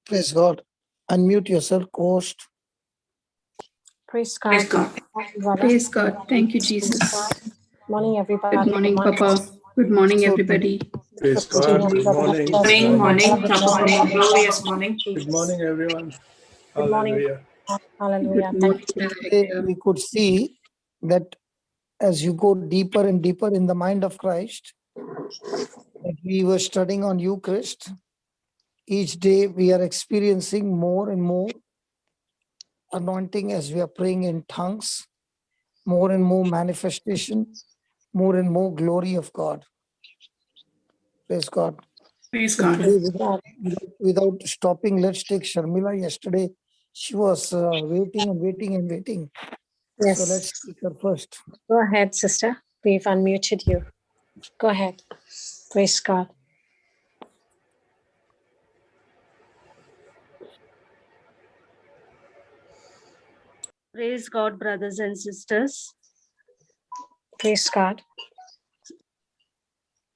Praise God. Unmute yourself, host. Praise Praise God. God. Praise God. Thank you, Jesus. Morning, everybody. Good morning, Papa. Good morning, everybody. Praise God. Good morning. Good morning, Papa. Glorious morning. Good morning, everyone. Good morning. Hallelujah. Hallelujah. Good Thank you. morning. Today we could see that as you go deeper and deeper in the mind of Christ, that we were studying on Eucharist, each day we are experiencing more and more anointing as we are praying in tongues, more and more manifestation, more and more glory of God. Praise God. Praise So God. today, without stopping, let's take Sharmila. Yesterday, she was waiting and waiting and waiting. Yes. So let's take her first. Go ahead, sister. We've unmuted you. Go ahead. Praise God. Praise God, brothers and sisters. Praise God.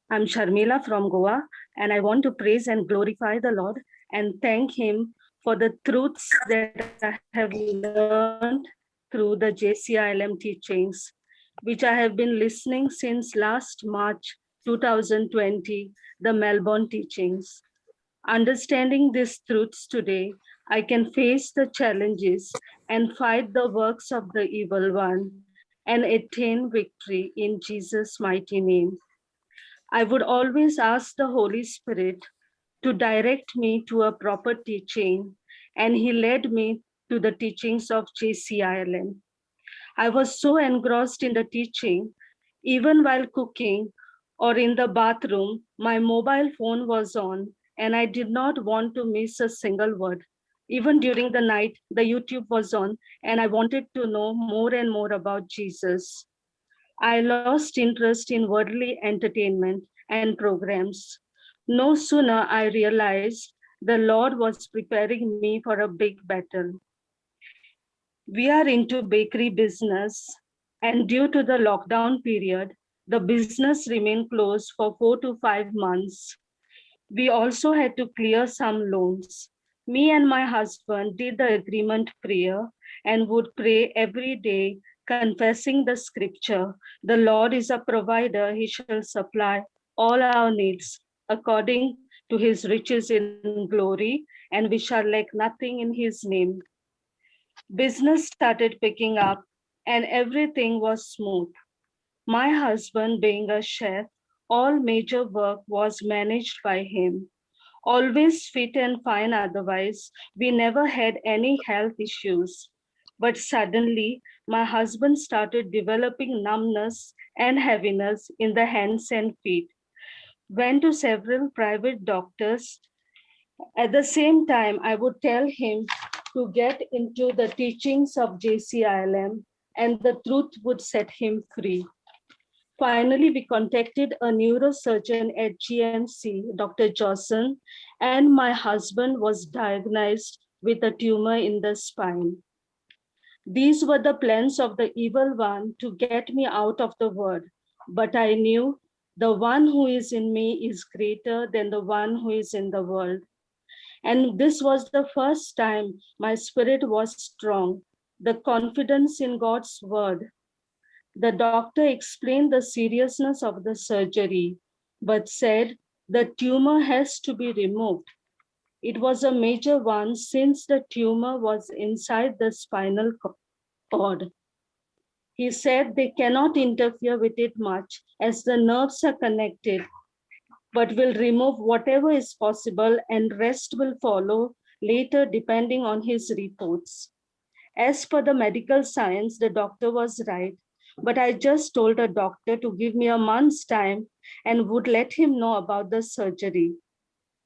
I'm Sharmila from Goa, and I want to praise and glorify the Lord and thank Him for the truths that I have learned through the JCILM teachings, which I have been listening since last March 2020, the Melbourne teachings. Understanding these truths today, I can face the challenges and fight the works of the evil one and attain victory in Jesus' mighty name. I would always ask the Holy Spirit to direct me to a proper teaching, and He led me to the teachings of JCILM. I was so engrossed in the teaching, even while cooking or in the bathroom, my mobile phone was on, and I did not want to miss a single word. Even during the night, the YouTube was on, and I wanted to know more and more about Jesus. I lost interest in worldly entertainment and programs. No sooner I realized the Lord was preparing me for a big battle. We are into bakery business, and due to the lockdown period, the business remained closed for 4 to 5 months. We also had to clear some loans. Me and my husband did the agreement prayer and would pray every day, confessing the scripture, the Lord is a provider, He shall supply all our needs according to His riches in glory, and we shall lack nothing in His name. Business started picking up and everything was smooth. My husband, being a chef, all major work was managed by him. Always fit and fine otherwise, we never had any health issues. But suddenly, my husband started developing numbness and heaviness in the hands and feet. Went to several private doctors. At the same time, I would tell him to get into the teachings of JCILM and the truth would set him free. Finally, we contacted a neurosurgeon at GMC, Dr. Johnson, and my husband was diagnosed with a tumor in the spine. These were the plans of the evil one to get me out of the world, but I knew the one who is in me is greater than the one who is in the world. And this was the first time my spirit was strong, the confidence in God's word. The doctor explained the seriousness of the surgery, but said the tumor has to be removed. It was a major one since the tumor was inside the spinal cord. He said they cannot interfere with it much as the nerves are connected, but will remove whatever is possible and rest will follow later depending on his reports. As per the medical science, the doctor was right, but I just told the doctor to give me a month's time and would let him know about the surgery.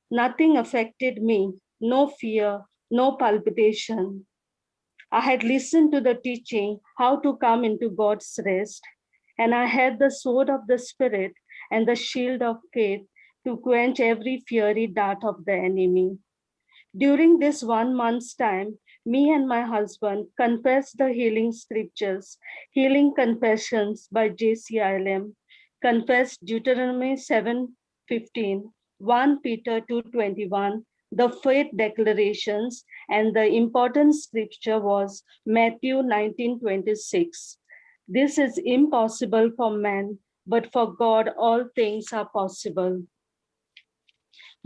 Nothing affected me, no fear, no palpitation. I had listened to the teaching how to come into God's rest, And I had the sword of the Spirit and the shield of faith to quench every fiery dart of the enemy. During this 1 month's time, me and my husband confessed the healing scriptures, Healing Confessions by JCILM, confessed Deuteronomy 7:15, 1 Peter 2:21, the faith declarations, and the important scripture was Matthew 19:26. This is impossible for man, but for God all things are possible.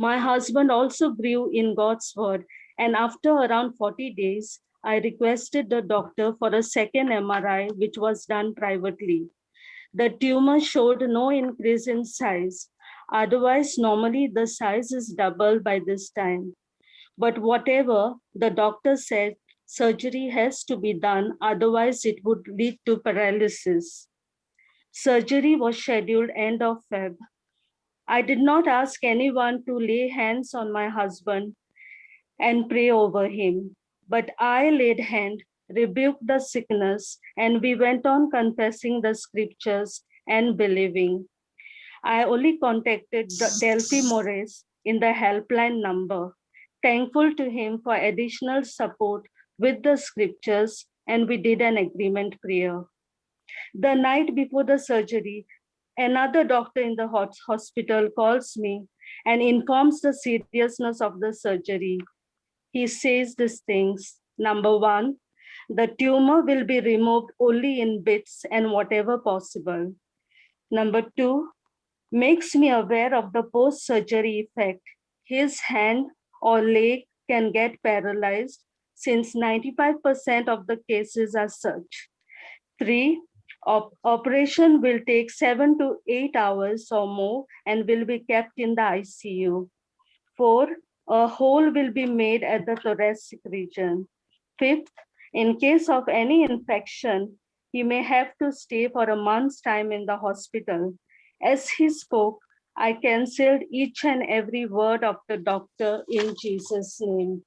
My husband also grew in God's word, and after around 40 days, I requested the doctor for a second MRI, which was done privately. The tumor showed no increase in size. Otherwise, normally the size is double by this time. But whatever, the doctor said surgery has to be done, otherwise it would lead to paralysis. Surgery was scheduled end of Feb. I did not ask anyone to lay hands on my husband and pray over him, but I laid hand, rebuked the sickness, and we went on confessing the scriptures and believing. I only contacted Delphi Morris in the helpline number, thankful to him for additional support with the scriptures, and we did an agreement prayer. The night before the surgery, another doctor in the hospital calls me and informs the seriousness of the surgery. He says these things. Number one, the tumor will be removed only in bits and whatever possible. Number two, makes me aware of the post-surgery effect. His hand or leg can get paralyzed since 95% of the cases are such. 3, operation will take 7 to 8 hours or more and will be kept in the ICU. 4, a hole will be made at the thoracic region. 5th, in case of any infection, he may have to stay for a month's time in the hospital. As he spoke, I cancelled each and every word of the doctor in Jesus' name.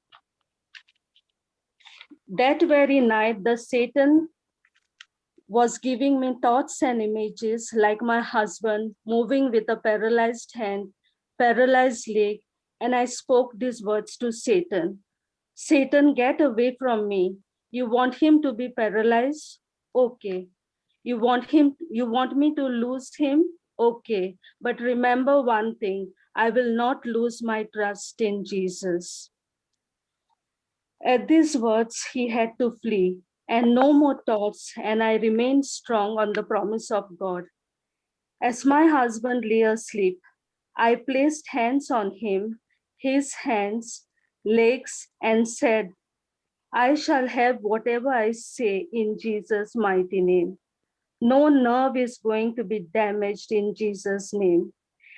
That very night, the Satan was giving me thoughts and images like my husband moving with a paralyzed hand, paralyzed leg, and I spoke these words to Satan. Satan, get away from me. You want him to be paralyzed? Okay. You want me to lose him? Okay. But remember one thing, I will not lose my trust in Jesus. At these words, he had to flee, and no more thoughts, and I remained strong on the promise of God. As my husband lay asleep, I placed hands on him, his hands, legs, and said, I shall have whatever I say in Jesus' mighty name. No nerve is going to be damaged in Jesus' name.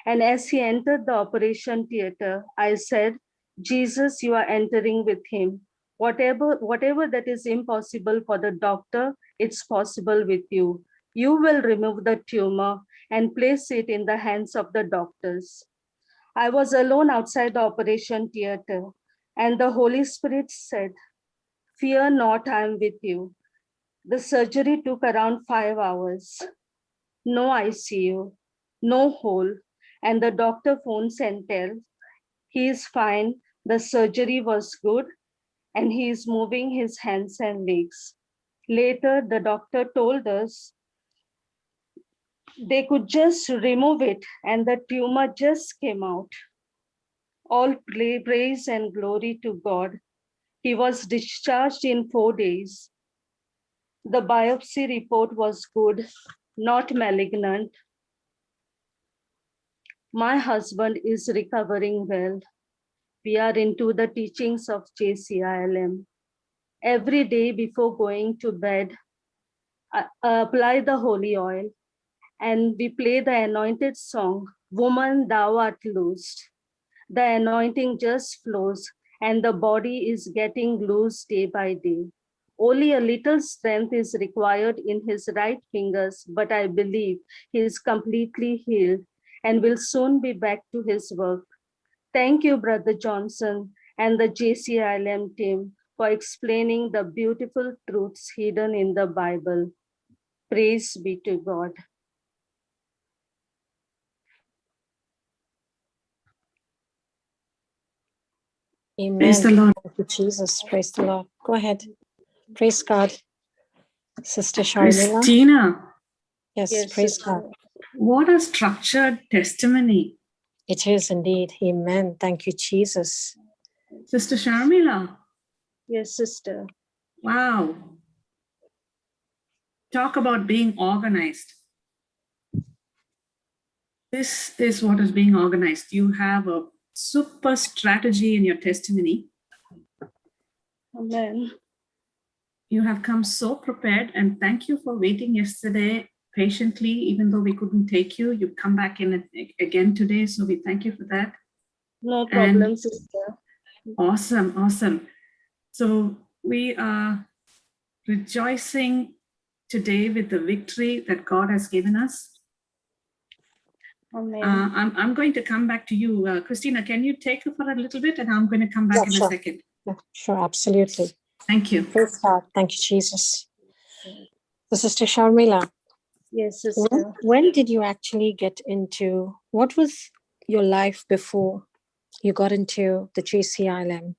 And as he entered the operation theater, I said, Jesus, you are entering with him. Whatever that is impossible for the doctor, it's possible with you. You will remove the tumor and place it in the hands of the doctors. I was alone outside the operation theater, and the Holy Spirit said, fear not, I am with you. The surgery took around 5 hours. No ICU, no hole, and the doctor phones and tells he is fine, the surgery was good, and he is moving his hands and legs. Later, the doctor told us they could just remove it and the tumor just came out. All praise and glory to God. He was discharged in 4 days. The biopsy report was good, not malignant. My husband is recovering well. We are into the teachings of JCILM. Every day before going to bed, I apply the holy oil and we play the anointed song, Woman, Thou Art Loosed. The anointing just flows and the body is getting loose day by day. Only a little strength is required in his right fingers, but I believe he is completely healed and will soon be back to his work. Thank you, Brother Johnson and the JCILM team for explaining the beautiful truths hidden in the Bible. Praise be to God. Amen. Praise the Lord. Thank you, Jesus. Praise the Lord. Go ahead. Praise God. Sister Sharmila. Christina, Yes, Yes, praise sister. God. what a structured testimony. It is indeed. Amen. Thank you, Jesus. Sister Sharmila, Yes, sister. wow. Talk about being organized. This is what is being organized. You have a super strategy in your testimony. Amen. You have come so prepared, and thank you for waiting yesterday patiently, even though we couldn't take you. You come back in again today, so we thank you for that. No And problem, sister. awesome, awesome. So we are rejoicing today with the victory that God has given us. Amen. I'm going to come back to you. Christina, can you take it for a little bit? And I'm going to come back in a second. Yeah, sure, absolutely. Thank you. Praise God. Thank you, Jesus. So, Sister Sharmila, Yes, sister. when did you actually get into, what was your life before you got into the JCILM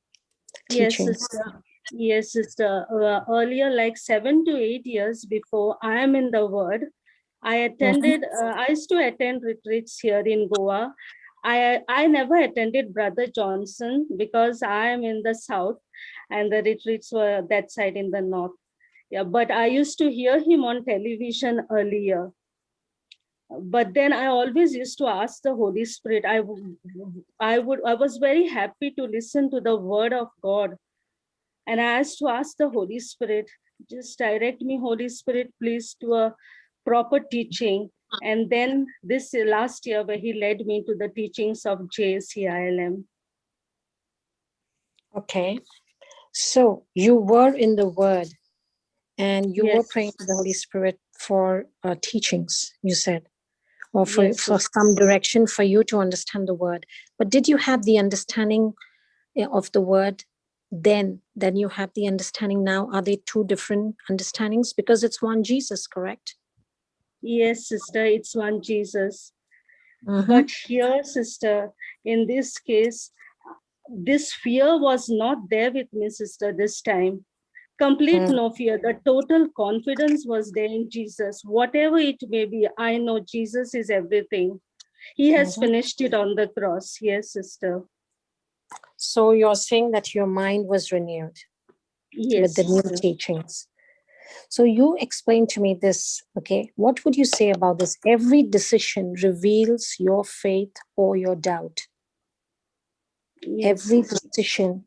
Yes, teachings? sister. Yes, sister. Earlier, like 7 to 8 years before I am in the Word, I used to attend retreats here in Goa. I never attended Brother Johnson because I am in the South and the retreats were that side in the North. Yeah, but I used to hear him on television earlier. But then I always used to ask the Holy Spirit. I was very happy to listen to the Word of God. And I asked to ask the Holy Spirit, just direct me, Holy Spirit, please, to a proper teaching. And then this last year, where he led me to the teachings of JCILM. Okay. So you were in the Word and you were Yes. praying to the Holy Spirit for teachings, you said, or for, Yes, for some direction for you to understand the Word. But did you have the understanding of the Word then you have the understanding now? Are they two different understandings? Because it's one Jesus, correct? Yes, sister, it's one Jesus. Mhm. But here, sister, in this case, this fear was not there with me, sister, this time. Complete no fear. The total confidence was there in Jesus. Whatever it may be, I know Jesus is everything. He has finished it on the cross. Yes, sister. So you're saying that your mind was renewed Yes, with the new sister. teachings. So you explain to me this, okay? What would you say about this? Every decision reveals your faith or your doubt. Yes, Every sister. decision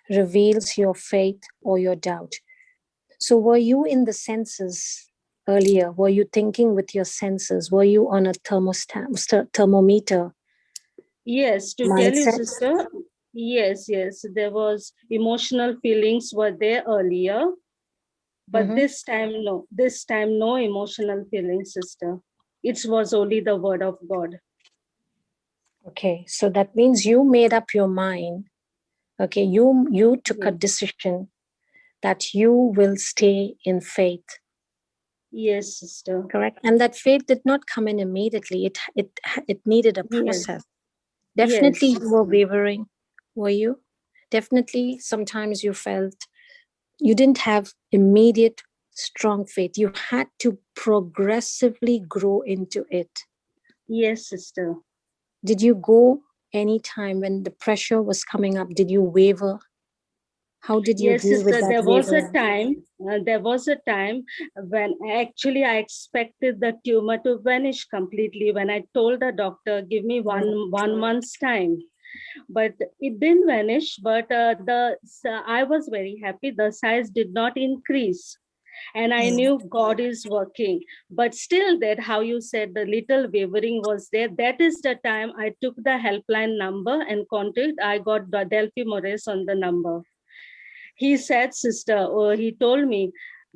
reveals your faith or your doubt. So were you in the senses earlier? Were you thinking with your senses? Were you on a thermometer? Yes, to tell you, sister, yes, there was emotional feelings were there earlier, but this time, no. This time, no emotional feelings, sister. It was only the word of God. Okay, so that means you made up your mind. Okay, you took a Yes. decision that you will stay in faith. Yes, sister. Correct. And that faith did not come in immediately. It needed a process. Definitely Yes. you were wavering, were you? Definitely sometimes you felt you didn't have immediate strong faith. You had to progressively grow into it. Yes, sister. Did you go anytime when the pressure was coming up? Did you waver? How did you Yes, deal with sister. that There was a wavering? time. There was a time when actually I expected the tumor to vanish completely. When I told the doctor, "Give me one month's time," but it didn't vanish. But I was very happy. The size did not increase, and I knew God is working. But still, that how you said the little wavering was there. That is the time I took the helpline number and contact. I got Delphi Morris on the number. He said, sister, or he told me,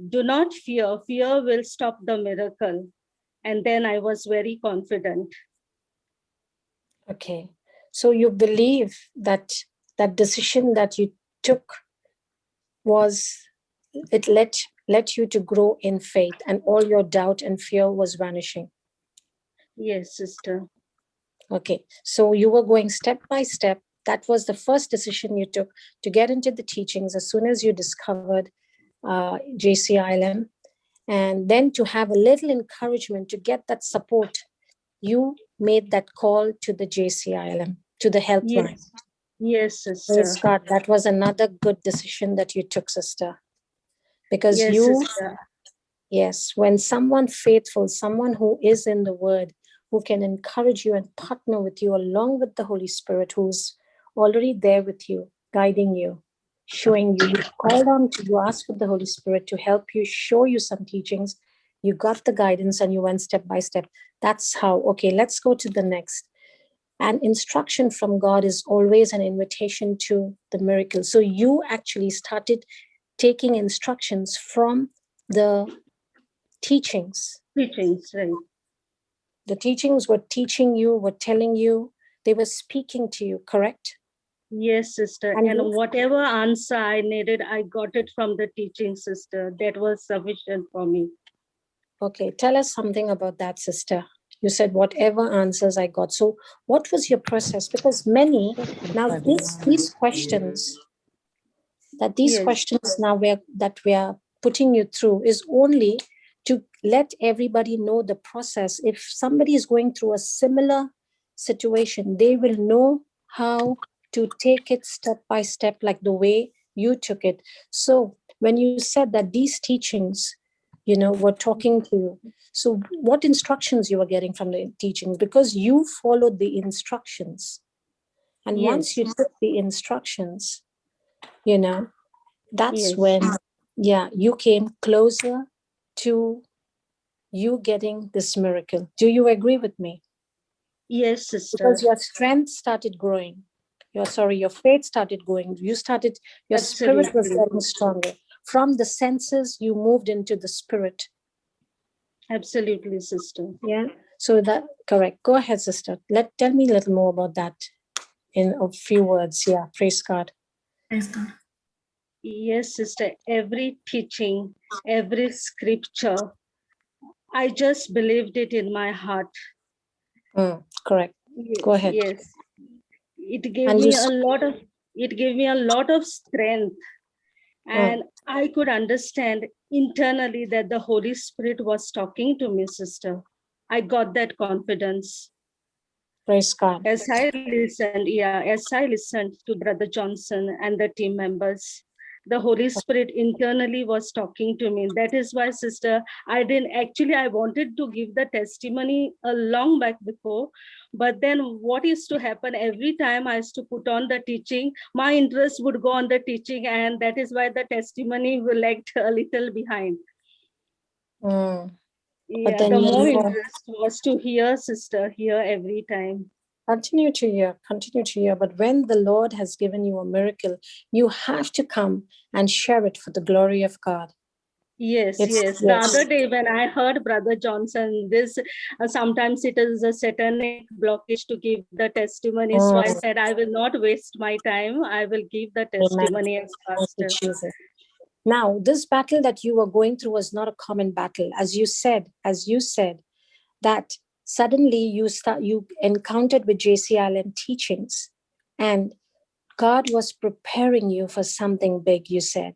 do not fear. Fear will stop the miracle. And then I was very confident. Okay. So you believe that that decision that you took it let you to grow in faith, and all your doubt and fear was vanishing. Yes, sister. Okay. So you were going step by step that was the first decision you took to get into the teachings as soon as you discovered JCILM, and then to have a little encouragement to get that support, you made that call to the JCILM, to the helpline. Yes, sister. Praise God, that was another good decision that you took, sister. Because Yes, you, sister. yes, when someone faithful, someone who is in the word, who can encourage you and partner with you along with the Holy Spirit, who's already there with you, guiding you, showing you, you called on to, you asked for the Holy Spirit to help you, show you some teachings, you got the guidance and you went step by step. That's how, okay, let's go to the next. And instruction from God is always an invitation to the miracle. So you actually started taking instructions from the teachings. Teachings, right. The teachings were teaching you, were telling you, they were speaking to you, correct? Yes, sister. And And you- whatever answer I needed, I got it from the teaching, sister. That was sufficient for me. Okay, tell us something about that, sister. You said whatever answers I got. So what was your process? Because many, now these questions, these Yes. questions now that we are putting you through is only to let everybody know the process. If somebody is going through a similar situation, they will know how to take it step by step, like the way you took it. So when you said that these teachings, were talking to you, so what instructions you were getting from the teachings? Because you followed the instructions. And once you Yes. took the instructions, that's Yes. when, you came closer to you getting this miracle. Do you agree with me? Yes, sister. Because your strength started growing. Your faith started going. Your spirit was Absolutely. getting stronger. From the senses, you moved into the spirit. Absolutely, sister. Yeah. So that, correct. Go ahead, sister. Tell me a little more about that in a few words. Yeah. Praise God. Praise God. Yes, sister. Every teaching, every scripture, I just believed it in my heart. Correct. Go ahead. Yes. It gave And me you, a lot of strength. And I could understand internally that the Holy Spirit was talking to me, sister. I got that confidence. praise God. As I listened to Brother Johnson and the team members, the Holy Spirit internally was talking to me. That is why, sister, I wanted to give the testimony a long back before, but then what used to happen every time I used to put on the teaching, my interest would go on the teaching, and that is why the testimony will lagged a little behind. But Yeah, then the more interest was to hear, sister, hear every time. Continue to hear. But when the Lord has given you a miracle, you have to come and share it for the glory of God. Yes. The other day when I heard Brother Johnson, this sometimes it is a satanic blockage to give the testimony. So I said, I will not waste my time. I will give the testimony as pastor. Now, this battle that you were going through was not a common battle. As you said, that suddenly you encountered with JCILM teachings, and God was preparing you for something big, you said.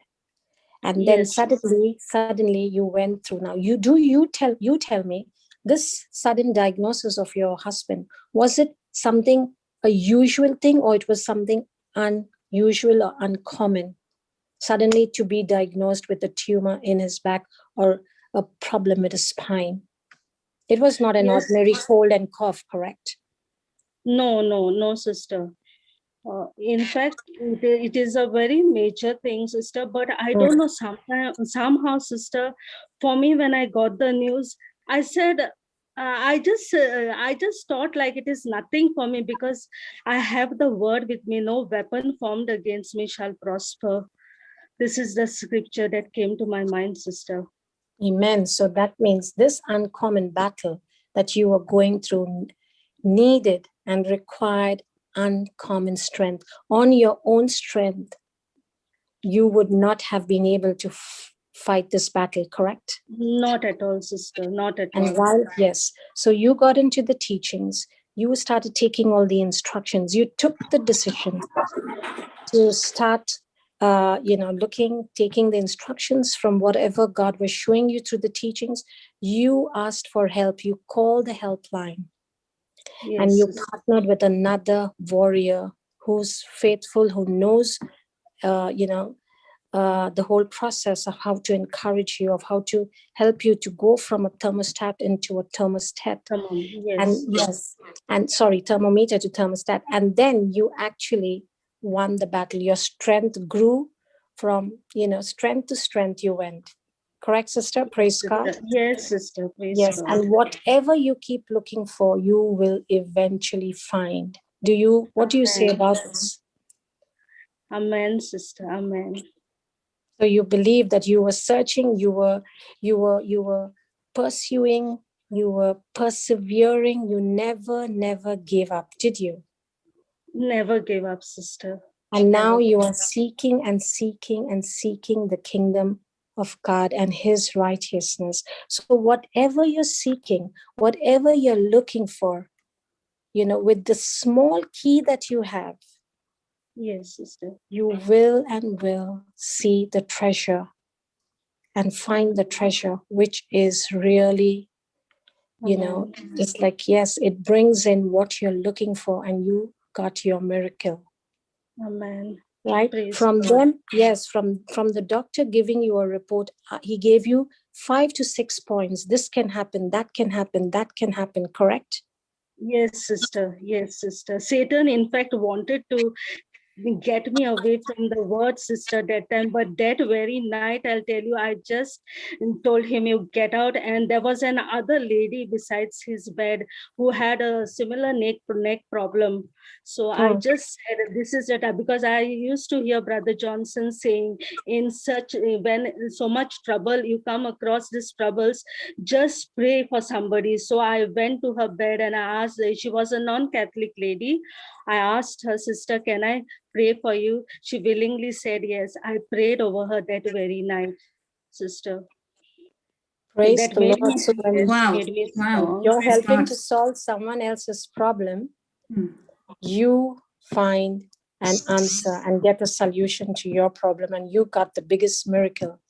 And then suddenly you went through. Now you tell me, this sudden diagnosis of your husband, was it something, a usual thing, or it was something unusual or uncommon, suddenly to be diagnosed with a tumor in his back or a problem with his spine? It was not an ordinary cold and cough, correct? No, sister. In fact, it is a very major thing, sister, but I don't know, somehow, sister, for me, when I got the news, I said, I just thought like it is nothing for me, because I have the word with me, no weapon formed against me shall prosper. This is the scripture that came to my mind, sister. Amen. So that means this uncommon battle that you were going through needed and required uncommon strength. On your own strength, you would not have been able to fight this battle, correct? Not at all, sister, not at all. And so you got into the teachings, you started taking all the instructions. You took the decision to start, taking the instructions from whatever God was showing you through the teachings. You asked for help. You called the helpline. Yes, and you sister. partnered with another warrior who's faithful, who knows, the whole process of how to encourage you, of how to help you to go from a thermostat into a thermostat. Come on. And Yes. thermometer to thermostat. And then you actually won the battle. Your strength grew from, strength to strength you went. Correct, sister? Praise God. Yes, sister. Praise Yes, God. and whatever you keep looking for, you will eventually find. What do you say about this? Amen, sister. Amen. So you believe that you were searching, you were pursuing, you were persevering, you never gave up, did you? Never give up, sister. And now Never. you are seeking and seeking and seeking the kingdom of God and his righteousness. So whatever you're seeking, whatever you're looking for, with the small key that you have, Yes, sister. you will and will see the treasure and find the treasure, which is really, Amen. it's like, yes, it brings in what you're looking for and you got your miracle. Amen. Right? Praise From God. them, yes, from the doctor giving you a report, he gave you 5 to 6 points. This can happen, that can happen, that can happen, correct? Yes, sister. Yes, sister. Satan, in fact, wanted to get me away from the word, sister, that time. But that very night, I'll tell you, I just told him, you get out. And there was another lady besides his bed who had a similar neck problem. So I just said, this is it, because I used to hear Brother Johnson saying, when so much trouble, you come across these troubles, just pray for somebody. So I went to her bed and I asked, she was a non-Catholic lady. I asked her, sister, can I pray for you? She willingly said yes. I prayed over her that very night, sister. Praise That the made Lord. me, So when Wow. made me Wow. strong. you're Praise helping God. to solve someone else's problem, Hmm. you find an answer and get a solution to your problem. And you got the biggest miracle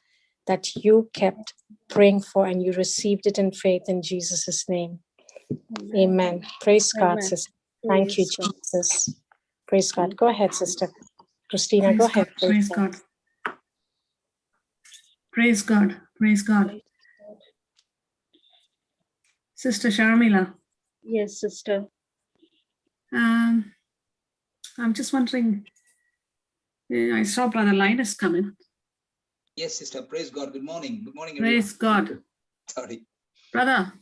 that you kept praying for and you received it in faith in Jesus' name. Amen. Praise God, Amen. sister. Thank you, Praise God. Jesus. Praise God. Go ahead, sister. Christina, Praise go God. ahead. Praise God. Praise God. Praise God. Sister Sharmila, Yes, sister. I'm just wondering, I saw Brother Linus come in. Yes, sister. Praise God. Good morning. Good morning, Praise God. Sorry. Brother,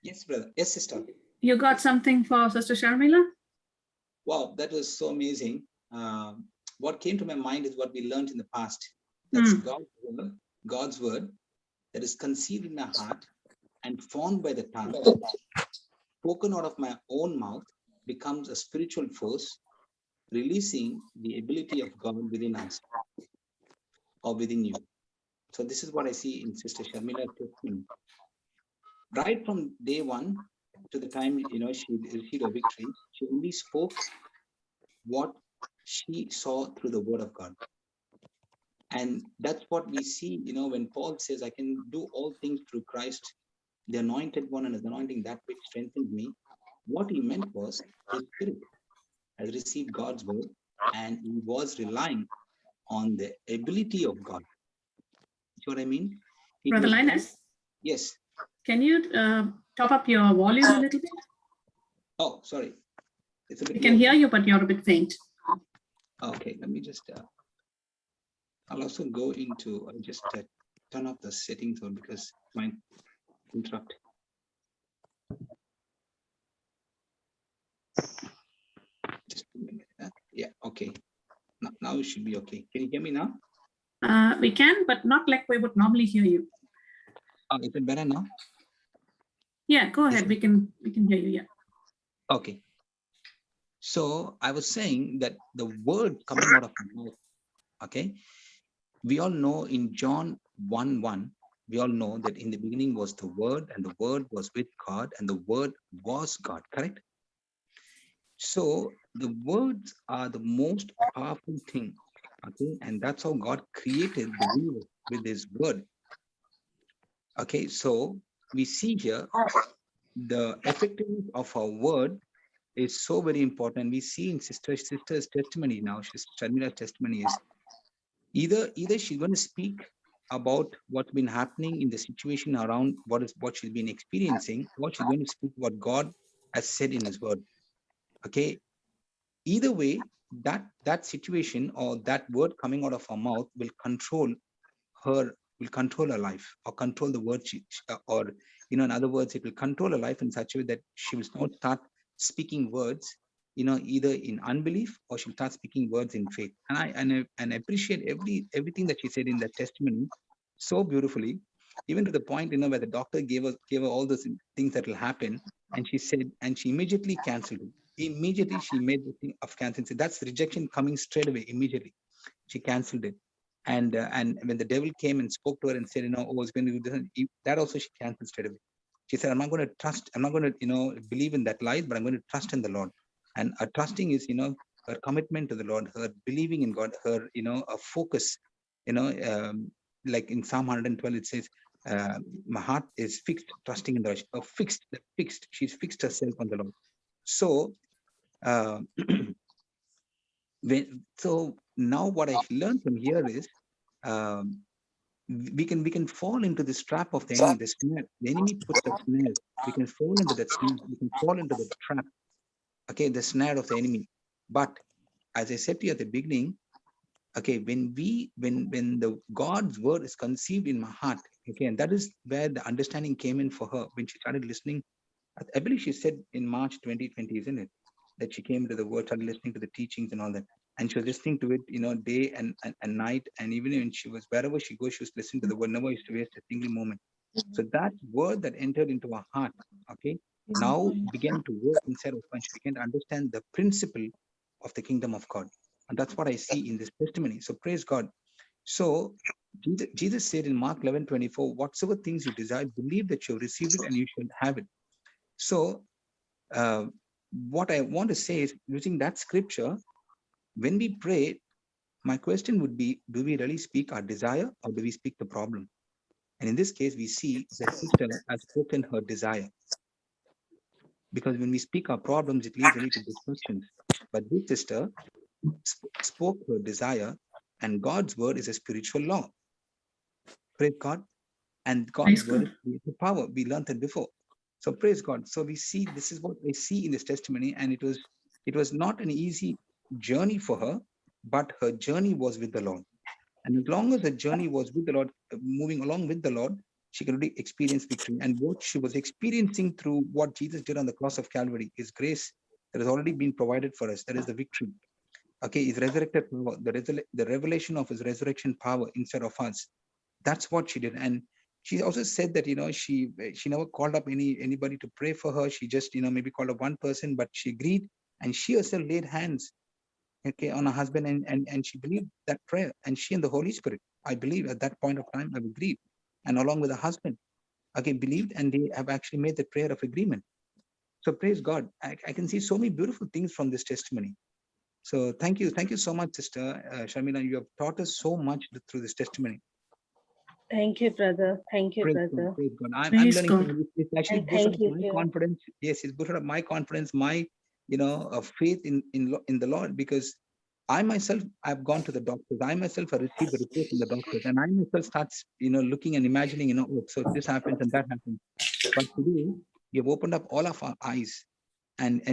Yes, brother. Yes, sister. you got something for Sister Sharmila? Wow, that was so amazing. What came to my mind is what we learned in the past. That's God's word that is conceived in my heart and formed by the tongue, spoken out of my own mouth, becomes a spiritual force, releasing the ability of God within us or within you. So this is what I see in Sister Sharmila's testimony. Right from day one to the time she received a victory, she only spoke what she saw through the word of God. And that's what we see, when Paul says, I can do all things through Christ, the anointed one, and his anointing that which strengthens me. What he meant was his spirit has received God's word and he was relying on the ability of God. See what I mean? Brother Linus? Yes. Can you top up your volume a little bit? Oh, sorry. It's a bit We can hear you, but you're a bit faint. Okay, let me just, I'll also go into, just turn off the settings on because it might interrupt. Just a minute. Yeah, okay. Now it should be okay. Can you hear me now? We can, but not like we would normally hear you. Is it better now? Yeah, go ahead. We can hear you. Yeah. Okay. So I was saying that the word coming out of my mouth, okay, we all know in John 1:1, we all know that in the beginning was the word and the word was with God and the word was God, correct? So the words are the most powerful thing. Okay, and that's how God created the universe, with his word. Okay, so we see here the effectiveness of our word is so very important. We see in sister's testimony now, Sharmila's testimony is either she's going to speak about what's been happening in the situation around what she's been experiencing, or she's going to speak what God has said in his word. Okay, either way, that situation or that word coming out of her mouth will control her life, or control the word or in other words, it will control her life in such a way that she will not start speaking words, either in unbelief, or she'll start speaking words in faith. And I appreciate everything that she said in that testimony so beautifully, even to the point, where the doctor gave her all those things that will happen, and she said, and she immediately canceled it. Immediately she made the thing of canceling. That's rejection coming straight away. Immediately she canceled it. And when the devil came and spoke to her and said, oh, it's going to do this, that also she canceled straight away. She said, I'm not going to believe in that lie, but I'm going to trust in the Lord. And her trusting is, her commitment to the Lord, her believing in God, her, a focus, like in Psalm 112, it says, my heart is fixed, trusting in the Lord. Fixed. She's fixed herself on the Lord. So, so now what I learned from here is, we can fall into this trap of the enemy, the snare. The enemy puts a snare. We can fall into that snare. We can fall into the trap. Okay, the snare of the enemy. But as I said to you at the beginning, okay, when the God's word is conceived in my heart, okay, and that is where the understanding came in for her when she started listening. I believe she said in March 2020, isn't it, that she came to the word, started listening to the teachings and all that, and she was listening to it, day and night, and even when she was, wherever she goes, she was listening to the word. Never used to waste a single moment. So that word that entered into her heart, okay, now began to work inside of her, and she began to understand the principle of the kingdom of God. And that's what I see in this testimony. So praise God. So Jesus said in Mark 11:24, whatsoever things you desire, believe that you have received it and you shall have it. So what I want to say is, using that scripture, when we pray, my question would be, do we really speak our desire, or do we speak the problem? And in this case, we see the sister has spoken her desire. Because when we speak our problems, it leads only to destructions. But this sister spoke her desire, and God's word is a spiritual law. Praise God. And God's word is spiritual power. We learned it before. So praise God. So we see, this is what I see in this testimony. And it was not an easy journey for her, but her journey was with the Lord. And as long as the journey was with the Lord, moving along with the Lord, she could really experience victory. And what she was experiencing through what Jesus did on the cross of Calvary is grace that has already been provided for us. That is the victory. Okay, his resurrected power, the revelation of his resurrection power inside of us. That's what she did. And she also said that, she never called up anybody to pray for her. She just, maybe called up one person, but she agreed, and she herself laid hands, okay, on her husband, and she believed that prayer, and she and the Holy Spirit, I believe at that point of time, have agreed, and along with her husband, okay, believed, and they have actually made the prayer of agreement. So praise God. I can see so many beautiful things from this testimony. So thank you so much, Sister Sharmila. You have taught us so much through this testimony. Thank you, brother. Thank you, Praise brother. God, praise God. I'm Praise learning God. from this. It's actually And boosted thank up you, my dear. confidence. Yes, it's boosted up my confidence, my faith in the Lord, because I myself, I've gone to the doctors. I myself have received the report from the doctors, and I myself starts looking and imagining, oh, so this happens and that happens. But today you have opened up all of our eyes, and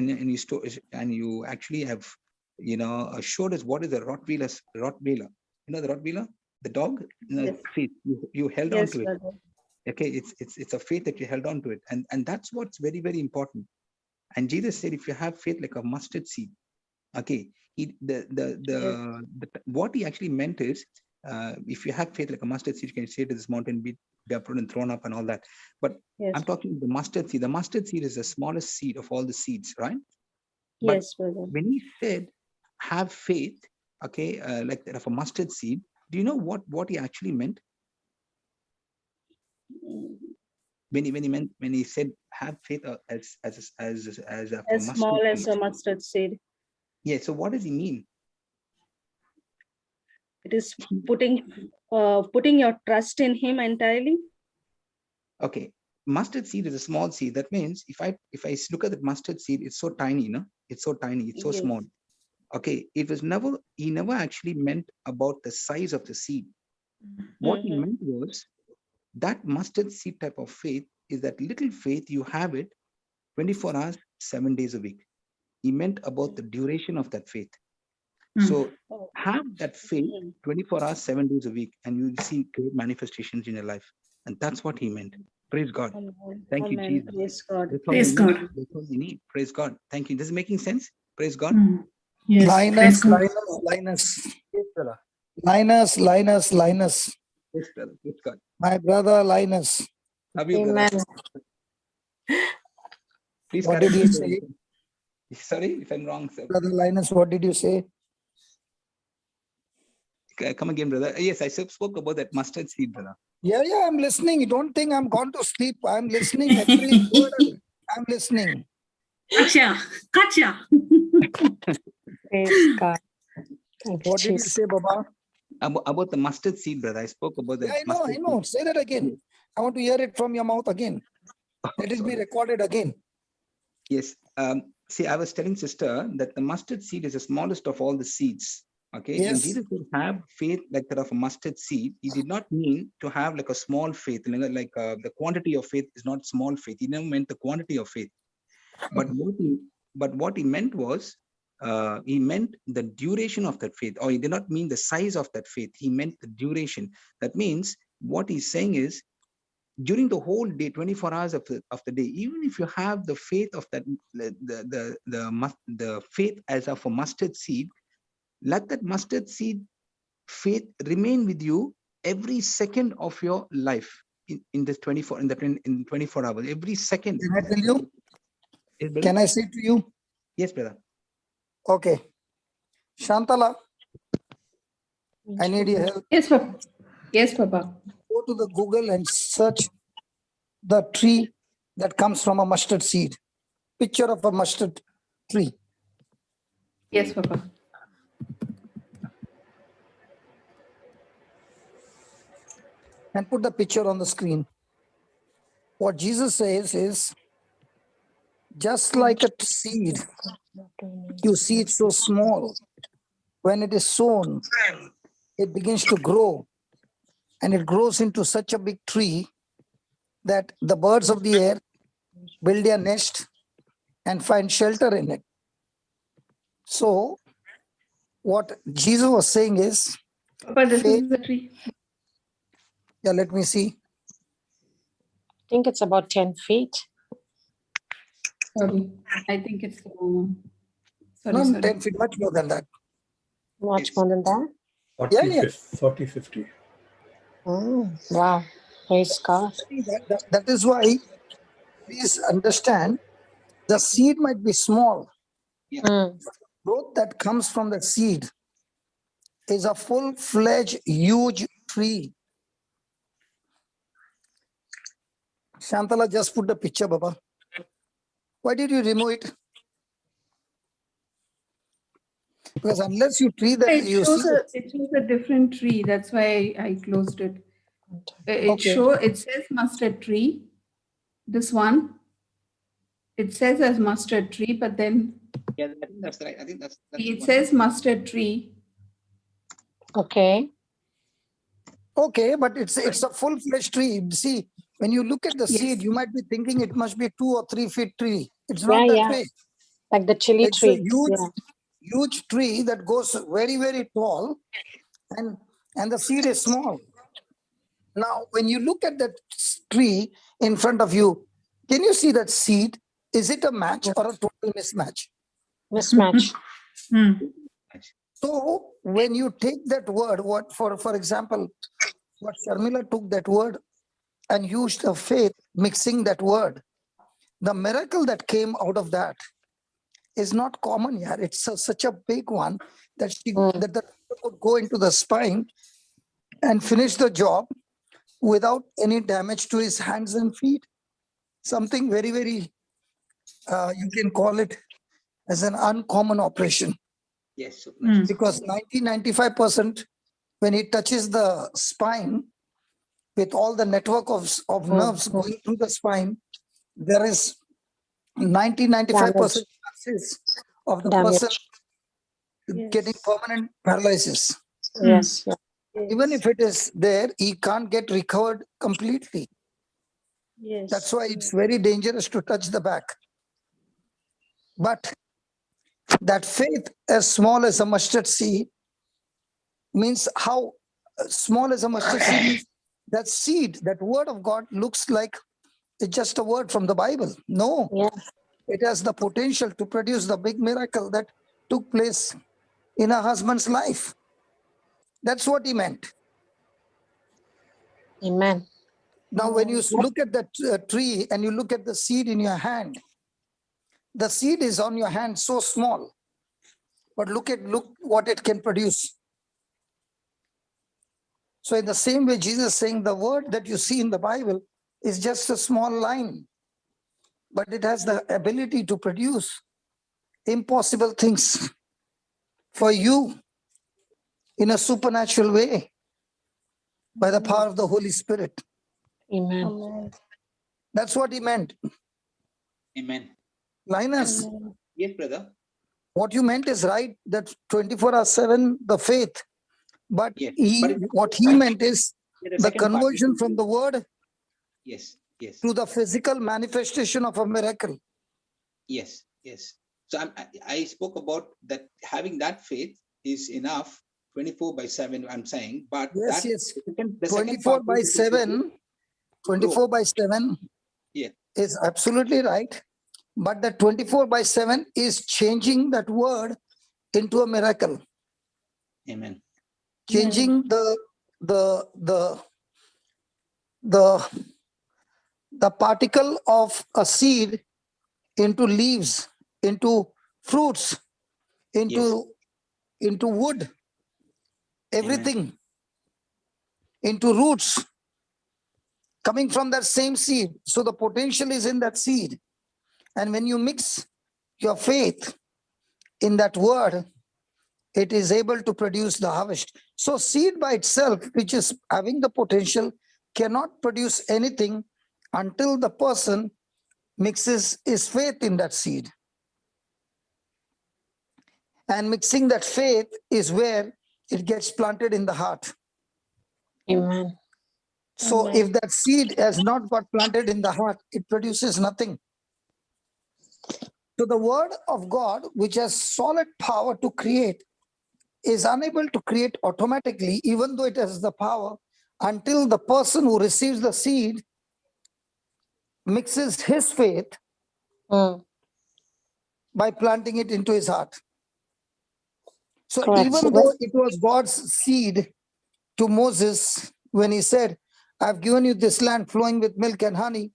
you actually have showed us what is a Rottweiler. The Rottweiler, the dog. Yes. Faith. You held on Yes, to it. brother. Okay, it's a faith that you held on to it, and that's what's very, very important. And Jesus said, if you have faith like a mustard seed, okay, what he actually meant is, if you have faith like a mustard seed, you can say to this mountain, be uprooted and thrown up and all that. But Yes. I'm talking the mustard seed. The mustard seed is the smallest seed of all the seeds, right? Yes, brother. When he said, have faith, okay, like that of a mustard seed, do you know what he actually meant? when he said have faith as a As small mustard as seed. a mustard seed. Yeah. So what does he mean? It is putting your trust in him entirely. Okay. Mustard seed is a small seed. That means if I look at the mustard seed, it's so tiny, it's so tiny, it's so Yes. small. Okay. He never actually meant about the size of the seed. What he meant was that mustard seed type of faith is that little faith, you have it 24 hours, 7 days a week. He meant about the duration of that faith. So have that faith 24 hours, 7 days a week, and you'll see great manifestations in your life. And that's what he meant. Praise God. Amen. Thank you, Amen. Jesus. Praise God. That's all Praise we need. God. That's all we need. Praise God. Thank you. This is making sense. Praise God. Yes. Praise God. Linus. Yes, brother. Linus. Yes, brother. Yes, God. My brother Linus. Love you, Amen. brother. Please What correct did you me. say? Sorry if I'm wrong, sir. Brother Linus, what did you say? Come again, brother. Yes, I spoke about that mustard seed, brother. Yeah, I'm listening. You don't think I'm gone to sleep. I'm listening. Every word I'm listening. Gotcha. Praise God. Thank you, What did you Jesus. say, Baba? About the mustard seed, brother. I spoke about that. Yeah, I mustard know. seed. Say that again. I want to hear it from your mouth again. Let it be Sorry. recorded again. Yes. See, I was telling sister that the mustard seed is the smallest of all the seeds. Okay. When Yes. Jesus said have faith like that of a mustard seed, he did not mean to have like a small faith. Like the quantity of faith is not small faith. He never meant the quantity of faith. But what he meant was he meant the duration of that faith, or he did not mean the size of that faith. He meant the duration. That means what he's saying is, during the whole day, 24 hours of the day, even if you have the faith of that, the faith as of a mustard seed, let that mustard seed faith remain with you every second of your life in this 24 in 24 hours. Every second. Can I tell you? Yes, brother? Can I say to you? Yes, brother. Okay. Shantala, I need your help. Yes, Papa. Yes, Papa. Go to the Google and search the tree that comes from a mustard seed. Picture of a mustard tree. Yes, Papa. And put the picture on the screen. What Jesus says is, just like a seed, you see it so small. When it is sown, it begins to grow, and it grows into such a big tree that the birds of the air build their nest and find shelter in it. So what Jesus was saying is, Papa, this faith, is the tree. yeah, let me see. I think it's about 10 feet. Sorry. I think it's the wrong one. No, Sorry. 10 feet, much more than that. Much Yes. more than that. 40, 50. Oh, wow. Praise God. That is why, please understand, the seed might be small. Mm. Growth that comes from the seed is a full-fledged, huge tree. Shantala, just put the picture, Baba. Why did you remove it? Because unless you tree that It you shows see, a different tree. That's why I closed it. Okay. It says mustard tree. This one. It says as mustard tree, but then Yeah, I think that's right. I think that's it one. says mustard tree. Okay. okay, but it's a full-fledged tree. See, when you look at the Yes. seed, you might be thinking it must be 2 or 3 feet tree. It's not that Yeah. way. Like the chili It's a tree. huge, Yeah. huge tree that goes very, very tall, and the seed is small. Now, when you look at that tree in front of you, can you see that seed? Is it a match or a total mismatch? Mismatch. So when you take that word, what for example, what Sharmila took that word and used a faith mixing that word, the miracle that came out of that is not common here. It's such a big one that that the doctor could go into the spine and finish the job without any damage to his hands and feet. something very, very, you can call it as an uncommon operation, Yes, supernatural. because 95% when it touches the spine, with all the network of nerves going through the spine, there is 95% chances of the person getting permanent paralysis. Yes. Even if it is there, he can't get recovered completely. Yes. That's why it's very dangerous to touch the back. But that faith as small as a mustard seed means how small as a mustard seed means that seed, that word of God looks like it's just a word from the Bible. No, it has the potential to produce the big miracle that took place in a husband's life. That's what he meant. Amen. Now, when you look at that tree and you look at the seed in your hand, the seed is on your hand so small, but look what it can produce. So in the same way, Jesus is saying the word that you see in the Bible is just a small line, but it has the ability to produce impossible things for you in a supernatural way by the power of the Holy Spirit. Amen. Amen. That's what he meant. Amen. Linus, Yes, brother. what you meant is right, that 24/7, the faith. But Yes. what he meant is Yeah, the second part. conversion from the word Yes, yes, to the physical manifestation of a miracle. yes, yes. So I spoke about that having that faith is enough 24/7, I'm saying, but Yes, that yes. the second 24 part by is 7, 24 by 7 Yeah. is absolutely right. But the 24 by 7 is changing that word into a miracle. Amen. Changing the particle of a seed into leaves, into fruits, into wood, everything, into roots coming from that same seed. So the potential is in that seed. And when you mix your faith in that word, it is able to produce the harvest. So seed by itself, which is having the potential, cannot produce anything until the person mixes his faith in that seed. And mixing that faith is where it gets planted in the heart. Amen. So if that seed has not got planted in the heart, it produces nothing. So the word of God, which has solid power to create, is unable to create automatically, even though it has the power, until the person who receives the seed mixes his faith by planting it into his heart. So Correct. even though it was God's seed to Moses, when he said, I've given you this land flowing with milk and honey,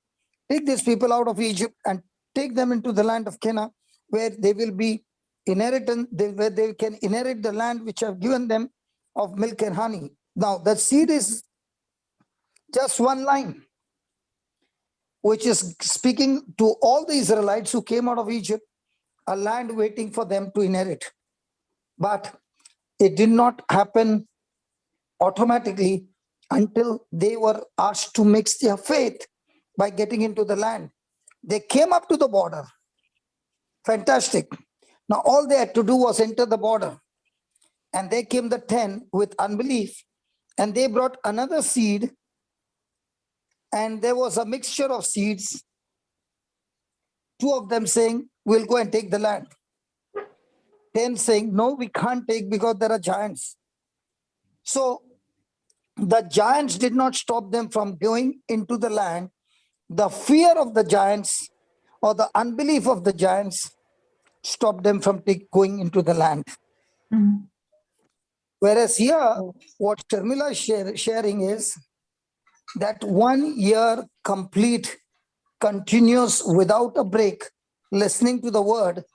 take these people out of Egypt and take them into the land of Canaan, where they will be inheritance, where they can inherit the land which I've given them of milk and honey. Now, that seed is just one line, which is speaking to all the Israelites who came out of Egypt, a land waiting for them to inherit. But it did not happen automatically until they were asked to mix their faith by getting into the land. They came up to the border. Fantastic. Now all they had to do was enter the border. And there came the 10 with unbelief. And they brought another seed. And there was a mixture of seeds. 2 of them saying, we'll go and take the land. 10 saying, no, we can't take because there are giants. So the giants did not stop them from going into the land. The fear of the giants or the unbelief of the giants stopped them from going into the land. Whereas here, what Sharmila is sharing is that 1 year complete, continuous, without a break, listening to the word,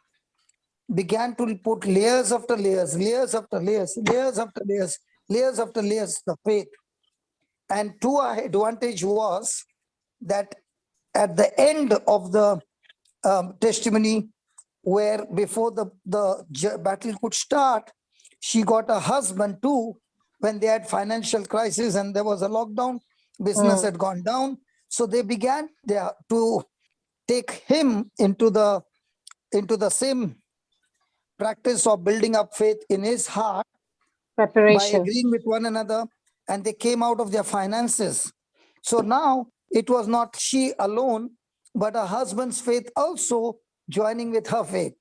began to put layers after layers, layers after layers, layers after layers, layers after layers, the faith. And to our advantage was that at the end of the testimony, where before the battle could start, she got a husband too. When they had financial crisis and there was a lockdown, business had gone down. So they began to take him into the same practice of building up faith in his heart by Preparation. agreeing with one another, and they came out of their finances. So now it was not she alone, but her husband's faith also joining with her faith.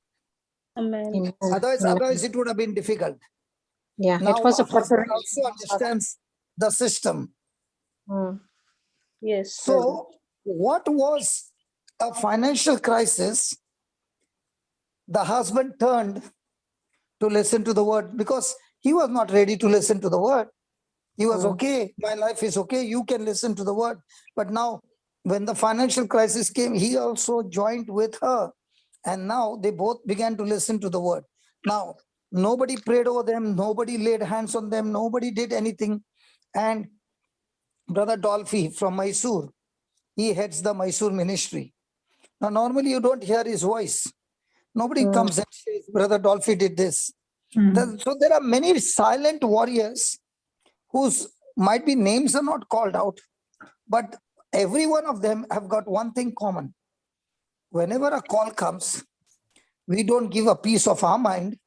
Amen. Amen. Otherwise, Amen. otherwise it would have been difficult. Yeah, Now it was a her husband preparation. also understands the system. Yes. So what was a financial crisis? The husband turned to listen to the word because he was not ready to listen to the word. He was okay. My life is okay. You can listen to the word. But now when the financial crisis came, he also joined with her. And now they both began to listen to the word. Now, nobody prayed over them. Nobody laid hands on them. Nobody did anything. And Brother Dolphy from Mysore, he heads the Mysore ministry. Now, normally you don't hear his voice. Nobody comes and says, Brother Dolphy did this. So there are many silent warriors whose might be names are not called out, but every one of them have got one thing common. Whenever a call comes, we don't give a piece of our mind.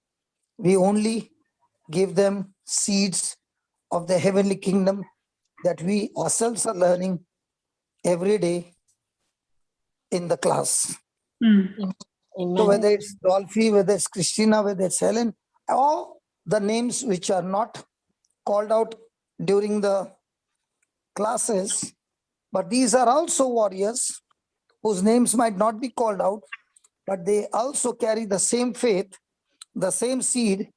We only give them seeds of the heavenly kingdom that we ourselves are learning every day in the class. So whether it's Dolphy, whether it's Christina, whether it's Helen, all the names which are not called out during the classes, but these are also warriors whose names might not be called out, but they also carry the same faith, the same seed,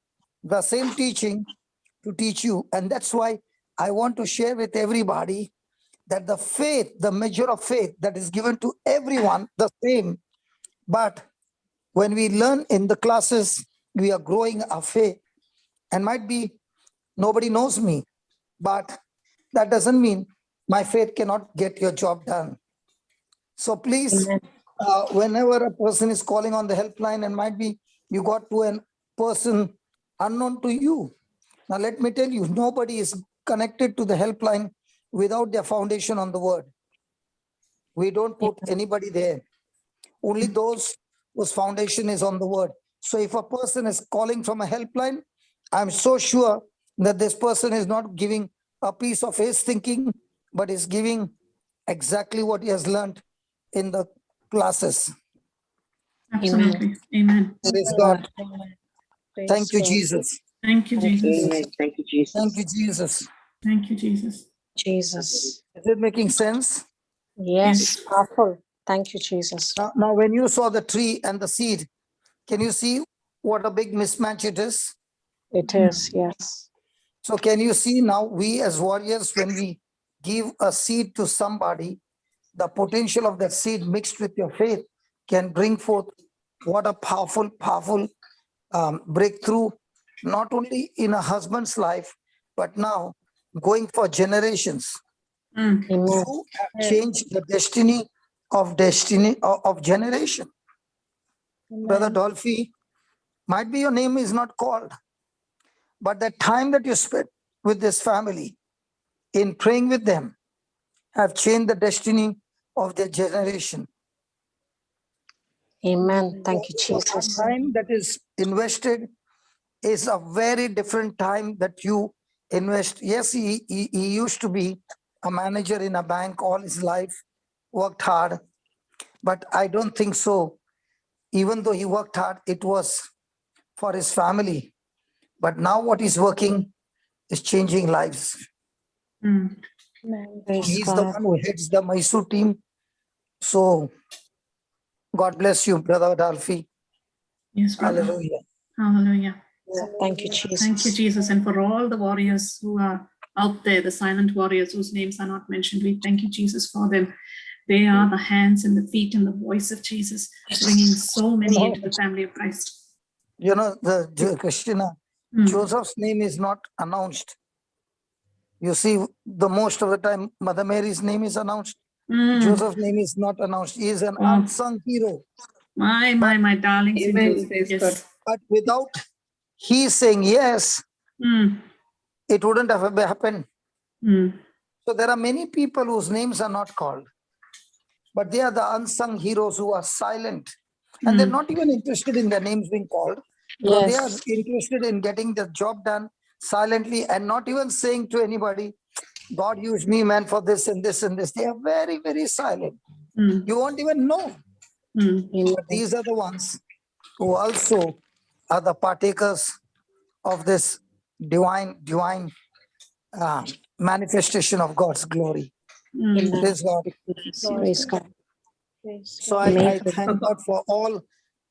the same teaching to teach you. And that's why I want to share with everybody that the faith, the measure of faith that is given to everyone, the same. But when we learn in the classes, we are growing our faith. And might be nobody knows me, but that doesn't mean my faith cannot get your job done. So please, whenever a person is calling on the helpline, and might be you got to a person unknown to you. Now, let me tell you, nobody is connected to the helpline without their foundation on the word. We don't put anybody there. Only those whose foundation is on the word. So if a person is calling from a helpline, I'm so sure that this person is not giving a piece of his thinking, but is giving exactly what he has learned in the classes. Absolutely. Amen. Praise God. Praise Thank you, God. Jesus. Thank you, Jesus. Amen. Thank you, Jesus. Thank you, Jesus. Thank you, Jesus. Jesus. Is it making sense? Yes, powerful. Thank you, Jesus. Now, when you saw the tree and the seed, can you see what a big mismatch it is? It is, yes. So can you see now, we as warriors, when we give a seed to somebody, the potential of that seed mixed with your faith can bring forth what a powerful, powerful breakthrough, not only in a husband's life, but now going for generations. Amen. You have changed the destiny of generation. Brother Dolphy, might be your name is not called, but the time that you spent with this family in praying with them have changed the destiny of their generation. Amen. Thank you, So Jesus. time that is invested is a very different time that you invest. Yes, he used to be a manager in a bank all his life, worked hard, but I don't think so. Even though he worked hard, it was for his family. But now what he's working is changing lives. Praise He's the God. one who heads the Mysore team. So God bless you, Brother Dolphy. Yes, brother. Hallelujah. Hallelujah. Thank you, Jesus. Thank you, Jesus. And for all the warriors who are out there, the silent warriors whose names are not mentioned, we thank you, Jesus, for them. They are the hands and the feet and the voice of Jesus, bringing so many into the family of Christ. You know, Christina, Joseph's name is not announced. You see, the most of the time, Mother Mary's name is announced. Joseph's name is not announced. He is an unsung hero. My darling Saint Amen. Joseph. Praise Yes. God. But without he saying yes, it wouldn't have happened. So there are many people whose names are not called, but they are the unsung heroes who are silent. And they're not even interested in their names being called. So they are Yes. interested in getting the job done silently and not even saying to anybody, God used me, man, for this and this and this. They are very, very silent. You won't even know. But these are the ones who also are the partakers of this divine manifestation of God's glory. Praise God. Praise God. So I thank God for all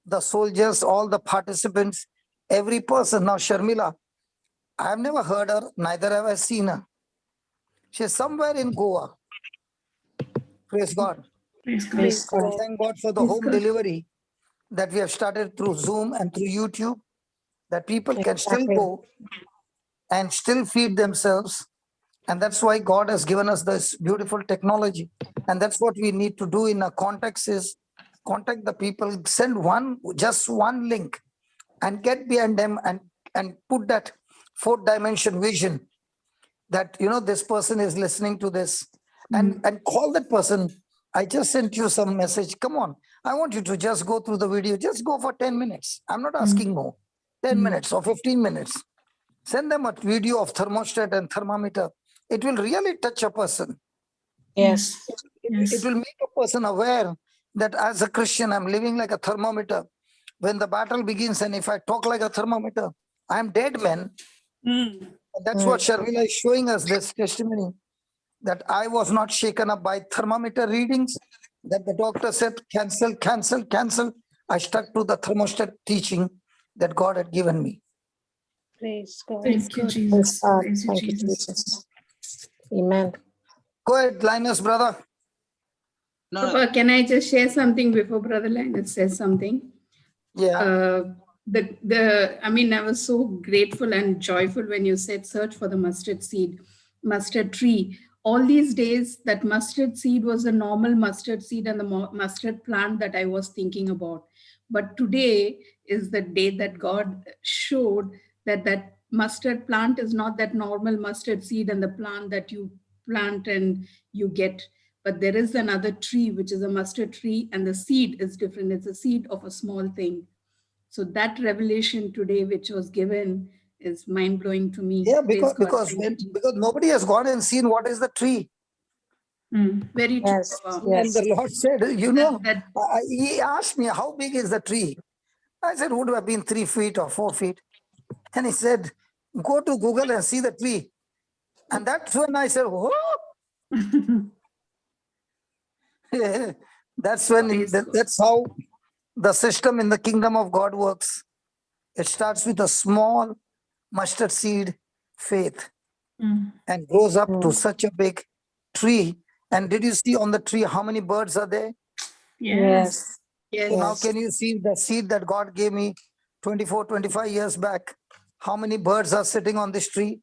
the soldiers, all the participants, every person. Now, Sharmila, I have never heard her, neither have I seen her. She's somewhere in Goa. Praise God. Praise God. Praise God. Thank God for the Praise home God. delivery that we have started through Zoom and through YouTube, that people can still Exactly. go and still feed themselves. And that's why God has given us this beautiful technology. And that's what we need to do in a context is contact the people, send just one link and get behind them and put that fourth dimension vision that, this person is listening to this and call that person. I just sent you some message. Come on. I want you to just go through the video. Just go for 10 minutes. I'm not asking more. 10 minutes or 15 minutes. Send them a video of thermostat and thermometer. It will really touch a person. Yes. It will make a person aware that as a Christian, I'm living like a thermometer. When the battle begins and if I talk like a thermometer, I'm dead, man. And that's what Sharmila is showing us, this testimony, that I was not shaken up by thermometer readings, that the doctor said, cancel, cancel, cancel. I stuck to the thermostat teaching that God had given me. Praise God. Thank you, Praise Jesus. God. Praise you, Thank you, Jesus. Jesus. Amen. Go ahead, Linus, brother. No, no, Papa, can I just share something before Brother Linus says something? Yeah. I was so grateful and joyful when you said search for the mustard tree. All these days, that mustard seed was a normal mustard seed and the mustard plant that I was thinking about. But today is the day that God showed that mustard plant is not that normal mustard seed and the plant that you plant and you get. But there is another tree, which is a mustard tree, and the seed is different. It's a seed of a small thing. So that revelation today, which was given, is mind blowing to me. Yeah, Praise God. because Thank you, because nobody has gone and seen what is the tree. Very true, Yes. Papa. And the Yes. Lord said, That he asked me, how big is the tree? I said, would have been 3 feet or 4 feet. And he said, go to Google and see the tree. And that's when I said, whoa. That's when, that's how the system in the kingdom of God works. It starts with a small mustard seed faith and grows up to such a big tree. And did you see on the tree how many birds are there? Yes. yes, So now can you see the seed that God gave me 24, 25 years back? How many birds are sitting on this tree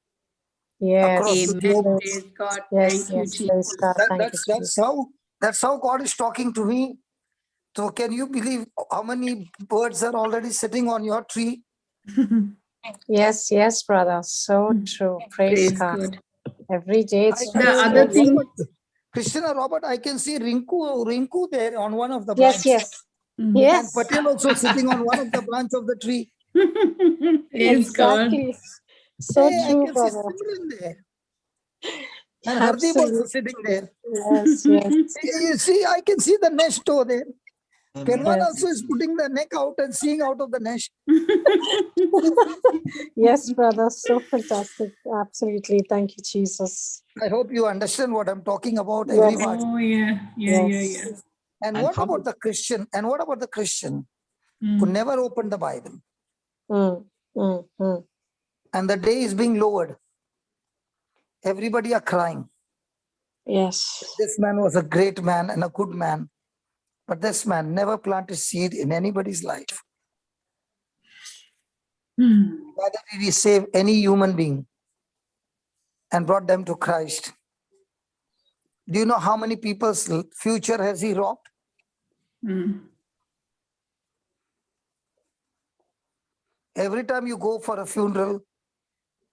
across Yes. the amen. globe? Praise God. Yes. Thank you, Yes. Praise Jesus. God. Thank you, Jesus. That's how God is talking to me. So can you believe how many birds are already sitting on your tree? Yes. Yes, brother. So true. Praise Praise God. God. Every day it's The I true. other see thing, Christina, Robert, I can see Rinku there on one of the Yes. branches. Yes. And Yes. Patel also sitting on one of the branch of the tree. Praise God. Exactly. So Hey, I true, can see brother. Simran there. And Hardeep also Absolutely. sitting there. Yes. Yes. You see, I can see the nest over there. Perwan Yes. also is putting the neck out and seeing out of the nest. Yes, brother. So fantastic. Absolutely. Thank you, Jesus. I hope you understand what I'm talking about, Yes. everybody. Oh, yeah. Yes. And And what from about the Christian? And what about the Christian who never opened the Bible? Mm, mm, mm. And the day is being lowered. Everybody are crying. Yes. This man was a great man and a good man. But this man never planted seed in anybody's life. Neither did he save any human being and brought them to Christ. Do you know how many people's future has he robbed? Every time you go for a funeral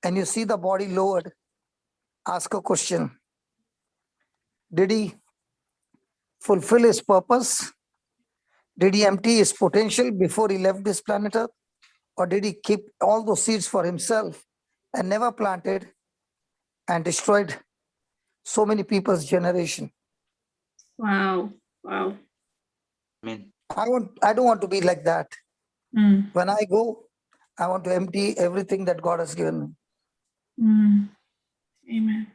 and you see the body lowered, ask a question. Did he fulfill his purpose? Did he empty his potential before he left this planet Earth? Or did he keep all those seeds for himself and never planted and destroyed so many people's generation? Wow. Wow. Amen. I don't want to be like that. Mm. When I go, I want to empty everything that God has given me. Mm. Amen.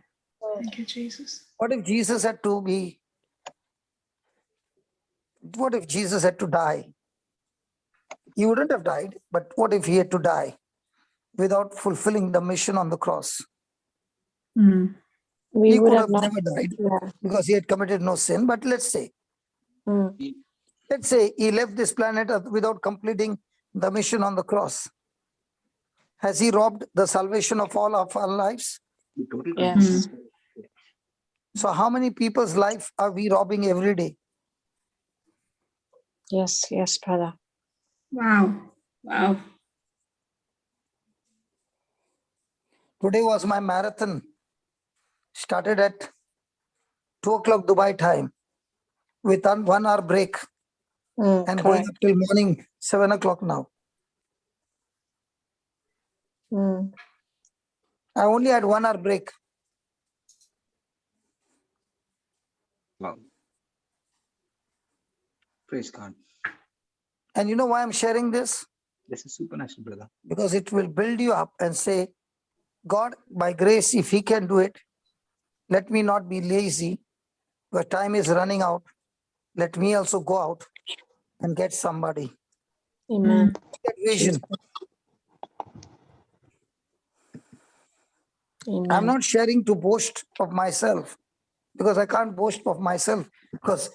Thank you, Jesus. What if Jesus had to die? He wouldn't have died, but what if he had to die without fulfilling the mission on the cross? Mm. We He would could have have not. never died Yeah. because he had committed no sin. But let's say he left this planet Earth without completing the mission on the cross. Has he robbed the salvation of all of our lives? The total Yes. So how many people's life are we robbing every day? Yes, yes, brother. Wow. Wow. Today was my marathon. Started at 2 o'clock Dubai time with a 1 hour break and going Correct. up till morning 7 o'clock now. I only had 1 hour break. Wow. Praise God. And you know why I'm sharing this? This is supernatural, brother. Because it will build you up and say, God, by grace, if he can do it, let me not be lazy. Where time is running out, let me also go out and get somebody. Amen. That vision. Amen. I'm not sharing to boast of myself because I can't boast of myself because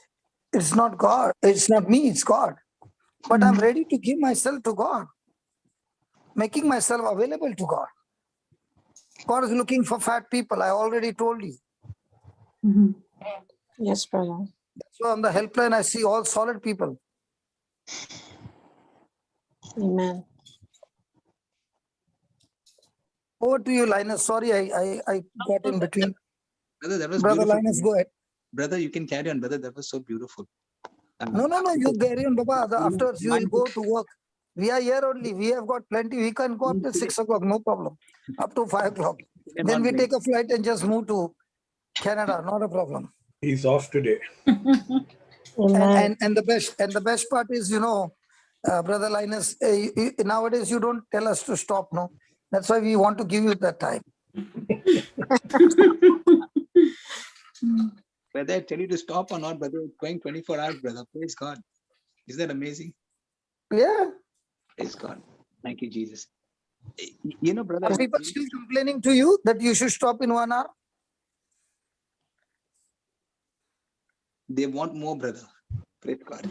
it's not God. It's not me, it's God. But I'm ready to give myself to God, making myself available to God. God is looking for fat people. I already told you. Yes, brother. So on the helpline, I see all solid people. Amen. Over to you, Linus. Sorry, I got in between. Brother, that was Brother beautiful. Linus, go ahead. Brother, you can carry on, brother. That was so beautiful. No, you carry on, Baba. Afterwards, you will go to work. We are here only. We have got plenty. We can go up till 6 o'clock, no problem. Up to 5 o'clock. Then we take a flight and just move to Canada, not a problem. He's off today. Amen. And the best part is, Brother Linus, nowadays you don't tell us to stop, no. That's why we want to give you that time. Whether I tell you to stop or not, brother, it's going 24 hours, brother. Praise God. Is that amazing? Yeah. Praise God. Thank you, Jesus. You know, brother. Are people still complaining to you that you should stop in 1 hour? They want more, brother. Praise God.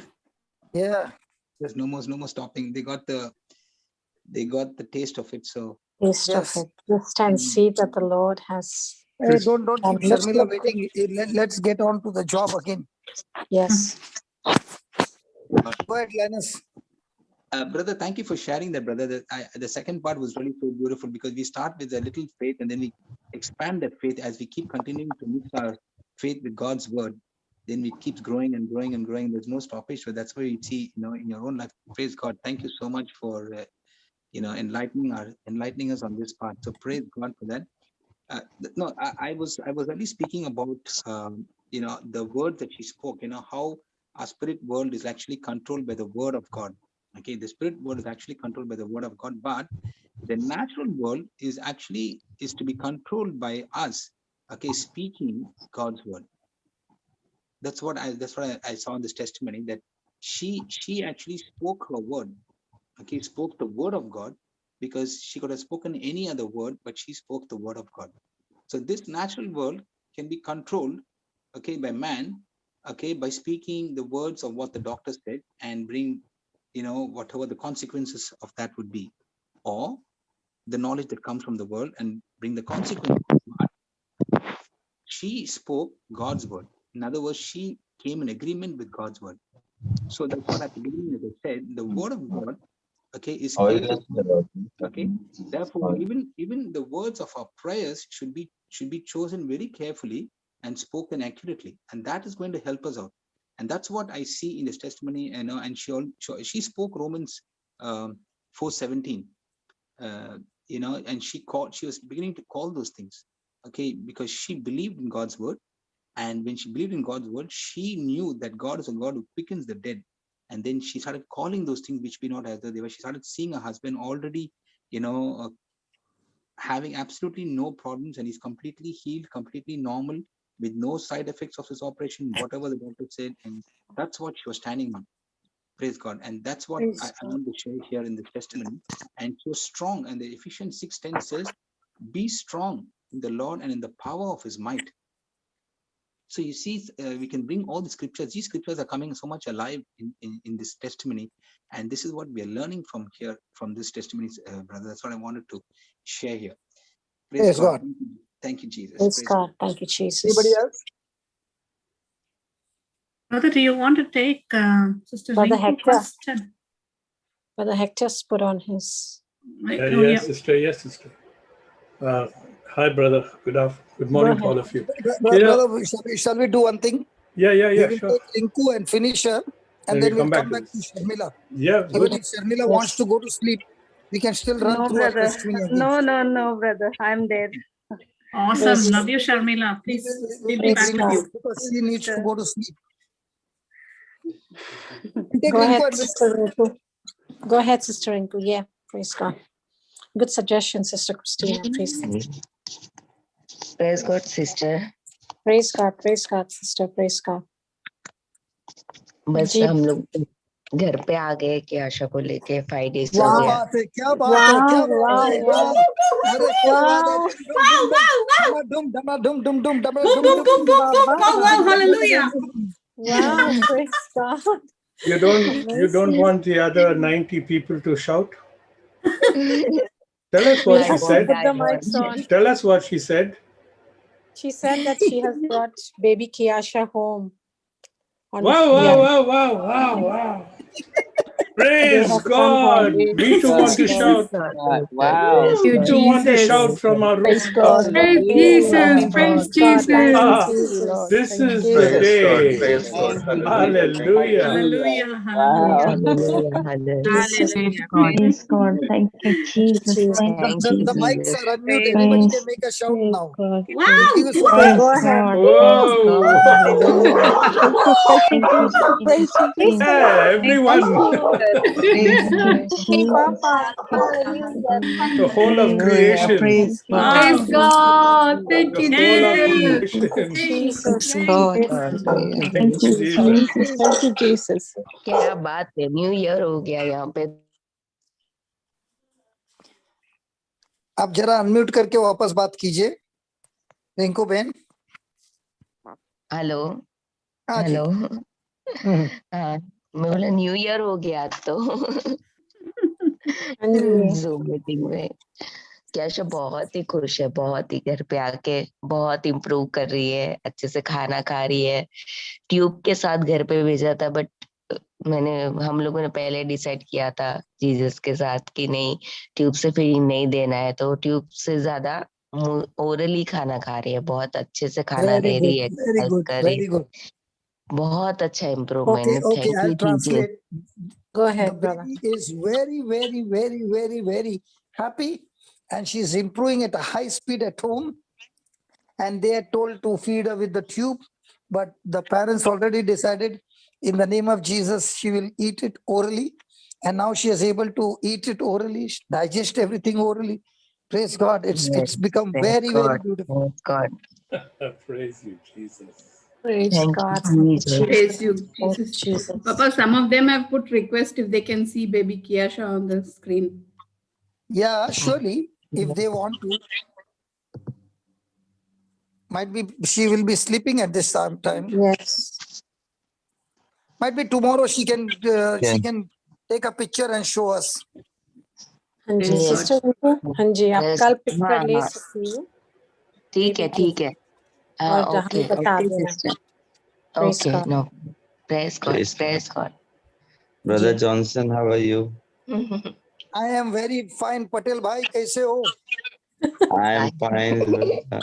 Yeah. There's no more stopping. They got the taste of it. So Taste of it. Just and see that the Lord has. Hey, don't keep Let's Sharmila look- waiting. Let's get on to the job again. Yes. Go ahead, Linus. brother, thank you for sharing that, brother. The second part was really so beautiful because we start with a little faith and then we expand that faith as we keep continuing to mix our faith with God's word. Then it keeps growing and growing and growing. There's no stoppage. So that's where you see, in your own life. Praise God. Thank you so much for, enlightening us on this part. So praise God for that. No, I was only speaking about, the word that she spoke, how our spirit world is actually controlled by the word of God. Okay, the spirit world is actually controlled by the word of God, but the natural world is to be controlled by us. Okay, speaking God's word. That's what I saw in this testimony, that she actually spoke her word. Okay, spoke the word of God, because she could have spoken any other word, but she spoke the word of God. So this natural world can be controlled, okay, by man, okay, by speaking the words of what the doctor said and bring, whatever the consequences of that would be, or the knowledge that comes from the world and bring the consequences. she spoke God's word. In other words, she came in agreement with God's word. So that's what at the beginning, as I said, the word of God, okay, is careful. Okay, therefore, even the words of our prayers should be chosen very carefully and spoken accurately, and that is going to help us out. And that's what I see in this testimony. And she spoke Romans 4:17. And she was beginning to call those things, okay, because she believed in God's word. And when she believed in God's word, she knew that God is a God who quickens the dead. And then she started calling those things which be not as though they were. She started seeing her husband already, having absolutely no problems, and he's completely healed, completely normal, with no side effects of his operation, whatever the doctor said. And that's what she was standing on. Praise God. And that's what I want to share here in this testimony. And she was strong. And the Ephesians 6:10 says, be strong in the Lord and in the power of his might. So you see, we can bring all the scriptures. These scriptures are coming so much alive in this testimony. And this is what we are learning from here, from this testimony, brother. That's what I wanted to share here. Praise God. Thank you, Jesus. Praise God. Thank you, Jesus. Anybody else? Brother, do you want to take Sister Brother Rinku Hector. question? Brother Hector's put on his. Yes, sister. Yes, sister. Hi, brother. Good morning to all of you. Brother, shall we do one thing? Yeah, We will sure. take Rinku and finish her, and then we'll come back to Sharmila. Yeah, Even if Sharmila wants to go to sleep, we can still run No, through our brother. testimony again. No, brother. I'm there. Awesome. Love you, Sharmila. Please, we'll be back with you. Because she needs to go to sleep. Go ahead, Sister Rinku. Go ahead, Sister Rinku. Yeah, praise God. Good suggestion, Sister Christina. Praise God, sister. Praise God, sister. Praise God. बस जी। हम लोग घर पे आ गए कि आशा को लेके 5 days क्या हो गया। बात है, क्या बात है, क्या बात है। अरे क्या बात है। डुम डुम डुम डुम डुम Wow, hallelujah. Wow, praise God. You don't want the other 90 people to shout? Tell us what she said. Put the mics on. Tell us what she said. She said that she has brought baby Kiasha home. Wow. Praise God. We too want to shout. Wow. We too want to shout from our rooftops. Praise Jesus. Praise Jesus. This is the day. Hallelujah. Hallelujah. Wow. Hallelujah. Praise God. Thank you, Jesus. Thank you, The mics Jesus. are unmuted. Anybody can make a shout now. God. Wow. Praise God. Praise God. Hallelujah. Thank you, Jesus. Everyone. The whole of creation. Praise God. Praise God. Thank The you, whole of Jesus. creation. Jesus. God. Thank you, Jesus. Thank you, Jesus. क्या बात है, new year हो गया यहाँ पे। आप जरा unmute करके वापस बात कीजिए रिंकू बहन। हेलो हाँ जी। हाँ, मैं बोला न्यू ईयर हो गया तो जूम मीटिंग में कैशा बहुत ही खुश है, बहुत ही घर पे आके बहुत इम्प्रूव कर रही है, अच्छे से खाना खा रही है। ट्यूब के साथ घर पे भेजा था, बट हम लोगों ने पहले डिसाइड किया था जीसस के साथ कि नहीं, ट्यूब से फीडिंग नहीं देना है, तो ट्यूब से ज्यादा ओरली खाना खा रही है, बहुत अच्छे से खाना ले रही है, वेरी गुड। बहुत अच्छा improvement. Okay, I'll translate. Go ahead, the brother. baby is very happy, and she's improving at a high speed at home, and they are told to feed her with the tube, but the parents already decided in the name of Jesus she will eat it orally, and now she is able to eat it orally, digest everything orally. Praise God. It's become very beautiful. Praise God. Praise you, Jesus. Praise God. Praise you, Jesus. Jesus. Papa, some of them have put request if they can see baby Kiasha on the screen. Yeah, surely, if they want to. Might be she will be sleeping at this time. Yes. Might be tomorrow she can take a picture and show us. हाँ जी sister हाँ जी, आप कल pick कर ले सकती हो। ठीक है और हमें Okay, बता okay, देना। sister. Praise Okay, God. no. Praise God. Praise Praise God. Brother ji. Johnson, how are you? I am very fine. Patel bhai, kaise ho? I am fine. brother.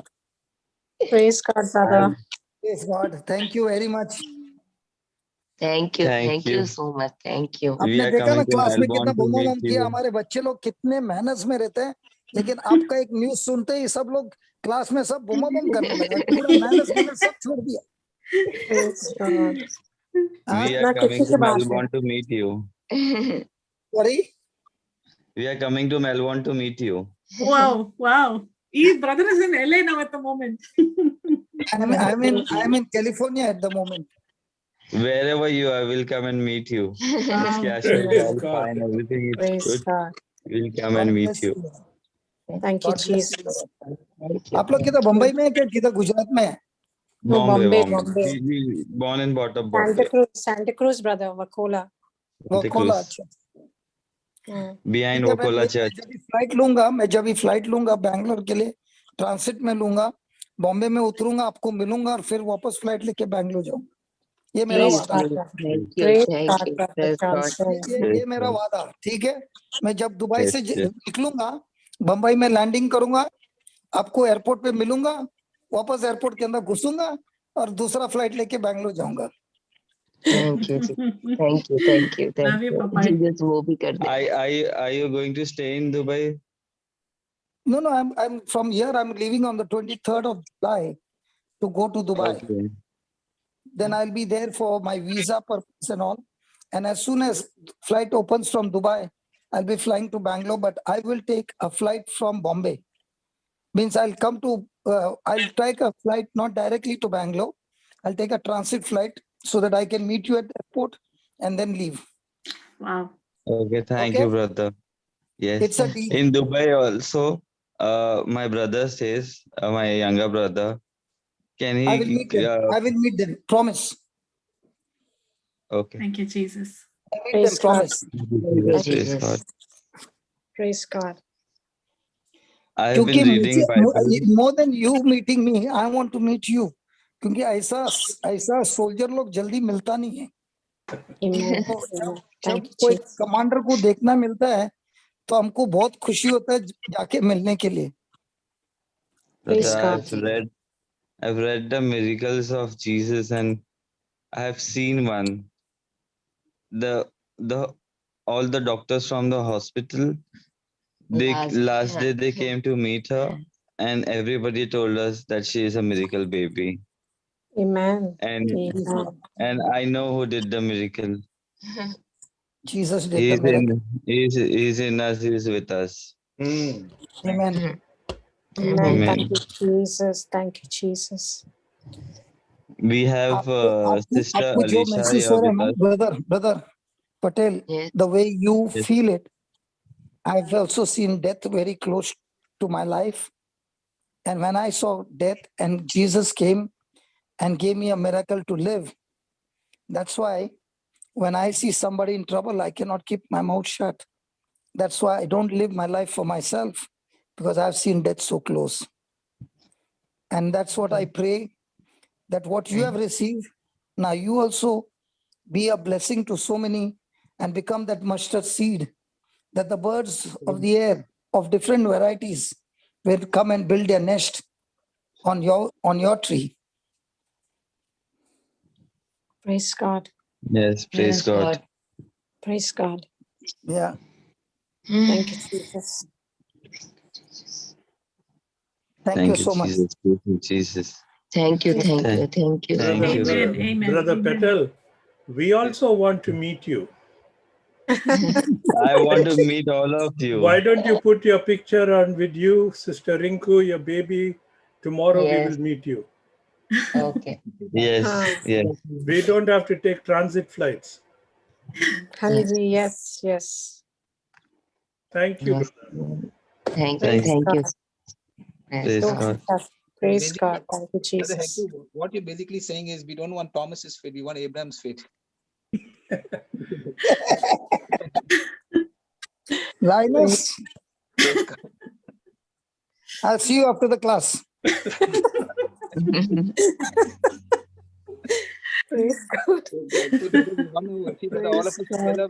Praise God, brother. Praise God. Thank you very much. Thank you. Thank Thank you. you so much. Thank you. We आपने are देखा ना coming to class में कितना Melbourne to bomb meet बम किया, you. हमारे बच्चे लोग कितने मेहनत में रहते हैं, लेकिन आपका एक न्यूज सुनते ही सब लोग क्लास में सब बम बम करने लगा, पूरा मेहनत सब छोड़ दिया। Praise God. We इतना are coming खुशी to की बात है। Melbourne to meet you. Sorry? We are coming to Melbourne to meet you. Wow, wow. His brother is in LA now at the moment. I'm in California at the moment. Wherever you are, we'll come and meet you. Wow. Cash is Praise all God. fine. Everything is Praise good. God. We'll come God and meet bless you. you. Thank you, God bless you. Jesus. Thank you. आप लोग किधर बम्बई में है क्या किधर गुजरात में है? No, Bombay. Bombay. We born and brought up Santa Bombay. Cruz, Santa Cruz, brother, Wacola. Santa Vakola, Cruz. अच्छा Behind ठीक है। मैं Wacola Church. जब भी फ्लाइट लूंगा बैंगलोर के लिए, ट्रांसिट में लूंगा, बॉम्बे में उतरूंगा, आपको मिलूंगा और फिर वापस फ्लाइट लेके बैंगलोर जाऊंगा। ये मेरा Praise वादा है। God. Thank you. Praise Thank God, you. Brother Praise God. Johnson. ये मेरा वादा, ठीक है। मैं जब दुबई से Yes, yes. निकलूंगा, बंबई में लैंडिंग करूंगा, आपको एयरपोर्ट पे मिलूंगा, वापस एयरपोर्ट के अंदर घुसूंगा और दूसरा फ्लाइट लेके बैंगलोर जाऊंगा। Thank you. Thank you. Thank you. Love Thank you, you. Papa. Jesus वो भी कर दे. Are you going to stay in Dubai? No, I'm from here. I'm leaving on the 23rd of July to go to Dubai. Okay. Then I'll be there for my visa purpose and all. And as soon as flight opens from Dubai, I'll be flying to Bangalore, but I will take a flight from Bombay. Means I'll take a flight not directly to Bangalore. I'll take a transit flight so that I can meet you at the airport and then leave. Wow. Okay, thank Okay? you, brother. Yes. It's a deal. In Dubai also, my brother says, my younger brother, can I will he? meet them. I will meet them. Promise. Okay. Thank you, Jesus. I meet them. Praise God. Promise. Praise God. Praise God. I have been क्योंकि reading Bible. more than you meeting me, I want to meet you. क्योंकि ऐसा soldier लोग जल्दी मिलता नहीं है। Amen. तो Amen. जब Thank you, कोई Jesus. कमांडर को देखना मिलता है तो हमको बहुत खुशी होता है जाके मिलने के लिए। Praise Brother, God. I've read the miracles of Jesus, and I have seen one. All the doctors from the hospital, last day they came to meet her, and everybody told us that she is a miracle baby. Amen. And Amen. and I know who did the miracle. Jesus did the miracle. He's in us. He's with us. Amen. Amen. Amen. Thank you, Jesus. Thank you, Jesus. We have Sister आपको जो Alicia महसूस here हो रहा है with ना, us. brother Patel, Yes. the way you Yes. feel it, I've also seen death very close to my life. And when I saw death and Jesus came and gave me a miracle to live, that's why when I see somebody in trouble, I cannot keep my mouth shut. That's why I don't live my life for myself, because I've seen death so close. And that's what I pray, that what you have received, now you also be a blessing to so many and become that mustard seed, that the birds of the air of different varieties will come and build their nest on your tree. Praise God. Yes, praise God. Praise God. Yeah. Thank you, Jesus. Thank you so much. Jesus. Thank you, Jesus. Thank you. Thank Thank you. Thank you. Thank you, Amen. brother. Amen. Brother Amen. Patel, we also want to meet you. I want to meet all of you. Why don't you put your picture on with you, Sister Rinku, your baby? Tomorrow we Yes. will meet you. Okay. Yes, yes. We don't have to take transit flights. Hallelujah. Yes, yes. Thank you, Yes. brother. Thank you. Praise Thank God. you. Praise God. Praise God. Thank you, Brother Jesus. Hector, what you're basically saying is we don't want Thomas's fate, we want Abraham's fate. Linus, Praise God. I'll see you after the class. Praise God. So brother, we won over. See, brother, all of us Praise God. together,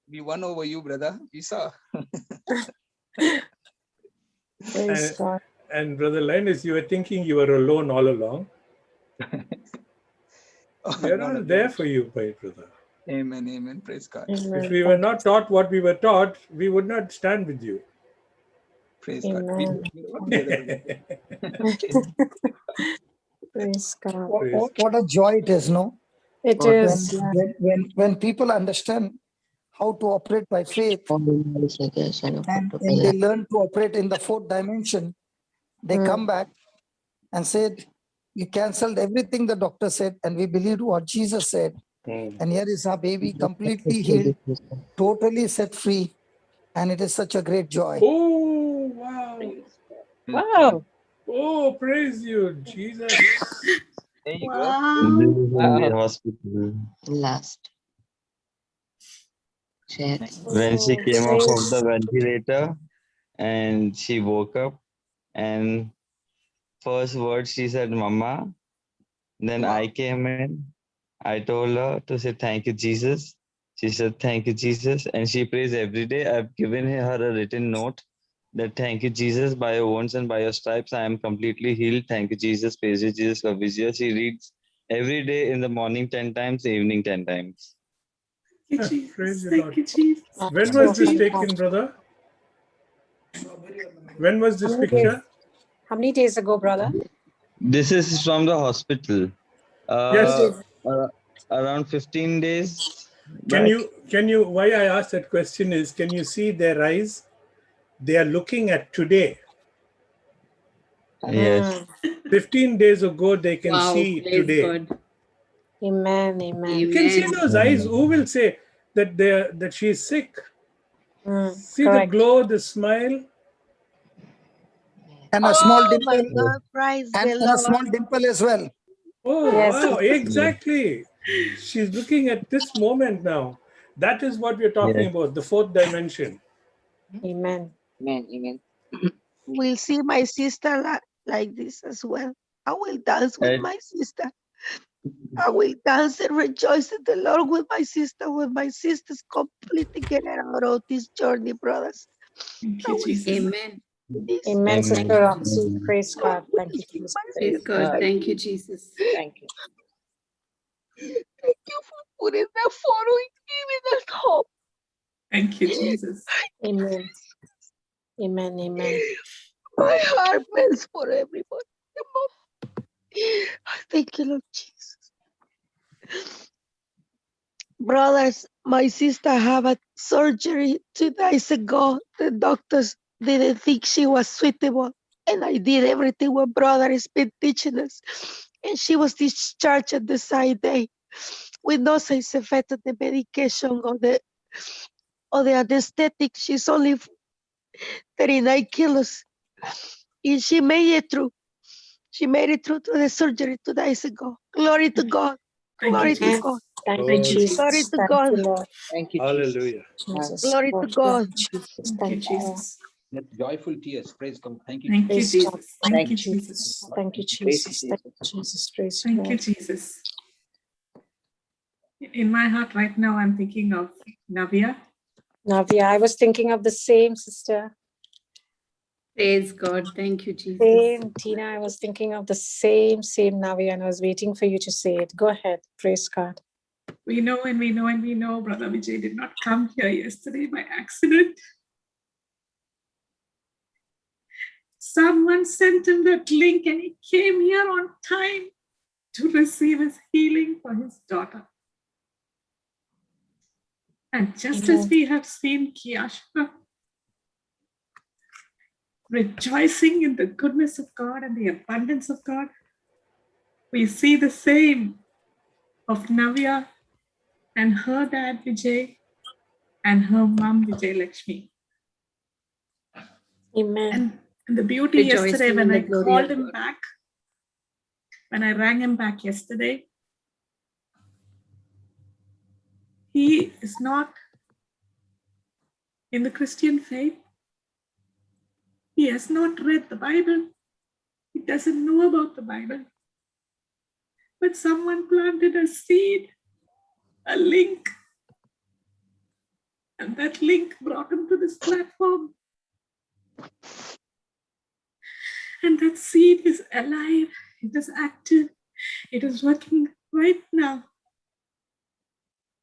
we won over you, brother. We saw. Praise God. And Brother Linus, you were thinking you were alone all along. We are all there for you, my brother. Amen, amen. Praise God. Amen. If we were not taught what we were taught, we would not stand with you. Praise God. Amen. We're all together, brother. Praise God. What a joy it is, no? It What is. Yeah. When people understand how to operate by faith and they learn to operate in the fourth dimension, they come back and said, "We cancelled everything the doctor said, and we believed what Jesus said. And here is our baby completely healed, totally set free, and it is such a great joy." Oh, wow. Wow. Oh, praise you, Jesus. There you go. Wow. This is in the hospital. Last. Share. When she Oh, came off of the praise. ventilator and she woke up, and first word she said, Mama. Then Wow. I came in. I told her to say thank you, Jesus. She said thank you, Jesus, and she prays every day. I've given her a written note that thank you, Jesus, by your wounds and by your stripes I am completely healed. Thank you, Jesus. Praise you, Jesus. Love you, Jesus. She reads every day in the morning 10 times, evening 10 times. Thank you, Praise Jesus. the Thank Lord. you, Jesus. When So was this fantastic. taken, brother? When was How this many days? picture? How many days ago, brother? This is from the hospital. How many Yes. days? Around 15 days Can back. you, why I asked that question is, can you see their eyes? They are looking at today. Yes. 15 days ago, they can Wow, see praise today. God. Amen. Amen. You can see Amen. those eyes. Who will say that that she is sick? See the Correct. glow, the smile. And a small Oh my dimple, God, praise and the a small Lord. dimple as well. Oh, Yes. wow, exactly. She's looking at this moment now. That is what we're talking Yes. about, the fourth dimension. Amen. Amen, amen. We'll see my sister like this as well. I will dance with And my sister. I will dance and rejoice in the Lord with my sister when my sister's completely get out of this journey, brothers. Thank I you, will Jesus. see Amen. this. Amen, Sister Amen. Roxy. Amen. Praise I God. Thank will you, see Jesus. my Praise sister God. like Thank you, this. Jesus. Thank you. Thank you for putting that photo and giving us hope. Thank you, Jesus. Amen. Amen. Amen. My heart melts for everybody. Thank you, Lord Jesus. Brothers, my sister had a surgery 2 days ago. The doctors didn't think she was suitable. And I did everything what brother has been teaching us. And she was discharged at the same day with no side effect of the medication or the anesthetic. She's only 39 kilos. And she made it through. She made it through to the surgery 2 days ago. Glory to God. Thank you, Glory to Amen. God. Jesus. Thank you, Thank you, Jesus. Glory Jesus. to Thank God. you, Lord. Thank you, Jesus. Hallelujah. Jesus. Glory to Lord, God. Jesus. Thank Thank you, you, Lord. Jesus. That's joyful tears. Praise God. Thank you, Thank you, Jesus. Praise God. Jesus. Thank Thank you, you, Jesus. Jesus. Thank you, Praise Jesus. you, Thank Jesus. you, Jesus. Praise you, Thank you, Lord. Jesus. In my heart right now, I'm thinking of Navia. Navia, I was thinking of the same, sister. Praise God. Thank you, Jesus. Same, Tina. I was thinking of the same Navia, and I was waiting for you to say it. Go ahead. Praise God. We know and we know and we know Brother Vijay did not come here yesterday by accident. Someone sent him that link and he came here on time to receive his healing for his daughter. And just as we have seen Kiasha rejoicing in the goodness of God and the abundance of God, we see the same of Navya and her dad Vijay and her mom Vijay Lakshmi. Amen. And the beauty Rejoicing yesterday in when the I glory called of him God. back, when I rang him back yesterday, he is not in the Christian faith. He has not read the Bible. He doesn't know about the Bible. but someone planted a seed, a link, and that link brought him to this platform. And that seed is alive, it is active, it is working right now.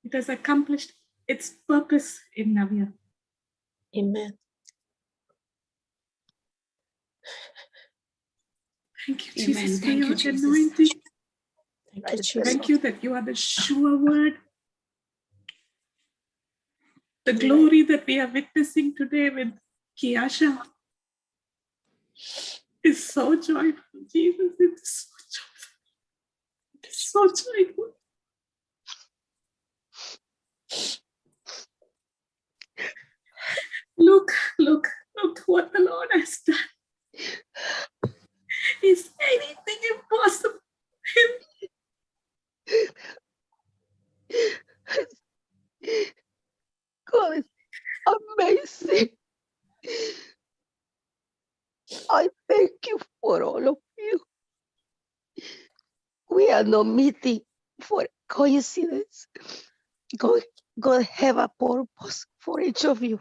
It has accomplished its purpose in Navya. Amen. Thank you, Amen. Jesus, for Thank you, your Jesus. anointing. Thank you, Praise the Jesus. Thank you that you are the sure word. The glory that we are witnessing today with Kiasha is so joyful, Jesus. It is so joyful. It is so joyful. Look what the Lord has done. Is anything impossible? God is amazing. I thank you for all of you. We are not meeting for coincidence. God have a purpose for each of you.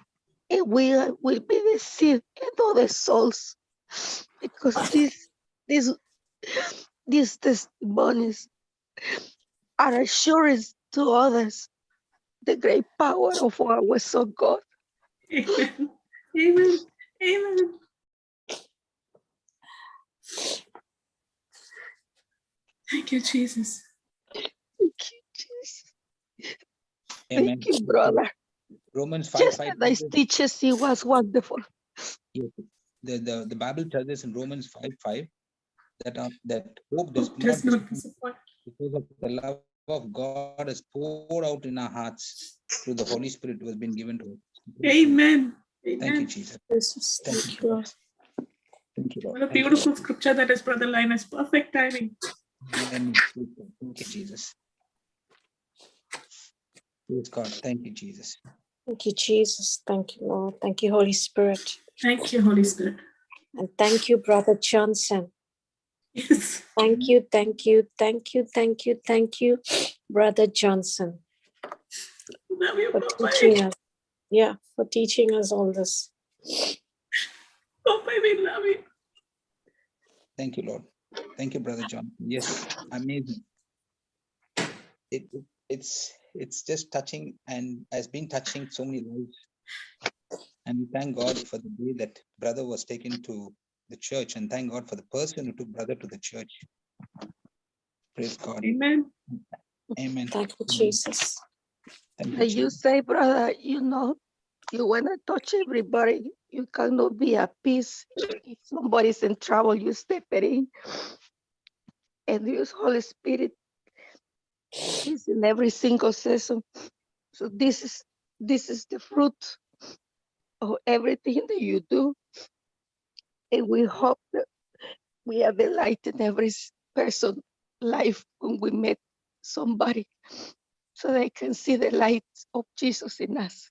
And we will be the seed and other souls. Because these testimonies are assurance to others the great power of our son God. Amen. Amen. Amen. Thank you, Jesus. Thank you, Jesus. Amen. Thank you, brother. Romans 5:5. Yesterday's teachers, he was wonderful. The Bible tells us in Romans 5:5 that hope does Does not not disappoint, disappoint. because of the love of God is poured out in our hearts through the Holy Spirit who has been given to us. Amen. Thank you, Amen. Jesus. Jesus. Thank Thank you. you, Lord. Thank you, Lord. What a Thank you, beautiful Lord. scripture that is, Brother Linus. Perfect timing. Amen. Thank you, Jesus. Praise God. Thank you, Jesus. Thank you, Jesus. Thank you, Lord. Thank you, Holy Spirit. Thank you, Holy Spirit. And thank you, Brother Johnson. Yes. Thank you, thank you, thank you, thank you, thank you, Brother Johnson, Love you, for Papa. teaching us. Yeah, for teaching us all this. Papa, we love you. Thank you, Lord. Thank you, Brother John. Yes, amazing. It's just touching and has been touching so many lives. And we thank God for the way that brother was taken to the church, and thank God for the person who took brother to the church. Praise God. Amen. Amen. Thank you, Jesus. Thank you, And you Jesus. say, brother, you want to touch everybody. You cannot be at peace. If somebody's in trouble, you step it in. And use Holy Spirit is in every single season. So this is the fruit of everything that you do. And we hope that we are the light in every person's life when we meet somebody, so they can see the light of Jesus in us.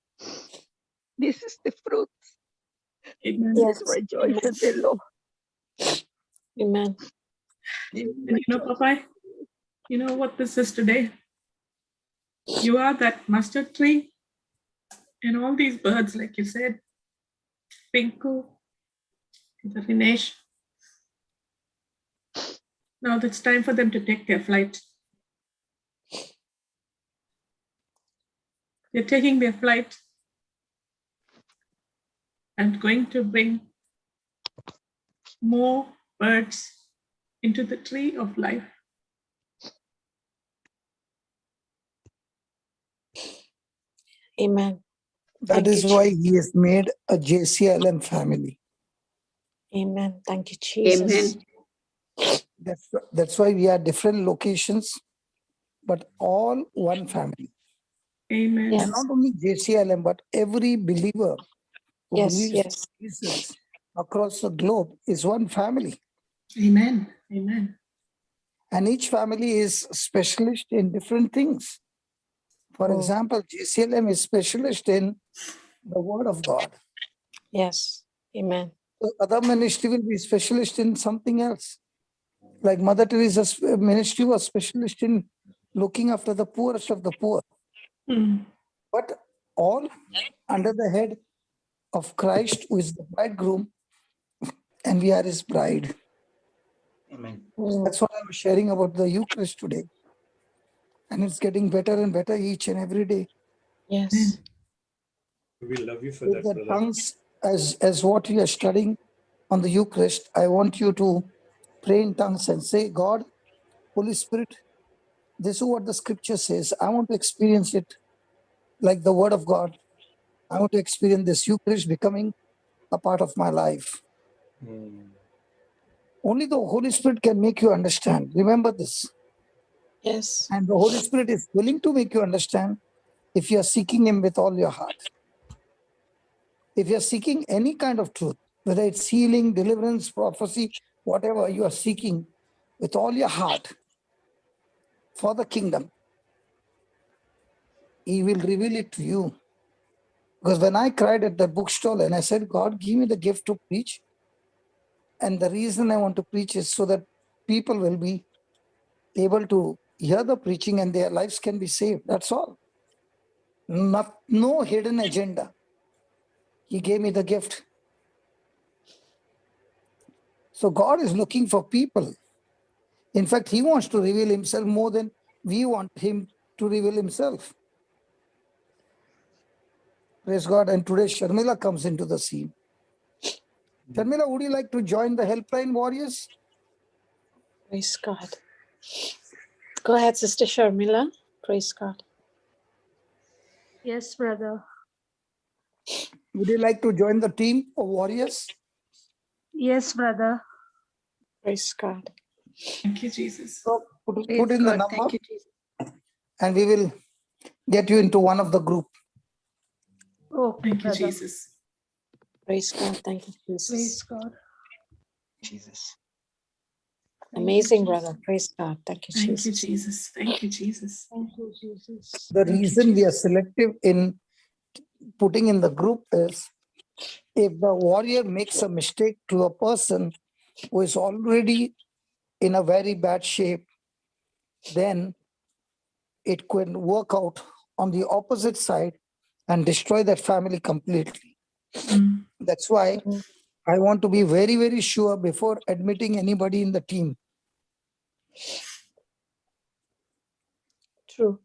This is the fruit. Amen. Yes. Rejoice in the Lord. Amen. You know, Papa, you know what this is today? You are that mustard tree, and all these birds, like you said, Pinku, the Vinesh. Now it's time for them to take their flight. They're taking their flight and going to bring more birds into the tree of life. Amen. That Thank is you, why he has made a JCILM family. Amen. Thank you, Jesus. Amen. That's why we are different locations, but all one family. Amen. Yes. And not only JCILM, but every believer who Yes, believes yes. in Jesus across the globe is one family. Amen. Amen. And each family is specialist in different things. For Mm. example, JCLM is specialist in the Word of God. Yes. Amen. The other ministry will be specialist in something else. Like Mother Teresa's ministry was specialist in looking after the poorest of the poor. But all under the head of Christ, who is the bridegroom, and we are his bride. Amen. That's what I was sharing about the Eucharist today. And it's getting better and better each and every day. Yes. We love you for With that, the brother. tongues, as what we are studying on the Eucharist, I want you to pray in tongues and say, God, Holy Spirit, this is what the scripture says. I want to experience it like the word of God. I want to experience this Eucharist becoming a part of my life. Only the Holy Spirit can make you understand. Remember this. Yes. And the Holy Spirit is willing to make you understand if you are seeking him with all your heart. If you are seeking any kind of truth, whether it's healing, deliverance, prophecy, whatever you are seeking with all your heart for the kingdom, he will reveal it to you. Because when I cried at the bookstall and I said, God, give me the gift to preach. And the reason I want to preach is so that people will be able to hear the preaching and their lives can be saved. That's all. No hidden agenda. He gave me the gift. So God is looking for people. In fact, he wants to reveal himself more than we want him to reveal himself. Praise God. And today Sharmila comes into the scene. Sharmila, would you like to join the Helpline Warriors? Praise God. Go ahead, Sister Sharmila. Praise God. Yes, brother. Would you like to join the team of warriors? Yes, brother. Praise God. Thank you, Jesus. So put Praise in the God. number Thank you, Jesus. and we will get you into one of the group. Okay, Thank you, brother. Jesus. Praise God. Thank you, Praise Jesus. God. Jesus. Amazing, brother. Praise God. Thank you, Thank you, Jesus. Jesus. Thank you, Jesus. Thank you, Jesus. The Thank you, reason we are Jesus. selective in putting in the group is if the warrior makes a mistake to a person who is already in a very bad shape, then it could work out on the opposite side and destroy that family completely. That's why I want to be very, very sure before admitting anybody in the team. True.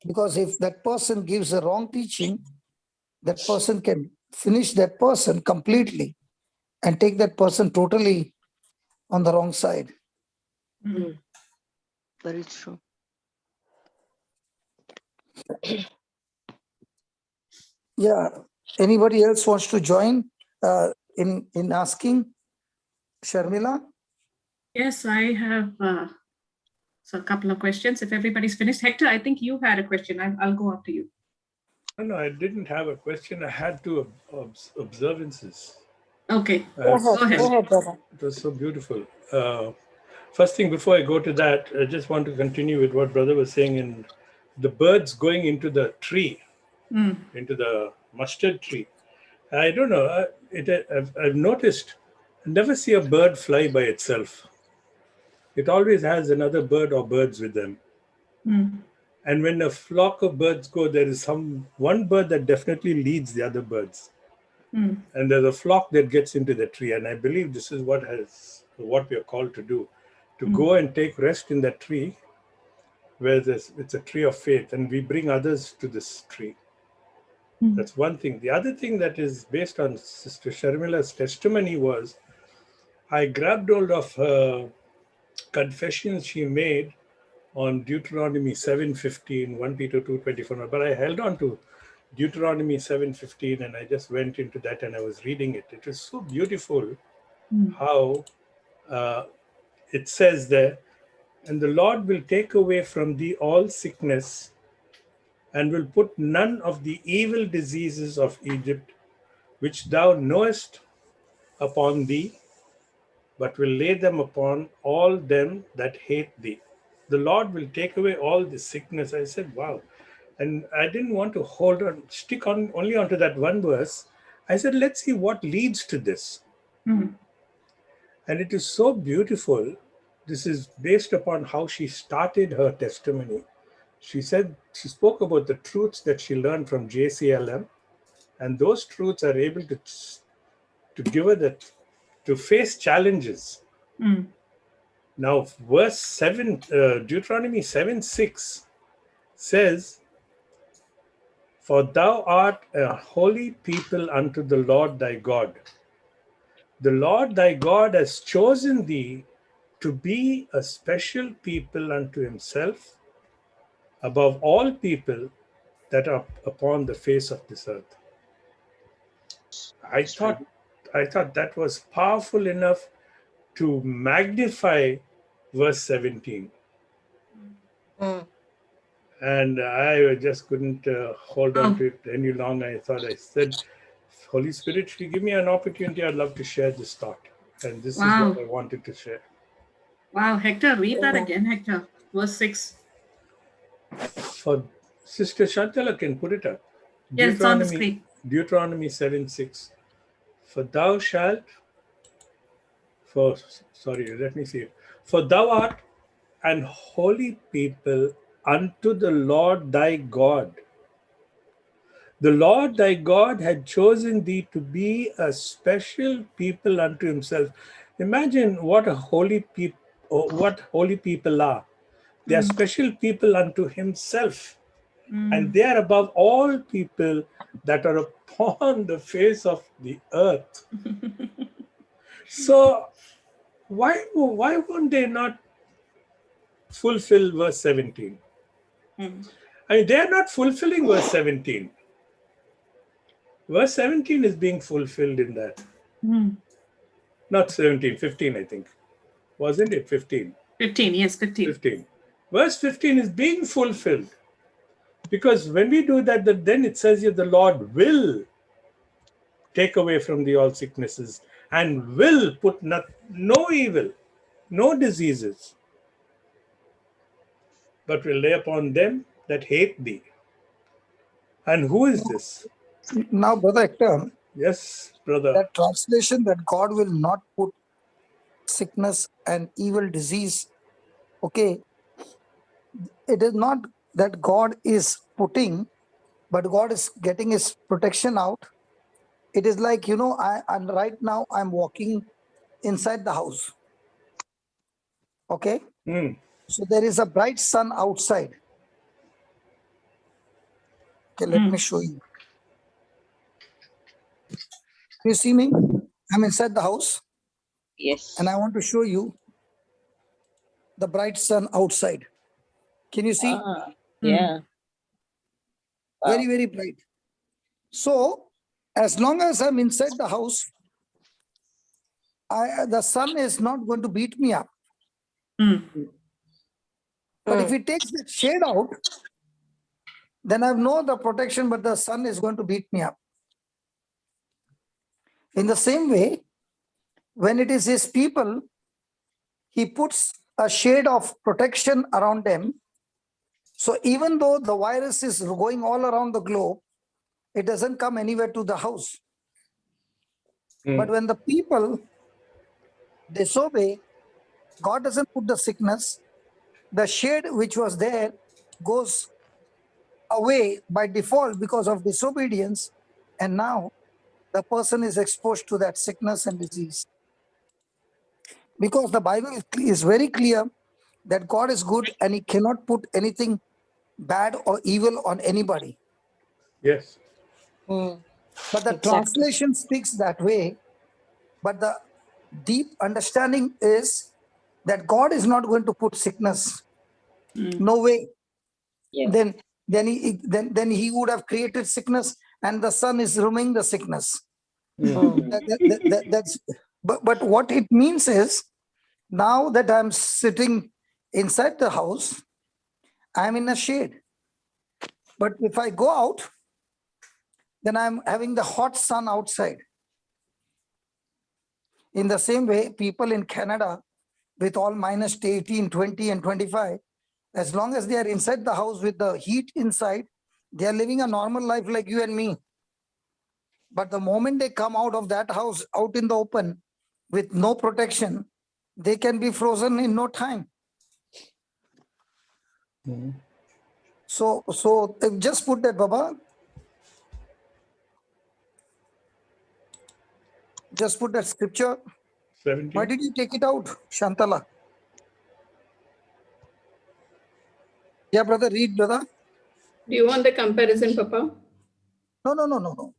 Because if that person gives a wrong teaching, that person can finish that person completely and take that person totally on the wrong side. Very true. Yeah. Anybody else wants to join in asking? Sharmila? Yes, I have so a couple of questions. If everybody's finished. Hector, I think you had a question. I'll go after you. No, I didn't have a question. I had two observances. Okay. Go ahead. Go ahead, brother. It was so beautiful. First thing, before I go to that, I just want to continue with what brother was saying in the birds going into the tree, into the mustard tree. I don't know. I've noticed, I never see a bird fly by itself. It always has another bird or birds with them. And when a flock of birds go, there is one bird that definitely leads the other birds. And there's a flock that gets into the tree. And I believe this is what we are called to do, to go and take rest in that tree, where it's a tree of faith, and we bring others to this tree. That's one thing. The other thing that is based on Sister Sharmila's testimony was, I grabbed hold of her confessions she made on Deuteronomy 7:15, 1 Peter 2:24, but I held on to Deuteronomy 7:15 and I just went into that and I was reading it. It was so beautiful how it says there, and the Lord will take away from thee all sickness and will put none of the evil diseases of Egypt, which thou knowest, upon thee, but will lay them upon all them that hate thee. The Lord will take away all the sickness. I said, wow. And I didn't want to stick on only onto that one verse. I said, let's see what leads to this. And it is so beautiful this is based upon how she started her testimony. She said she spoke about the truths that she learned from JCILM, and those truths are able to give her that to face challenges. Now, verse 7, Deuteronomy 7:6 says, "For thou art a holy people unto the Lord thy God. The Lord thy God has chosen thee to be a special people unto himself above all people that are upon the face of this earth." I thought that was powerful enough to magnify verse 17. And I just couldn't hold on to it any longer. I said, Holy Spirit, if you give me an opportunity, I'd love to share this thought. And this is what I wanted to share. Wow, Hector, read that again, Hector. Verse 6. For Sister Shantala can put it up. Yes, it's on the screen. Deuteronomy 7:6. For thou shalt, let me see it. For thou art an holy people unto the Lord thy God. The Lord thy God had chosen thee to be a special people unto himself. Imagine what holy people are. They are special people unto himself. And they are above all people that are upon the face of the earth. So why won't they not fulfill verse 17? I mean, they are not fulfilling verse 17. Verse 17 is being fulfilled in that. Not 17, 15, I think. Wasn't it 15? 15, yes, 15. 15. Verse 15 is being fulfilled. Because when we do that, then it says here the Lord will take away from thee all sicknesses and will put no evil, no diseases, but will lay upon them that hate thee. And who is this? Now, Brother Hector, Yes, brother. that translation that God will not put sickness and evil disease, okay, it is not that God is putting, but God is getting his protection out. It is like, I'm right now, I'm walking inside the house. Okay. So there is a bright sun outside. Okay, let me show you. You see me? I'm inside the house. Yes. And I want to show you the bright sun outside. Can you see? Yeah. Very, very bright. So as long as I'm inside the house, the sun is not going to beat me up. But if it takes the shade out, then I have no the protection, but the sun is going to beat me up. In the same way, when it is his people, he puts a shade of protection around them. So even though the virus is going all around the globe, it doesn't come anywhere to the house. But when the people disobey, God doesn't put the sickness. The shade which was there goes away by default because of disobedience. And now the person is exposed to that sickness and disease. Because the Bible is very clear that God is good and he cannot put anything bad or evil on anybody. Yes. But the translation speaks that way. But the deep understanding is that God is not going to put sickness. No way. Yes. Then he would have created sickness, and the sun is removing the sickness. But what it means is, now that I'm sitting inside the house, I'm in a shade. But if I go out, then I'm having the hot sun outside. In the same way, people in Canada with all minus 18, 20, and 25, as long as they are inside the house with the heat inside, they are living a normal life like you and me. But the moment they come out of that house, out in the open, with no protection, they can be frozen in no time. So just put that, Baba. Just put that scripture. 17. Why did you take it out, Shantala? Yeah, brother, read, brother. Do you want the comparison, Papa? No.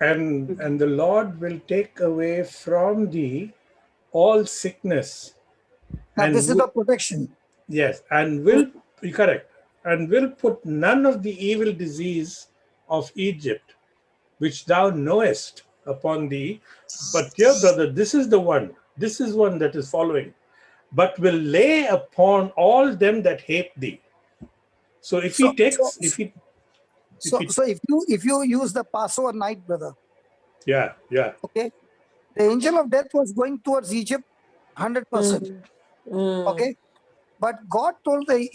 And the Lord will take away from thee all sickness. Now, And this is the protection. yes, and will be correct, and will put none of the evil disease of Egypt, which thou knowest, upon thee. But dear brother, this is the one. This is one that is following. But will lay upon all them that hate thee. So if he takes, if you use the Passover night, brother. Yeah. Okay. The angel of death was going towards Egypt, 100%. Okay. But God told the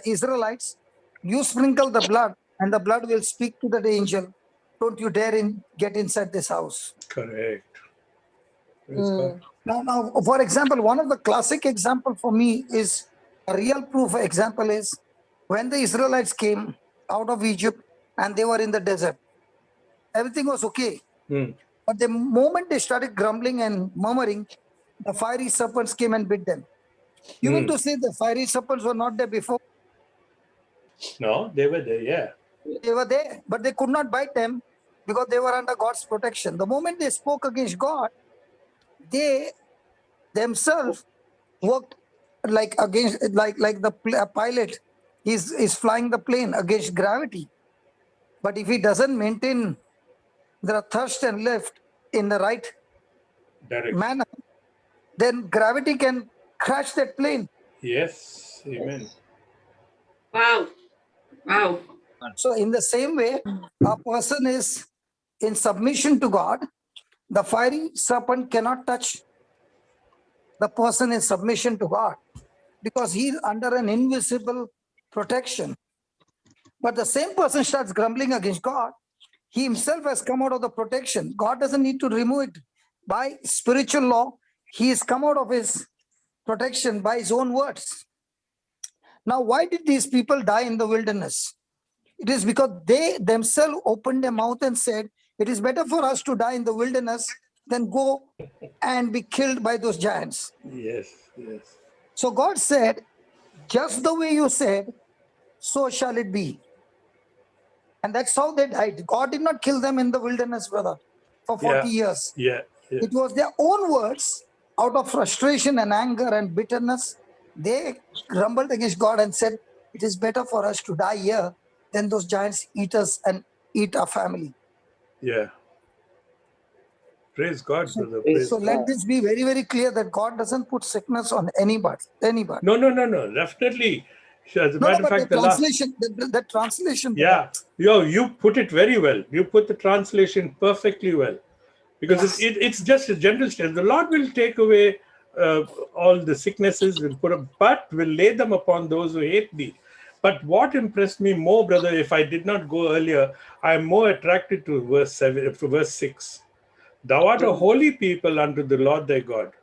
Israelites, you sprinkle the blood and the blood will speak to the angel. Don't you dare get inside this house. Correct. Praise God. Now, for example, one of the classic example for me is a real proof example is when the Israelites came out of Egypt and they were in the desert. Everything was okay. But the moment they started grumbling and murmuring, the fiery serpents came and bit them. You mean to say the fiery serpents were not there before? No, they were there, yeah. They were there, but they could not bite them because they were under God's protection. The moment they spoke against God, they themselves worked like against, like the pilot is flying the plane against gravity. But if he doesn't maintain the thrust and lift in the right manner, then gravity can crash that plane. Yes, amen. Wow. So in the same way, a person is in submission to God. The fiery serpent cannot touch the person in submission to God because he's under an invisible protection. But the same person starts grumbling against God. He himself has come out of the protection. God doesn't need to remove it. By spiritual law, he has come out of his protection by his own words. Now, why did these people die in the wilderness? It is because they themselves opened their mouth and said, it is better for us to die in the wilderness than go and be killed by those giants. Yes. So God said, just the way you said, so shall it be. And that's how they died. God did not kill them in the wilderness, brother, for 40 years. Yeah. It was their own words out of frustration and anger and bitterness. They grumbled against God and said, it is better for us to die here than those giants eat us and eat our family. Yeah. Praise God, brother. So let this be very, very clear that God doesn't put sickness on anybody. No. Definitely. As a matter of fact, the translation. Yeah. You put it very well. You put the translation perfectly well. Because it's just a general statement. The Lord will take away all the sicknesses, but will lay them upon those who hate thee. But what impressed me more, brother, if I did not go earlier, I am more attracted to verse 6. Thou art a holy people unto the Lord thy God,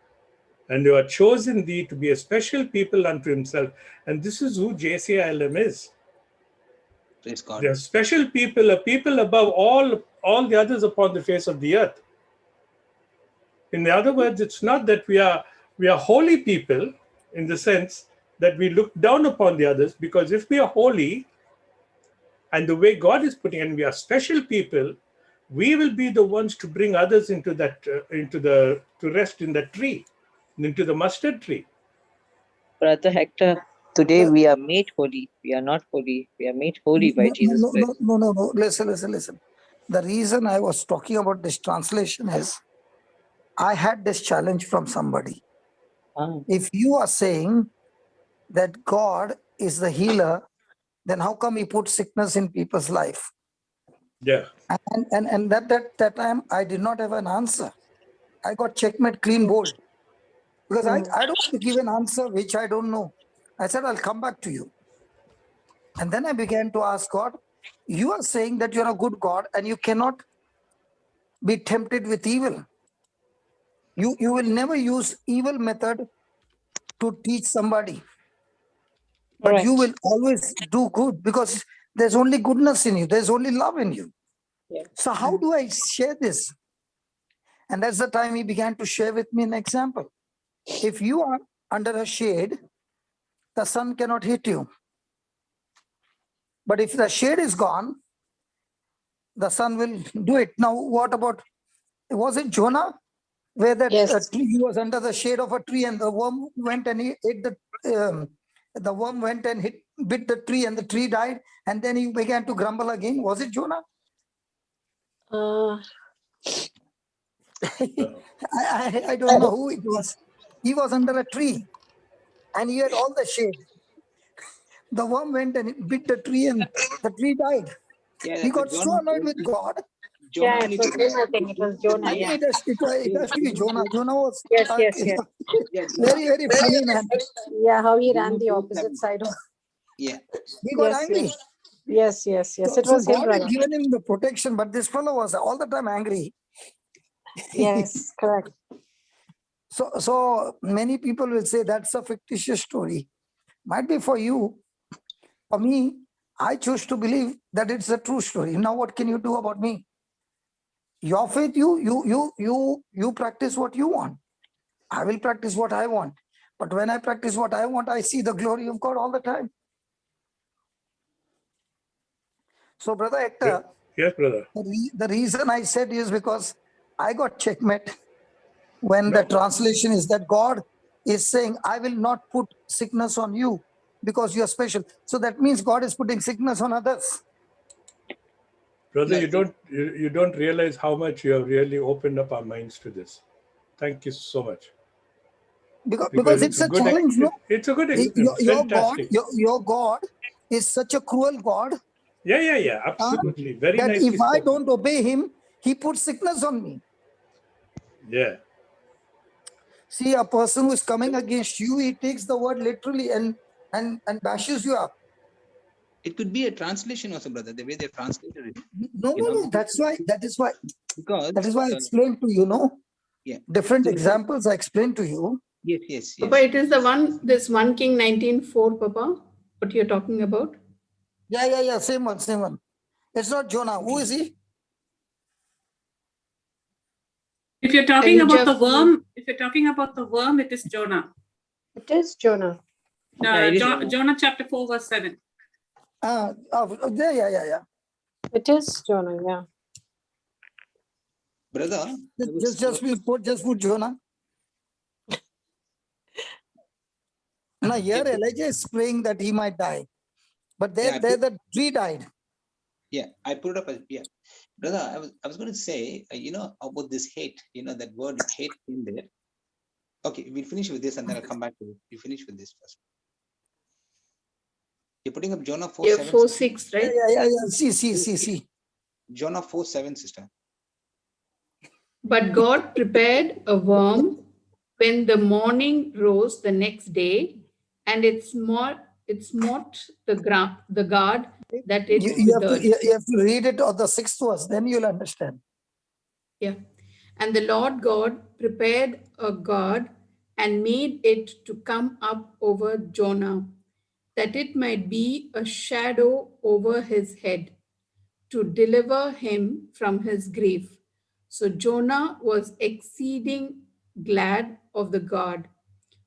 and you are chosen thee to be a special people unto himself. And this is who JCILM is. Praise God. They are special people, a people above all the others upon the face of the earth. In other words, it's not that we are holy people in the sense that we look down upon the others, because if we are holy and the way God is putting, and we are special people, we will be the ones to bring others into that, to rest in that tree, into the mustard tree. Brother Hector, today we are made holy. We are not holy. We are made holy by Jesus Christ. No. Listen. The reason I was talking about this translation is I had this challenge from somebody. If you are saying that God is the healer, then how come he put sickness in people's life? Yeah. And that time I did not have an answer. I got checkmate clean bold. Because I don't want to give an answer which I don't know. I said, I'll come back to you. And then I began to ask God, you are saying that you're a good God and you cannot be tempted with evil. You will never use evil method to teach somebody. But you will always do good because there's only goodness in you. There's only love in you. Yeah. So how do I share this? And that's the time he began to share with me an example. If you are under a shade, the sun cannot hit you. But if the shade is gone, the sun will do it. Now, what about, was it Jonah? Where that tree, he was under the shade of a tree and the worm went and he ate the worm went and bit the tree and the tree died, and then he began to grumble again. Was it Jonah? I don't know who it was. He was under a tree and he had all the shade. The worm went and it bit the tree and the tree died. Yeah, He got so annoyed with God. Yeah, it was him, I think. It was Jonah. I think Yeah. it has to be Jonah. Jonah was Yes. very, very funny man. Yeah, how he ran the opposite side. Yeah. He got angry. Yes. It So was him, God brother. had given him the protection, but this fellow was all the time angry. Yes, correct. So many people will say that's a fictitious story. Might be for you. For me, I choose to believe that it's a true story. Now, what can you do about me? Your faith, you practice what you want. I will practice what I want. But when I practice what I want, I see the glory of God all the time. So, Brother Hector, yes, brother. The reason I said is because I got checkmate when the translation is that God is saying, I will not put sickness on you because you're special. So that means God is putting sickness on others. Brother, you don't realize how much you have really opened up our minds to this. Thank you so much. Because it's a challenge, no? It's a good experience. Fantastic. Your God is such a cruel God. Yeah, absolutely. Very that nicely if I spoken. don't obey him, he puts sickness on me. Yeah. See, a person who is coming against you, he takes the word literally and bashes you up. It could be a translation also, brother, the way they translated it. No. That is why I explained to you, no? Yeah. Different examples I explained to you. Yes. Papa, it is the one, this 1 King 19:4, Papa, what you're talking about? Yeah, same one. It's not Jonah. Who is he? If you're talking about the worm, it is Jonah. It is Jonah. Jonah chapter 4, verse 7. Yeah. It is Jonah, yeah. Brother, just put Jonah. Now here Elijah is praying that he might die, but there the tree died. Yeah, I put it up. Yeah, brother, I was going to say, about this hate. That word hate in there. Okay, we'll finish with this and then I'll come back to it. You finish with this first. You're putting up Jonah 4:7. 4:6, right? Yeah. See. Jonah 4:7, sister. But God prepared a worm when the morning rose the next day, and it smote the guard that it withered. You have to read it on the 6th verse, then you'll understand. Yeah. And the Lord God prepared a guard and made it to come up over Jonah, that it might be a shadow over his head, to deliver him from his grief. So Jonah was exceeding glad of the guard.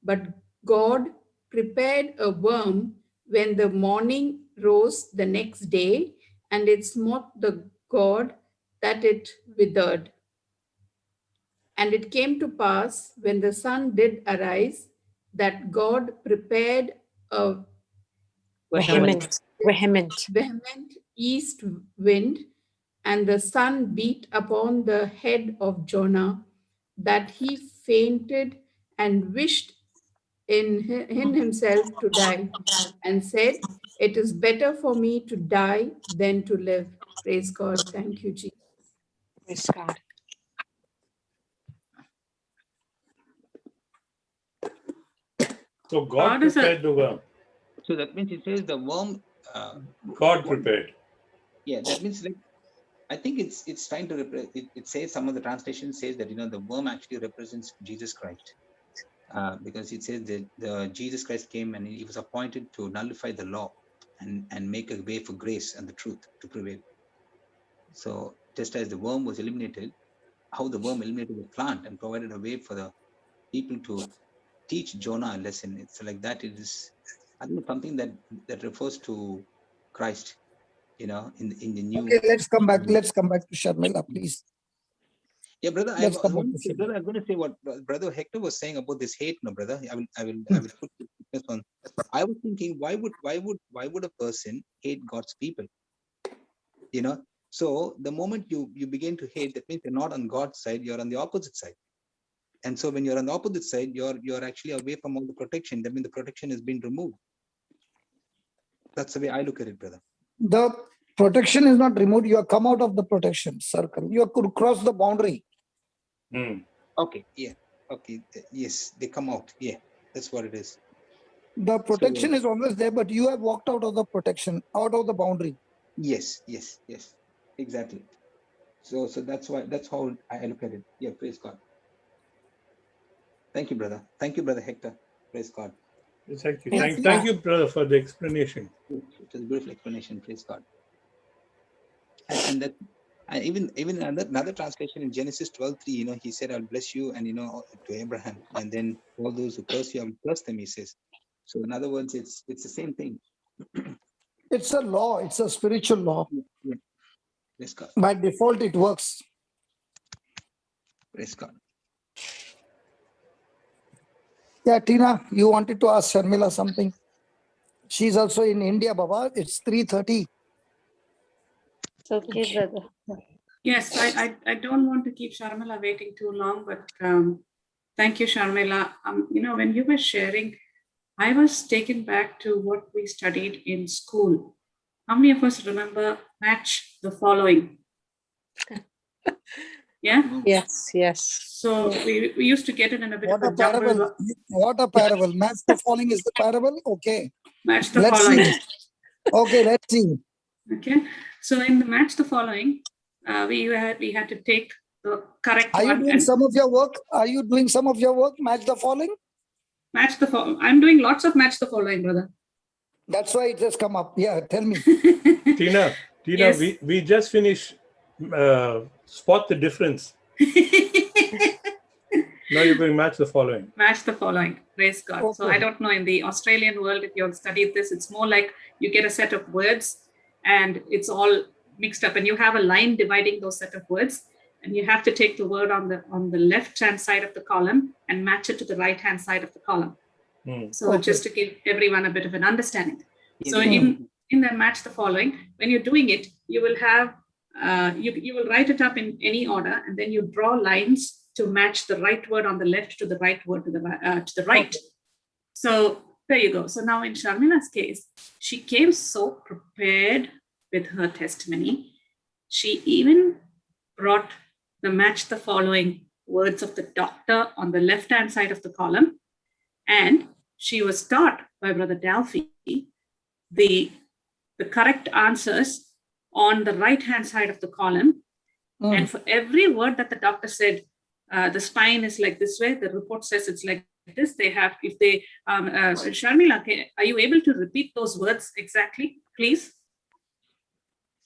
But God prepared a worm when the morning rose the next day, and it smote the guard that it withered. And it came to pass when the sun did arise that God prepared a Vehement east wind, and the sun beat upon the head of Jonah, that he fainted and wished in himself to die, and said, "It is better for me to die than to live." Praise God. Thank you, Jesus. Praise God. So God prepared the worm. So that means it says the worm. God prepared. Yeah, that means like, I think it's trying to it says, some of the translation says that the worm actually represents Jesus Christ. because it says that Jesus Christ came and he was appointed to nullify the law and make a way for grace and the truth to prevail. So just as the worm was eliminated, how the worm eliminated the plant and provided a way for the people to teach Jonah a lesson. It's like that. It is, I think, something that refers to Christ, in the new. Okay, let's come back. Let's come back to Sharmila, please. Yeah, brother. I Let's come back want to to say, brother, I'm going to say what Brother Hector was saying about this hate. No, brother. I will put this on. I was thinking, why would a person hate God's people? So the moment you begin to hate, that means you're not on God's side. You're on the opposite side. And so when you're on the opposite side, you're actually away from all the protection. That means the protection has been removed. That's the way I look at it, brother. The protection is not removed. You have come out of the protection circle. You have crossed the boundary. Okay. Yeah. Okay. Yes, they come out. Yeah, that's what it is. The protection is always there, but you have walked out of the protection, out of the boundary. Yes. Exactly. So that's how I look at it. Yeah, praise God. Thank you, brother. Thank you, Brother Hector. Praise God. Thank you. Thank you, brother, for the explanation. It was a beautiful explanation. Praise God. And that, and even another translation in Genesis 12:3, he said, "I'll bless you," and to Abraham, and then all those who curse you, I will curse them. He says. So in other words, it's the same thing. It's a law. It's a spiritual law. Yeah. Praise God. By default, it works. Praise God. Yeah, Tina, you wanted to ask Sharmila something. She's also in India, Baba. It's 3:30. It's okay, brother. Yes, I don't want to keep Sharmila waiting too long, but thank you, Sharmila. When you were sharing, I was taken back to what we studied in school. How many of us remember match the following? Yeah? Yes. So we used to get it in a bit What of a a jumble. parable. What a parable. Match the following is the parable. Okay. Match the Let's following. see. Okay, let's see. Okay. So in the match the following, we had to take the correct Are you one. doing And some of your work? Are you doing some of your work? Match the following? match the following. I'm doing lots of match the following, brother. That's why it has come up. Yeah, tell me. Tina, Yes. we just finished spot the difference. Now you're going to match the following. Match the following. Praise God. Okay. So I don't know, in the Australian world, if you have studied this, it's more like you get a set of words and it's all mixed up, and you have a line dividing those set of words, and you have to take the word on the left-hand side of the column and match it to the right-hand side of the column. So Okay. just to give everyone a bit of an understanding. So in the match the following, when you're doing it, you will have you will write it up in any order, and then you draw lines to match the right word on the left to the right word to the right. Okay. So there you go. So now in Sharmila's case, she came so prepared with her testimony. She even brought the match the following words of the doctor on the left-hand side of the column, and she was taught by Brother Dalfi the correct answers on the right-hand side of the column. And for every word that the doctor said, the spine is like this way, the report says it's like this. They have, if they, Sharmila, are you able to repeat those words exactly, please?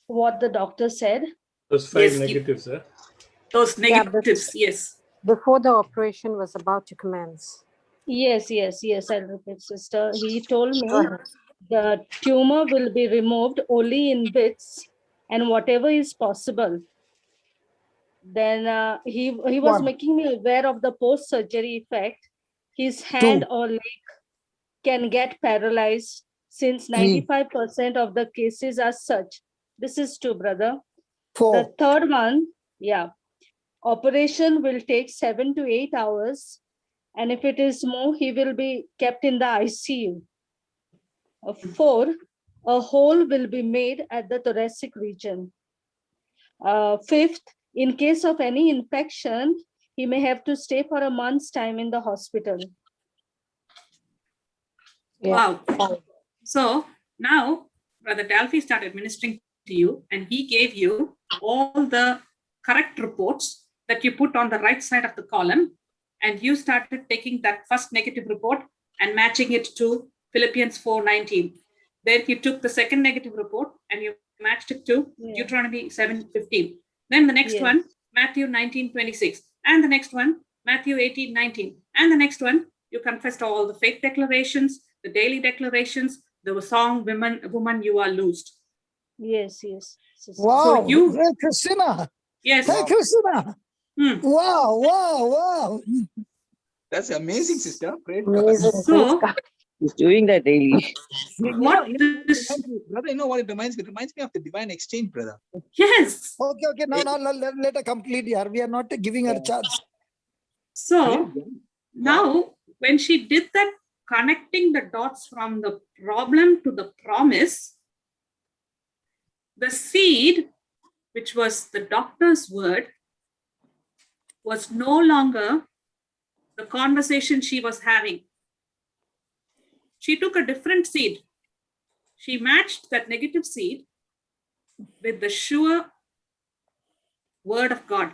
What the doctor said? Those five negatives, huh? Those negatives, yes. Before the operation was about to commence. Yes, I'll repeat, sister. He told me the tumor will be removed only in bits and whatever is possible. Then he was making me aware of the post-surgery effect. His hand or leg can get paralyzed since 95% of the cases are such. This is 2, brother. 4. The third one, operation will take 7 to 8 hours. And if it is more, he will be kept in the ICU. 4, a hole will be made at the thoracic region. 5th, in case of any infection, he may have to stay for a month's time in the hospital. Wow. So now Brother Dalfi started ministering to you, and he gave you all the correct reports that you put on the right side of the column. and you started taking that first negative report and matching it to Philippians 4:19. Then you took the second negative report and you matched it to Deuteronomy 7:15. Then the next one, Matthew 19:26. And the next one, Matthew 18:19. And the next one, you confessed all the faith declarations, the daily declarations, the song, woman, you are loosed. Yes. Wow. So you, Hey, Christina. yes. Hey, Christina. Wow. That's amazing, sister. Praise God. Amazing. So, He's doing that daily. what this, Brother, you know what it reminds me? It reminds me of the divine exchange, brother. yes. Okay. Now let her complete here. We are not giving her chance. So now when she did that, connecting the dots from the problem to the promise, the seed, which was the doctor's word, was no longer the conversation she was having. She took a different seed. She matched that negative seed with the sure word of God.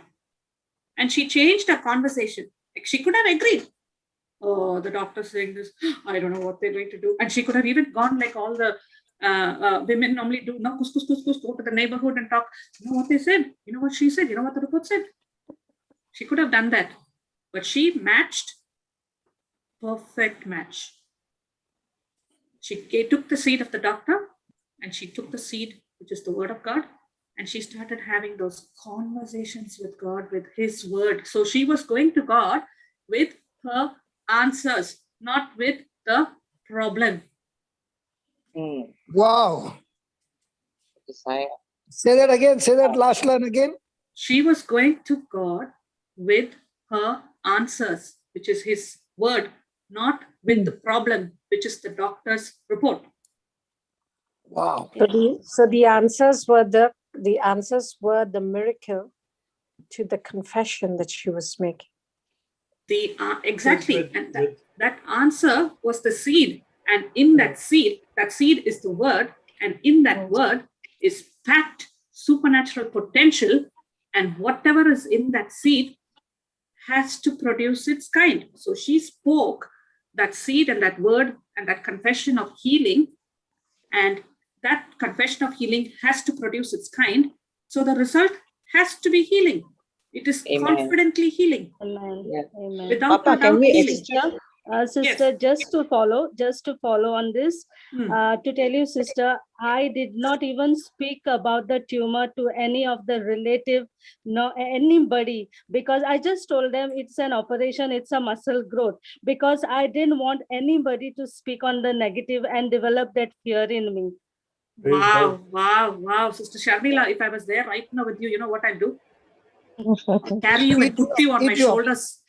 And she changed her conversation. She could have agreed. Oh, the doctor's saying this. I don't know what they're going to do. And she could have even gone like all the women normally do. No, kus, go to the neighborhood and talk. You know what they said? You know what she said? You know what the report said? She could have done that. But she matched. Perfect match. She took the seed of the doctor and she took the seed, which is the word of God, and she started having those conversations with God with his word. So she was going to God with her answers, not with the problem. Wow. Desire. Say that again. Say that last line again. She was going to God with her answers, which is his word, not with the problem, which is the doctor's report. Wow. So the answers were the miracle to the confession that she was making. Exactly. And that answer was the seed. And in that seed is the word. And in that word is packed supernatural potential. And whatever is in that seed has to produce its kind. So she spoke that seed and that word and that confession of healing. And that confession of healing has to produce its kind. So the result has to be healing. It is confidently healing. Amen. Yeah. Amen. Without Papa, can we healing. Sister, just to follow on this, to tell you, sister, I did not even speak about the tumor to any of the relative, no anybody, because I just told them it's an operation, it's a muscle growth, because I didn't want anybody to speak on the negative and develop that fear in me. Wow, Sister Sharmila, if I was there right now with you, you know what I'd do? I'll carry you and put you on my shoulders.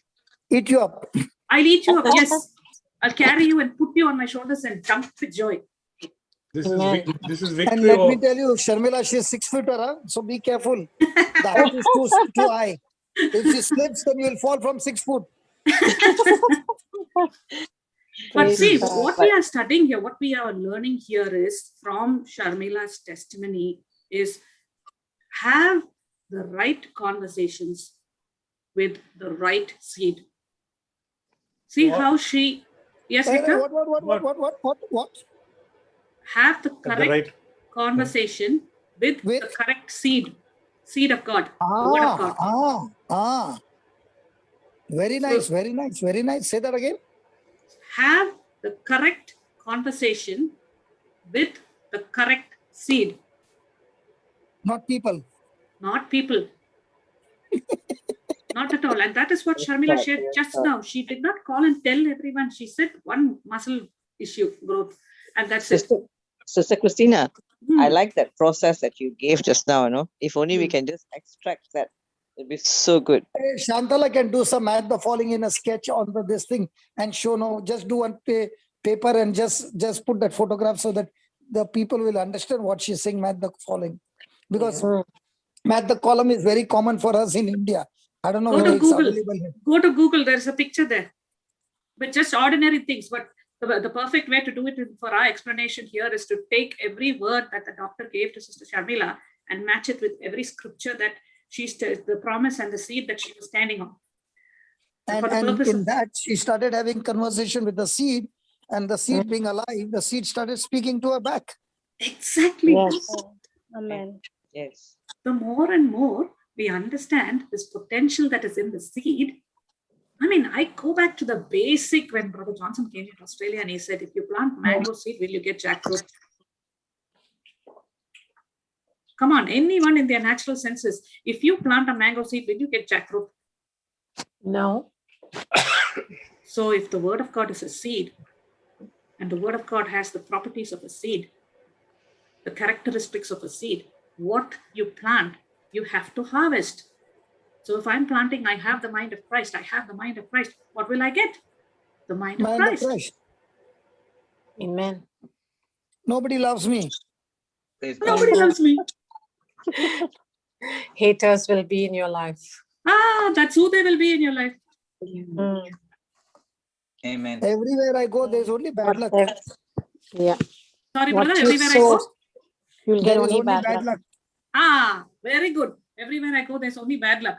Eat you up. I'll eat you up, yes. I'll carry you and put you on my shoulders and jump with joy. This is victory. And let me tell you, Sharmila, she's 6 feet, so be careful. The height is too high. If she slips, then you will fall from 6 foot. But see, what we are studying here, what we are learning here is from Sharmila's testimony is have the right conversations with the right seed. See how she, yes, Victor? What? Have the correct conversation with the correct seed of God, the word of God. Very nice. Say that again. Have the correct conversation with the correct seed. Not people. Not at all. And that is what Sharmila shared just now. She did not call and tell everyone. She said one muscle issue growth. And that's Sister Christina, I like that process that you gave just now. No? If only we can just extract that. It'd be so good. Hey, Shantala can do some math falling in a sketch on this thing and show. No, just do one paper and just put that photograph so that the people will understand what she's saying. Math falling, because math the column is very common for us in India. I don't know whether it's available here. Go to Google. There's a picture there, but just ordinary things. But the perfect way to do it for our explanation here is to take every word that the doctor gave to Sister Sharmila and match it with every scripture that the promise and the seed that she was standing on. for the And purpose in of that, she started having conversation with the seed, and the seed being alive, the seed started speaking to her back. exactly. Yes. Amen. Yes. The more and more we understand this potential that is in the seed. I mean, I go back to the basic when Brother Johnson came to Australia and he said, if you plant mango seed, will you get jackfruit? Come on, anyone in their natural senses, if you plant a mango seed, will you get jackfruit? No. So if the word of God is a seed, and the word of God has the properties of a seed, the characteristics of a seed, what you plant, you have to harvest. So if I'm planting, I have the mind of Christ, I have the mind of Christ, what will I get? The mind of Mind of Christ. Christ. Amen. Nobody loves me. Praise God. Nobody loves me. Haters will be in your life. That's who they will be in your life. Mm. Amen. Everywhere I go, there's only bad luck. Yeah. Sorry, What brother, you everywhere I sow, go. you'll get There is only only bad bad luck. luck. Very good. Everywhere I go, there's only bad luck.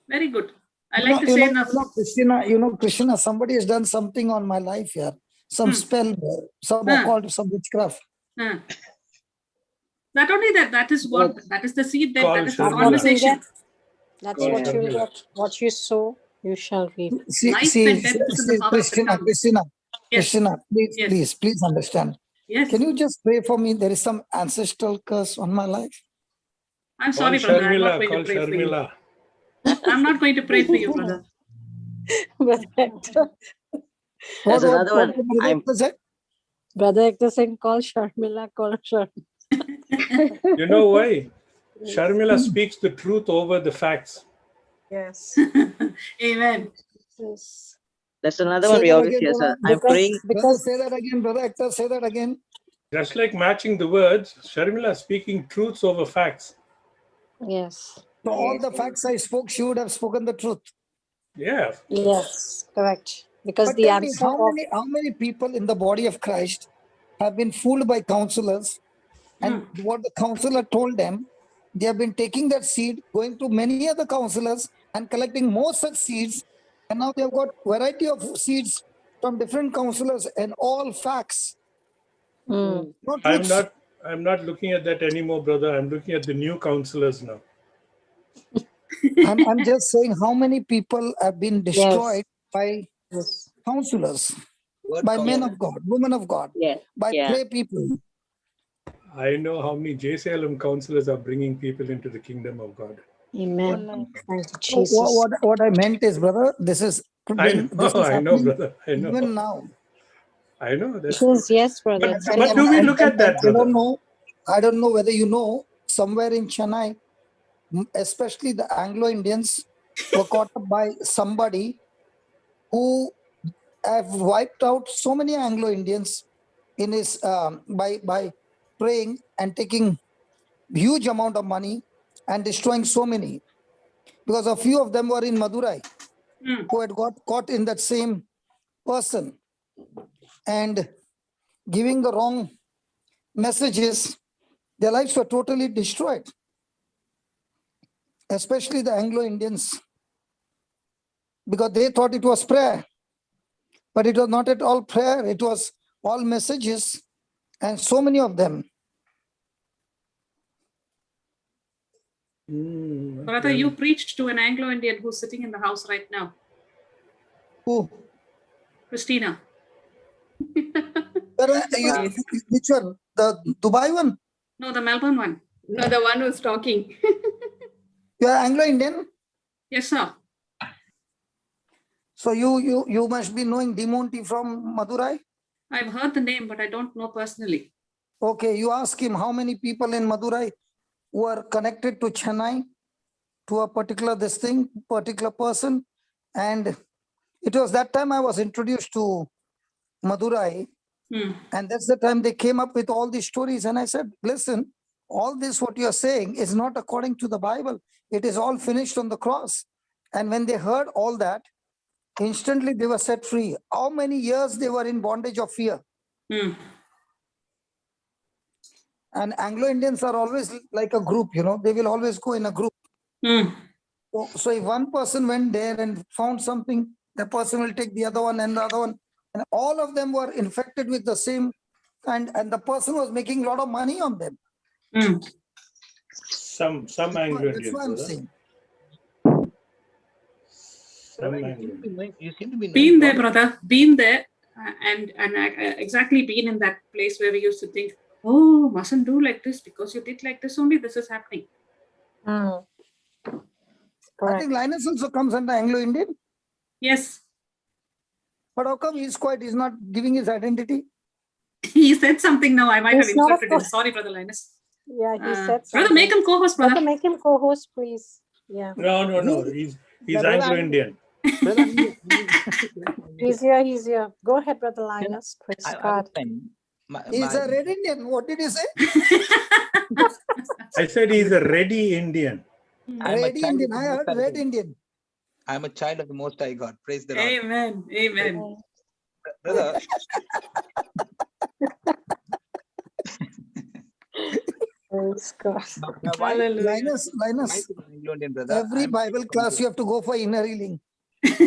Very good. I You like know, to say enough. Krishna, somebody has done something on my life here. Some spell, some occult, some witchcraft. Not only that, that is what, that is the seed, that Call is the Sharmila. conversation. That's Call what you Sharmila. get. What you sow, you shall reap. Life and death is in the power of the tongue. Yes. Krishna, Yes. please understand. Yes. Can you just pray for me? There is some ancestral curse on my life. I'm Call sorry, brother. I'm not Sharmila. going to Call pray for you. Sharmila. I'm not going to pray for you, brother. What, There's another one. Brother Hector saying, call Sharmila, call Sharmila. You know why? Sharmila speaks the truth over the facts. Yes. Amen. Yes. That's another one we always hear, sir. I'm praying. Brother, say that again, Brother Hector, say that again. Just like matching the words, Sharmila speaking truths over facts. Yes. So all the facts I spoke, she would have spoken the truth. Yeah. Yes, correct. Because But the tell me, answer of how many people in the body of Christ have been fooled by counselors, and what the counselor told them, they have been taking that seed, going to many other counselors and collecting more such seeds, and now they have got variety of seeds from different counselors and all facts. Not truths. I'm not looking at that anymore, brother. I'm looking at the new counselors now. I'm just saying how many people have been destroyed by counselors, by men of God, women of God, by pray people. I know how many JCILM counselors are bringing people into the kingdom of God. Amen. Thank you, So Jesus. what I meant is, brother, this is I know, brother. I know. even now. I know. That's Yes, brother. But do we look at that, brother? I don't know whether you know, somewhere in Chennai, especially the Anglo-Indians were caught up by somebody who have wiped out so many Anglo-Indians in his by praying and taking huge amount of money and destroying so many, because a few of them were in Madurai who had got caught in that same person and giving the wrong messages. Their lives were totally destroyed, especially the Anglo-Indians, because they thought it was prayer, but it was not at all prayer. It was all messages, and so many of them. Brother, you preached to an Anglo-Indian who's sitting in the house right now. Who? Christina. Which one? The Dubai one? No, the Melbourne one. No, the one who's talking. You are Anglo-Indian? Yes, sir. So you must be knowing Demonti from Madurai? I've heard the name, but I don't know personally. Okay, you ask him how many people in Madurai were connected to Chennai, to a particular particular person. And it was that time I was introduced to Madurai. And that's the time they came up with all these stories. And I said, listen, all this what you're saying is not according to the Bible. It is all finished on the cross. And when they heard all that, instantly they were set free. How many years they were in bondage of fear? And Anglo-Indians are always like a group, they will always go in a group. So if one person went there and found something, the person will take the other one and the other one. And all of them were infected with the same kind, and the person was making a lot of money on them. Some That's Anglo-Indians, what I'm brother. saying. Some You Anglo-Indians. seem to be knowing Been a there, lot. brother. Been there, and exactly been in that place where we used to think, oh, mustn't do like this because you did like this only. This is happening. I Correct. think Linus also comes under Anglo-Indian. Yes, But how come he's not giving his identity? he said something now. I might have He's not a interpreted him. Sorry, brother Linus. Yeah, he said Brother, something. make him co-host, brother. Brother, make him co-host, please. Yeah. No. He's Brother, Anglo-Indian. Brother, He's here. Go ahead, Brother Linus. Praise I God. was saying, He's a red Indian. What did you say? I said he's a ready Indian. I'm a Red child Indian. of the I Most heard High red God. Indian. I'm a child of the Most High God. Praise the Lord. Amen. Amen. Brother, Praise God. my wife, Hallelujah. Linus, my wife is an Anglo-Indian, brother. every I'm Bible class you have to go for inner healing. And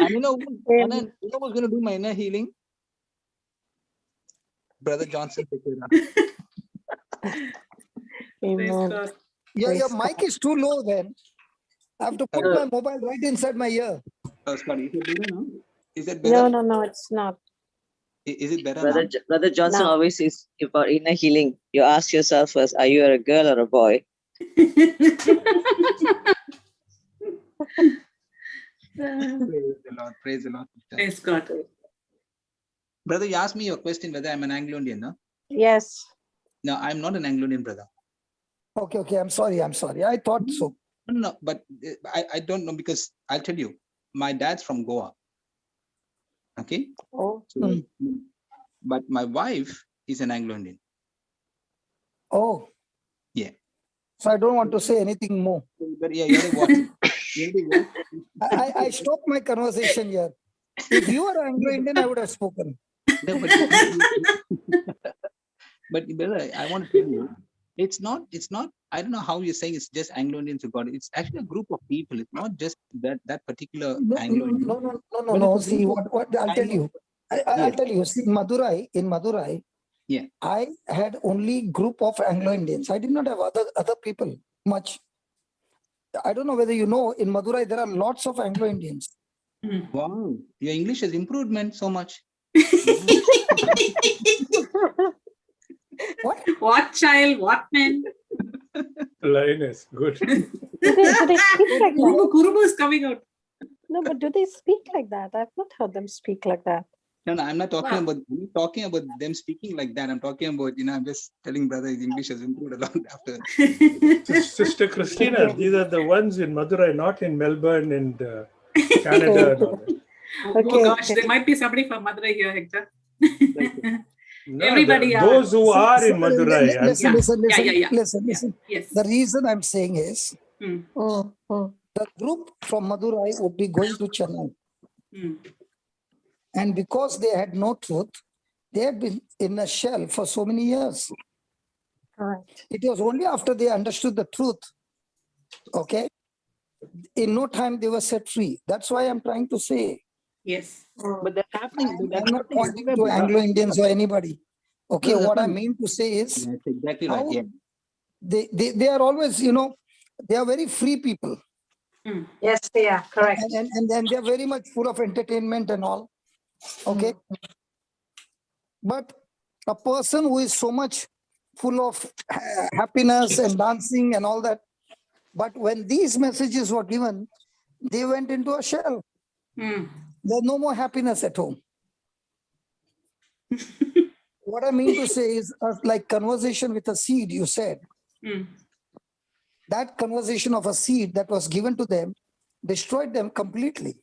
you know, and then, you know who's going to do my inner healing? Brother Johnson. Praise Amen. God. Your mic is too low then. I have to put my mobile right inside my ear. Oh, sorry. Is it better now? Is it better? No, it's not. Is it better now? Brother Johnson No. always says about inner healing. You ask yourself first, are you a girl or a boy? Praise the Lord. Praise the Lord. sister. Praise God. Brother, you asked me your question whether I'm an Anglo-Indian, no? Yes. No, I'm not an Anglo-Indian, brother. Okay. I'm sorry. I thought so. No, but I don't know, because I'll tell you, my dad's from Goa. Okay. Oh. So, but my wife is an Anglo-Indian. Oh. Yeah. So I don't want to say anything more. But yeah, you have to watch it. You have to watch. I stopped my conversation here. If you were Anglo-Indian, I would have spoken. No, but brother, I want to tell you, it's not, I don't know how you're saying it's just Anglo-Indians who got it. It's actually a group of people. It's not just that particular Anglo-Indian. No. See, what I'll tell you. I'll tell you. See, in Madurai, yeah, I had only group of Anglo-Indians. I did not have other people much. I don't know whether you know, in Madurai, there are lots of Anglo-Indians. Wow, your English has improved, man, so much. What child? What man? Linus, good. Do they speak like that? Kurubu is coming out. No, but do they speak like that? I've not heard them speak like that. No, I'm not talking Wow. I'm talking about them speaking like that. I'm talking about, I'm just telling brother his English has improved a lot after. Sister Christina, these are the ones in Madurai, not in Melbourne and Canada and all that. Oh gosh, there might be somebody from Madurai here, Hector. No, Everybody those who are in Madurai. Listen. Yes. The reason I'm saying is Oh. the group from Madurai would be going to Chennai. And because they had no truth, they had been in a shell for so many years. Correct. It was only after they understood the truth, okay, in no time they were set free. That's why I'm trying to say. Yes. But that's happening. I'm not pointing to Anglo-Indians or anybody. Okay, No, what I mean to say is, that's exactly right. Yeah. they are always, they are very free people. Yes, they are. Correct. And then they're very much full of entertainment and all. Okay. But a person who is so much full of happiness and dancing and all that, but when these messages were given, they went into a shell. There's no more happiness at home. What I mean to say is, like conversation with a seed, you said. That conversation of a seed that was given to them destroyed them completely.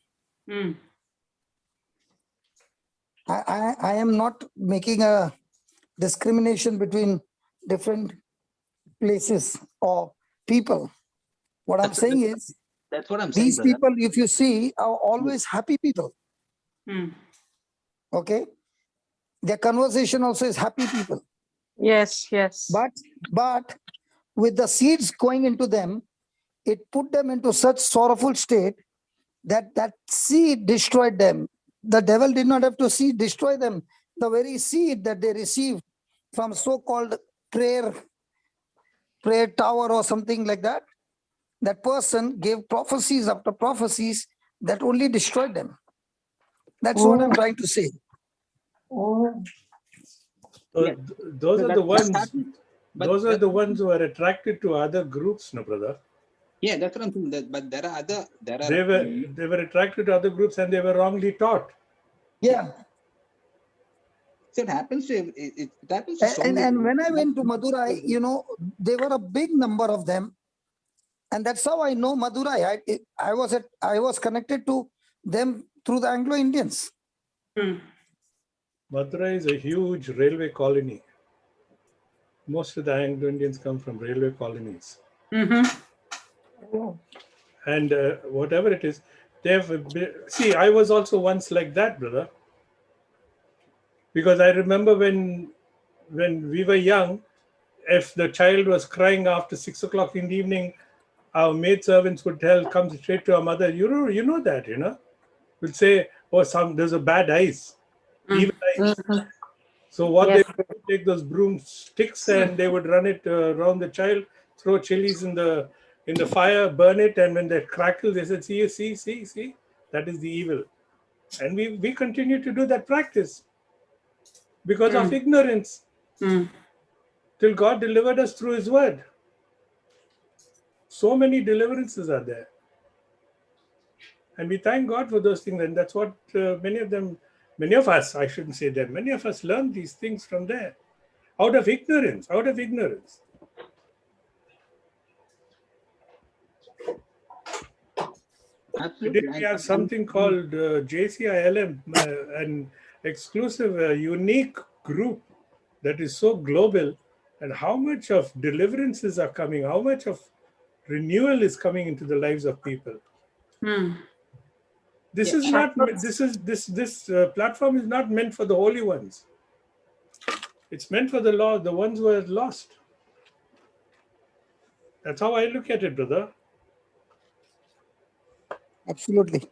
I am not making a discrimination between different places or people. What I'm saying is, that's what I'm saying, these brother. people, if you see, are always happy people. Okay? Their conversation also is happy people. Yes. But with the seeds going into them, it put them into such sorrowful state that that seed destroyed them. The devil did not have to destroy them. The very seed that they received from so-called prayer tower or something like that, that person gave prophecies after prophecies that only destroyed them. That's what I'm trying to say. So Yeah. those So are the that's ones. happening. But Those are the ones who are attracted to other groups, no, brother. yeah, that's what I'm saying. But there are other. They were attracted to other groups and they were wrongly taught. Yeah. So it happens to it happens to so many. And when I went to Madurai, there were a big number of them. And that's how I know Madurai. I was connected to them through the Anglo-Indians. Madurai is a huge railway colony. Most of the Anglo-Indians come from railway colonies. And whatever it is, see, I was also once like that, brother. Because I remember when we were young, if the child was crying after 6 o'clock in the evening, our maid servants would come straight to our mother. You know that, would say, oh, there's a bad ice, evil ice. So what they would take those broomsticks and they would run it around the child, throw chilies in the fire, burn it, and when they crackle, they said, see, that is the evil. And we continue to do that practice because of ignorance. Till God delivered us through His word. So many deliverances are there. And we thank God for those things. And that's what many of us, I shouldn't say them, many of us learn these things from there. Out of ignorance. Absolutely. Today we have something called JCILM, an exclusive, unique group that is so global. And how much of deliverances are coming, how much of renewal is coming into the lives of people. This is not. This platform is not meant for the holy ones. It's meant for the ones who are lost. That's how I look at it, brother. Absolutely.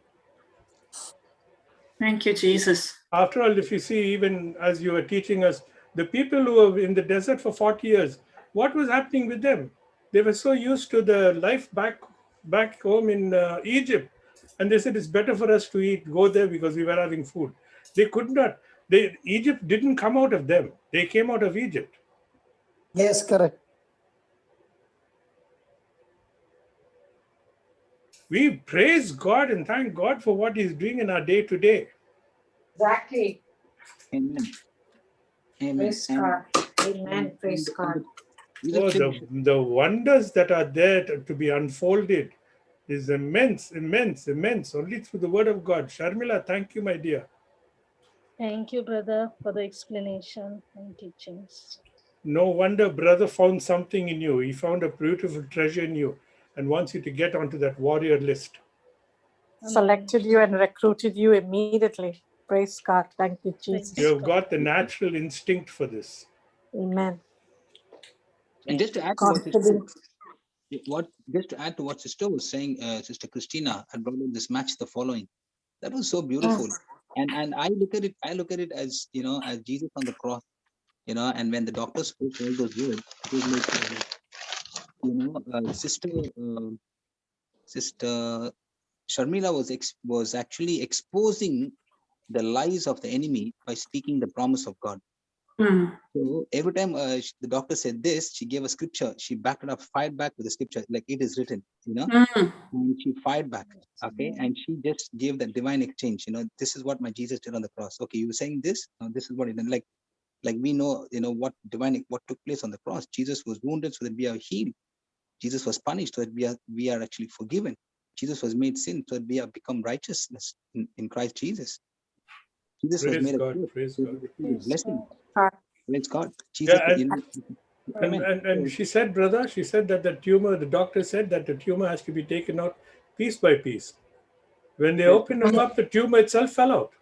Thank you, Jesus. After all, if you see, even as you were teaching us, the people who were in the desert for 40 years, what was happening with them? They were so used to the life back home in Egypt. And they said, it's better for us to go there because we were having food. They could not. Egypt didn't come out of them. They came out of Egypt. Yes, correct. We praise God and thank God for what He's doing in our day to day. Exactly. Amen. Praise God. Amen. Praise God. The wonders that are there to be unfolded is immense. Only through the word of God. Sharmila, thank you, my dear. Thank you, brother, for the explanation and teachings. No wonder brother found something in you. He found a beautiful treasure in you and wants you to get onto that warrior list. Selected you and recruited you immediately. Praise God. Thank you, Jesus. You have got the natural instinct for this. Amen. And just to add to what Sister was saying, Sister Christina had brought up this match the following. That was so beautiful. And I look at it as as Jesus on the cross, and when the doctor spoke all those words, it was like, Sister Sharmila was actually exposing the lies of the enemy by speaking the promise of God. So every time the doctor said this, she gave a scripture. She backed it up, fired back with the scripture, like it is written, and she fired back. Okay, and she just gave that divine exchange. This is what my Jesus did on the cross. Okay, you were saying this. No, this is what he did. Like we know, what took place on the cross. Jesus was wounded so that we are healed. Jesus was punished so that we are actually forgiven. Jesus was made sin so that we have become righteousness in Christ Jesus. Jesus was made a blessing. Praise God. Jesus, and she said, brother, that the doctor said that the tumor has to be taken out piece by piece. When they opened him up, the tumor itself fell out.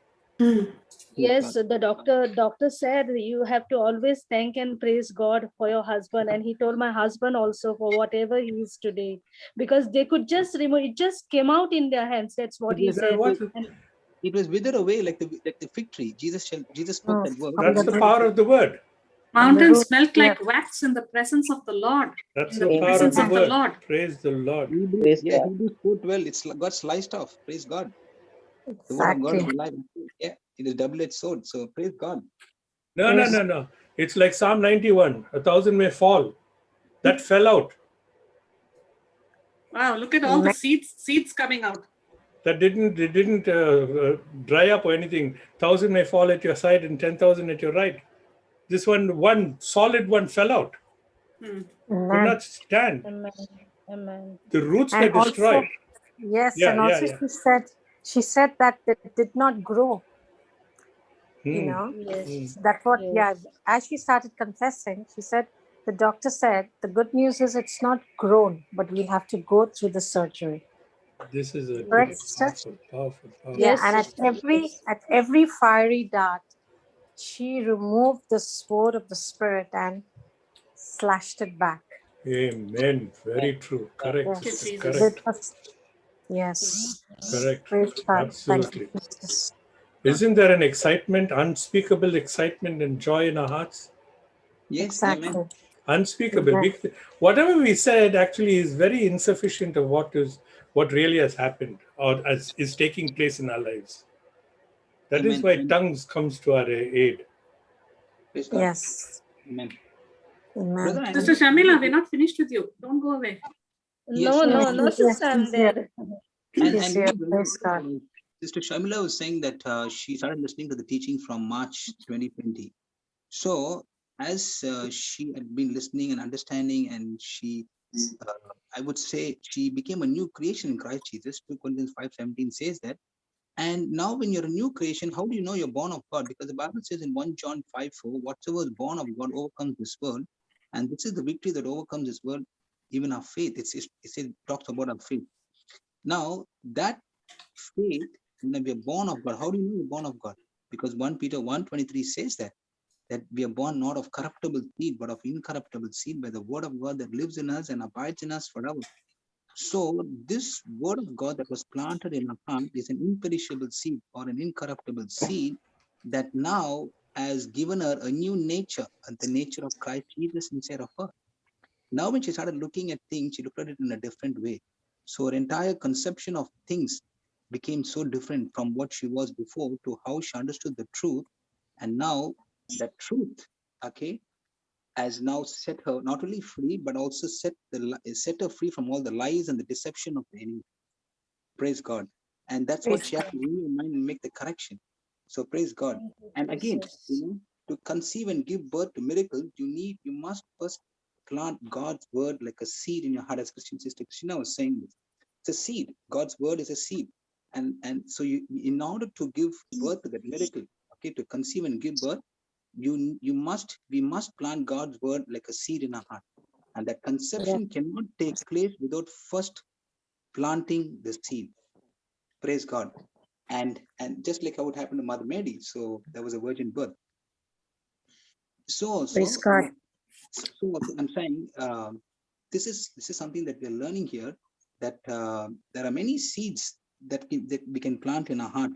Yes, the doctor said you have to always thank and praise God for your husband, and he told my husband also for whatever he is today, because they could just remove it, just came out in their hands. That's what he said. And It was withered away like the fig tree. Jesus spoke that word. That's the power of the word. Mountains melt like wax in the presence of the Lord. That's In the the power of presence the of the word. Lord. Praise the Lord. Hebrews 4:12. It's got sliced off. Praise God. The word of God is alive. Yeah, it is double-edged sword. So praise God. No. It's like Psalm 91. 1,000 may fall. That fell out. Wow, look at all the seeds coming out. That didn't dry up or anything. 1,000 may fall at your side and 10,000 at your right. This one solid one fell out. Could not stand. Amen. The roots were And also, destroyed. yes, Yeah, and also yeah. she said that it did not grow. You know, Yes. that's what. Yes. Yeah, as she started confessing, she said the doctor said the good news is it's not grown, but we'll have to go through the surgery. This is a Correct, good, sister? powerful. Yeah, Yes, and sister, at every fiery dart, she removed the sword of the spirit and slashed it back. Amen. Very true. Correct. Yes. Correct. Yes. Correct. Praise God. Absolutely. Thank you, Jesus. Isn't there an excitement, unspeakable excitement and joy in our hearts? Yes, Exactly. amen. Unspeakable. Amen. Whatever we said actually is very insufficient of what really has happened or is taking place in our lives. That is why tongues comes to our aid. Praise God. Yes. Amen. Amen. Brother, Sister Shamila, we're not finished with you. Don't go away. Yes, No, sister, I'm there. She's here. Praise God. Sister Shamila was saying that she started listening to the teaching from March 2020. So as she had been listening and understanding, and she, I would say, she became a new creation in Christ Jesus. 2 Corinthians 5:17 says that. And now when you're a new creation, how do you know you're born of God? Because the Bible says in 1 John 5:4, whatsoever is born of God overcomes this world. And this is the victory that overcomes this world, even our faith. It talks about our faith. Now, that faith, when we are born of God, how do you know you're born of God? Because 1 Peter 1:23 says that we are born not of corruptible seed, but of incorruptible seed by the word of God that lives in us and abides in us forever. So this word of God that was planted in our heart is an imperishable seed or an incorruptible seed that now has given her a new nature, and the nature of Christ Jesus inside of her. Now when she started looking at things, she looked at it in a different way. So her entire conception of things became so different from what she was before to how she understood the truth. And now that truth, okay, has now set her not only free, but also set her free from all the lies and the deception of the enemy. Praise God. And that's what she has to renew her mind and make the correction. So praise God. And again, to conceive and give birth to miracles, you must first plant God's word like a seed in your heart, as Christian sister Christina was saying this. It's a seed. God's word is a seed. And so in order to give birth to that miracle, okay, to conceive and give birth, we must plant God's word like a seed in our heart. And that conception cannot take place without first planting the seed. Praise God. And just like how it happened to Mother Mary, so there was a virgin birth. So I'm saying this is something that we're learning here, that there are many seeds that we can plant in our heart,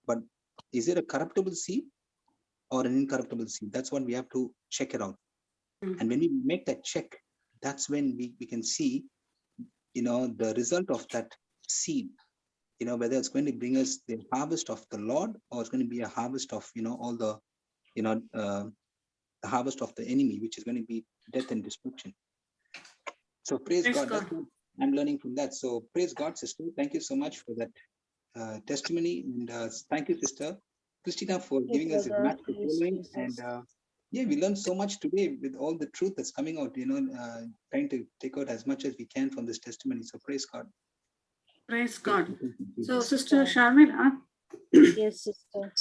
but is it a corruptible seed or an incorruptible seed? That's what we have to check it out. And when we make that check, that's when we can see, the result of that seed, whether it's going to bring us the harvest of the Lord, or it's going to be a harvest of, all the, the harvest of the enemy, which is going to be death and destruction. So praise God. That's what I'm learning from that. So praise God, sister. Thank you so much for that testimony. And thank you, sister Christina, for giving us a match to following. And we learned so much today with all the truth that's coming out, trying to take out as much as we can from this testimony. So praise God. Praise God. So Sister Sharmila, yes, sister.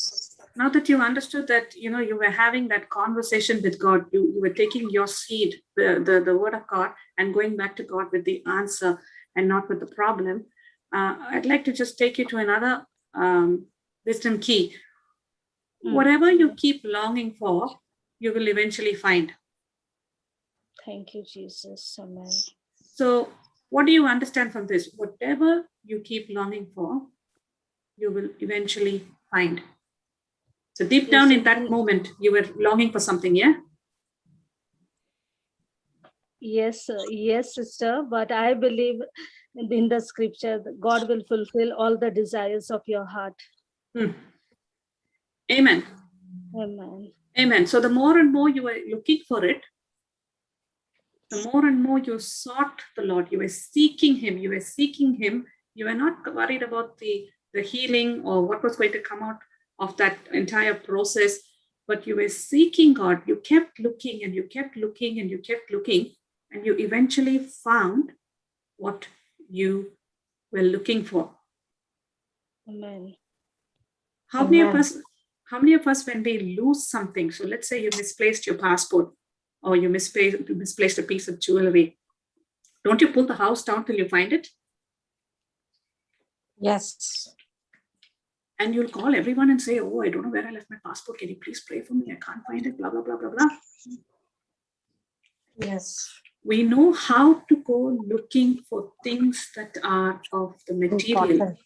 Now that you understood that, you were having that conversation with God, you were taking your seed, the word of God, and going back to God with the answer and not with the problem. I'd like to just take you to another wisdom key. Whatever you keep longing for, you will eventually find. Thank you, Jesus. Amen. So what do you understand from this? Whatever you keep longing for, you will eventually find. So deep down in that moment, you were longing for something, yeah? Yes, yes, sister. But I believe in the scripture that God will fulfill all the desires of your heart. Amen. Amen. Amen. So the more and more you were looking for it, the more and more you sought the Lord, you were seeking Him, you were not worried about the healing or what was going to come out of that entire process, but you were seeking God. You kept looking and you kept looking and you kept looking, and you eventually found what you were looking for. Amen. How many of us, when we lose something, so let's say you misplaced your passport or you misplaced a piece of jewelry, don't you pull the house down till you find it? Yes. And you'll call everyone and say, oh, I don't know where I left my passport. Can you please pray for me? I can't find it, blah, blah, blah, blah, blah. Yes. We know how to go looking for things that are of the material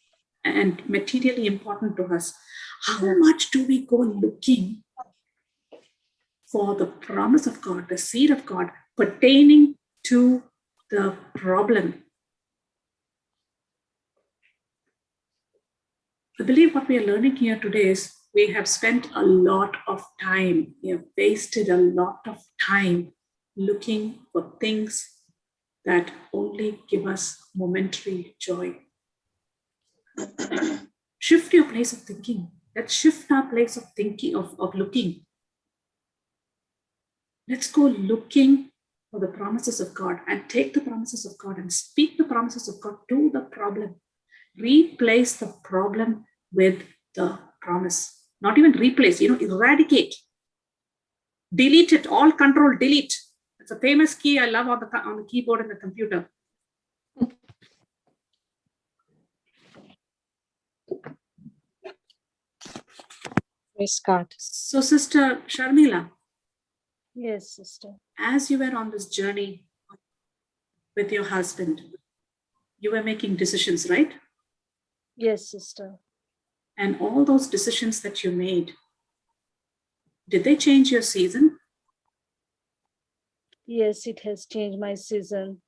and materially important to us. How much do we go looking for the promise of God, the seed of God pertaining to the problem? I believe what we are learning here today is we have spent a lot of time, we have wasted a lot of time looking for things that only give us momentary joy. Shift your place of thinking. Let's shift our place of thinking, of looking. Let's go looking for the promises of God and take the promises of God and speak the promises of God to the problem. Replace the problem with the promise. Not even replace, eradicate. Delete it, all control, delete. It's a famous key I love on the keyboard in the computer. Praise God. So, Sister Sharmila. Yes, sister. As you were on this journey with your husband, you were making decisions, right? Yes, sister. And all those decisions that you made, did they change your season? Yes, it has changed my season.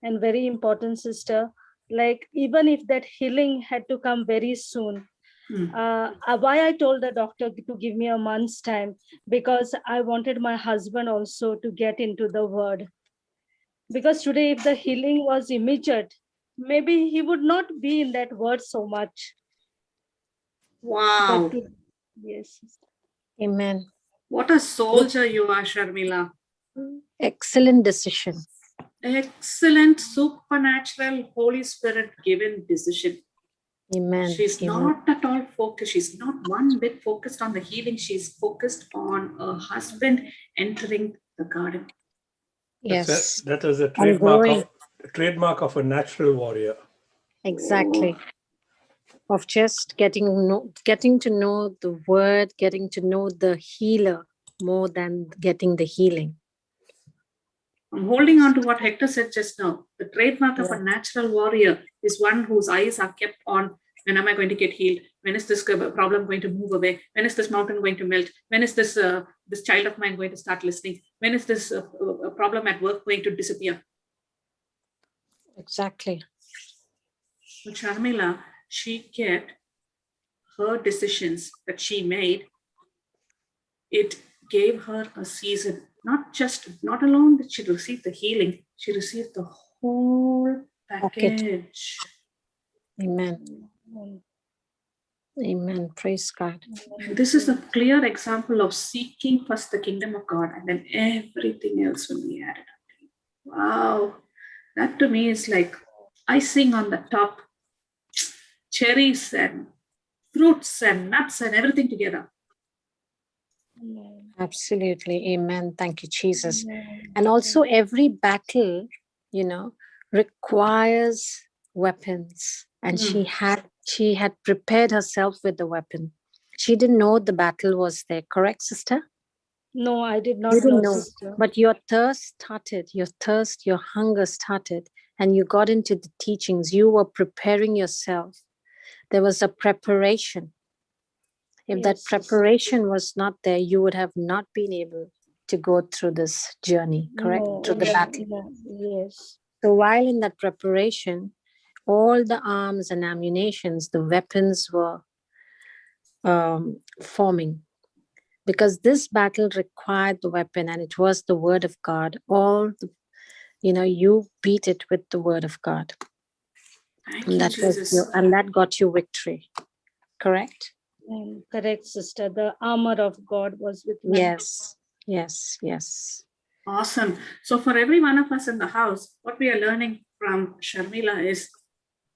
And very important, sister, like even if that healing had to come very soon, why I told the doctor to give me a month's time, because I wanted my husband also to get into the word. Because today, if the healing was immediate, maybe he would not be in that word so much. Wow. Yes. Amen. What a soldier you are, Sharmila. Excellent decision. Excellent, supernatural, Holy Spirit given decision. Amen. She's not at all focused. She's not one bit focused on the healing. She's focused on a husband entering the garden. Yes. That is a trademark of a natural warrior. Exactly. Of just getting to know the word, getting to know the healer more than getting the healing. I'm holding on to what Hector said just now. The trademark of a natural warrior is one whose eyes are kept on, when am I going to get healed? When is this problem going to move away? When is this mountain going to melt? When is this child of mine going to start listening? When is this problem at work going to disappear? Exactly. But Sharmila, she kept her decisions that she made. It gave her a season. Not alone did she receive the healing, she received the whole package. Amen. Amen. Praise God. And this is a clear example of seeking first the kingdom of God, and then everything else will be added up. Wow. That to me is like icing on the top. Cherries and fruits and nuts and everything together. Absolutely. Amen. Thank you, Jesus. And also every battle, requires weapons. And she had prepared herself with the weapon. she didn't know the battle was there, correct, sister? No, I did You not didn't know, know, sister. but your thirst started, your hunger started, and you got into the teachings. You were preparing yourself. There was a preparation. If that Yes, preparation was not there, you would have not been able to go through this journey, correct? No, Through the battle. no, yes. So while in that preparation, all the arms and ammunitions, the weapons were forming, because this battle required the weapon, and it was the word of God. You beat it with the word of God. Thank And you, that Jesus. that got you victory, correct? Correct, sister. The armor of God was with me. Yes, yes, yes. Awesome. So for every one of us in the house, what we are learning from Sharmila is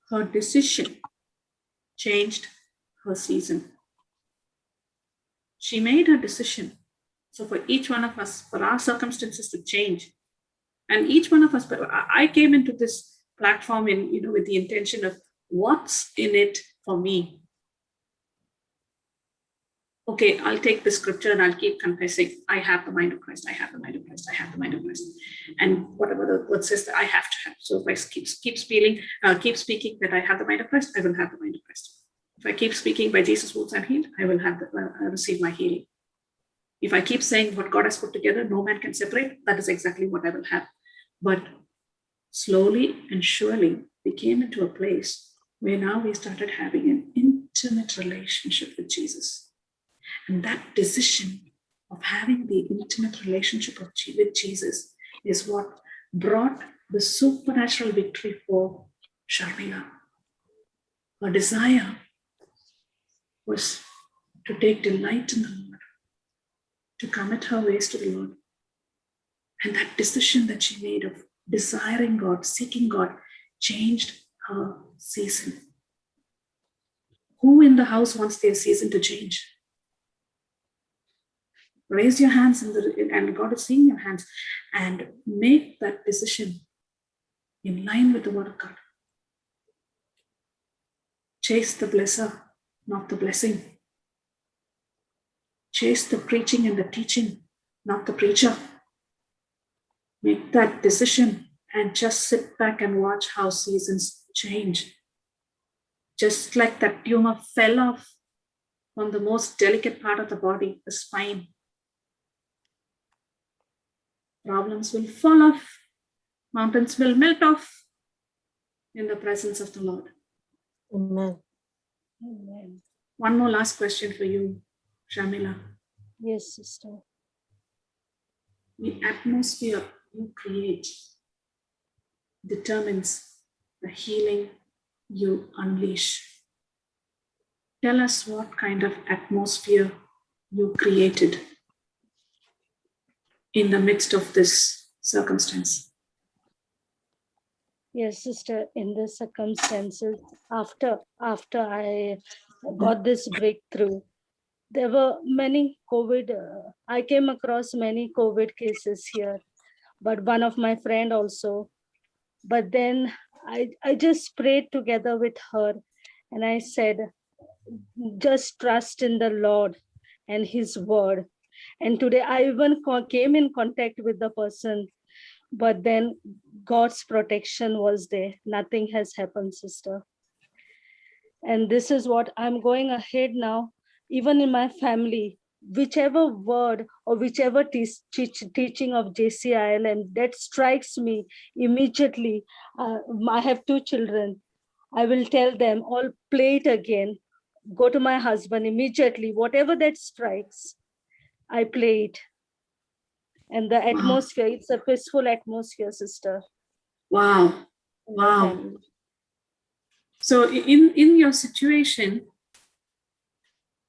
her decision changed her season. She made her decision. So for each one of us, for our circumstances to change, and each one of us, I came into this platform with the intention of what's in it for me. Okay, I'll take the scripture and I'll keep confessing, I have the mind of Christ, I have the mind of Christ, I have the mind of Christ. And whatever the word says that I have to have. So if I keep speaking that I have the mind of Christ, I will have the mind of Christ. If I keep speaking by Jesus' wounds I'm healed, I will receive my healing. If I keep saying what God has put together, no man can separate, that is exactly what I will have. But slowly and surely, we came into a place where now we started having an intimate relationship with Jesus. And that decision of having the intimate relationship with Jesus is what brought the supernatural victory for Sharmila. Her desire was to take delight in the Lord, to commit her ways to the Lord. And that decision that she made of desiring God, seeking God, changed her season. Who in the house wants their season to change? Raise your hands and God is seeing your hands, and make that decision in line with the word of God. Chase the blesser, not the blessing. Chase the preaching and the teaching, not the preacher. Make that decision and just sit back and watch how seasons change. Just like that tumor fell off from the most delicate part of the body, the spine. Problems will fall off. Mountains will melt off in the presence of the Lord. Amen. Amen. One more last question for you, Sharmila. Yes, sister. The atmosphere you create determines the healing you unleash. Tell us what kind of atmosphere you created in the midst of this circumstance. Yes, sister, in the circumstances, after I got this breakthrough, there were many COVID, I came across many COVID cases here, but one of my friend also. But then I just prayed together with her, and I said, just trust in the Lord and his word. And today I even came in contact with the person, but then God's protection was there. Nothing has happened, sister. And this is what I'm going ahead now, even in my family, whichever word or whichever teaching of JCILM that strikes me immediately. I have 2 children. I will tell them, all play it again. Go to my husband immediately. Whatever that strikes, I play it. And the atmosphere, it's a peaceful atmosphere, sister. Wow. Wow. So in your situation,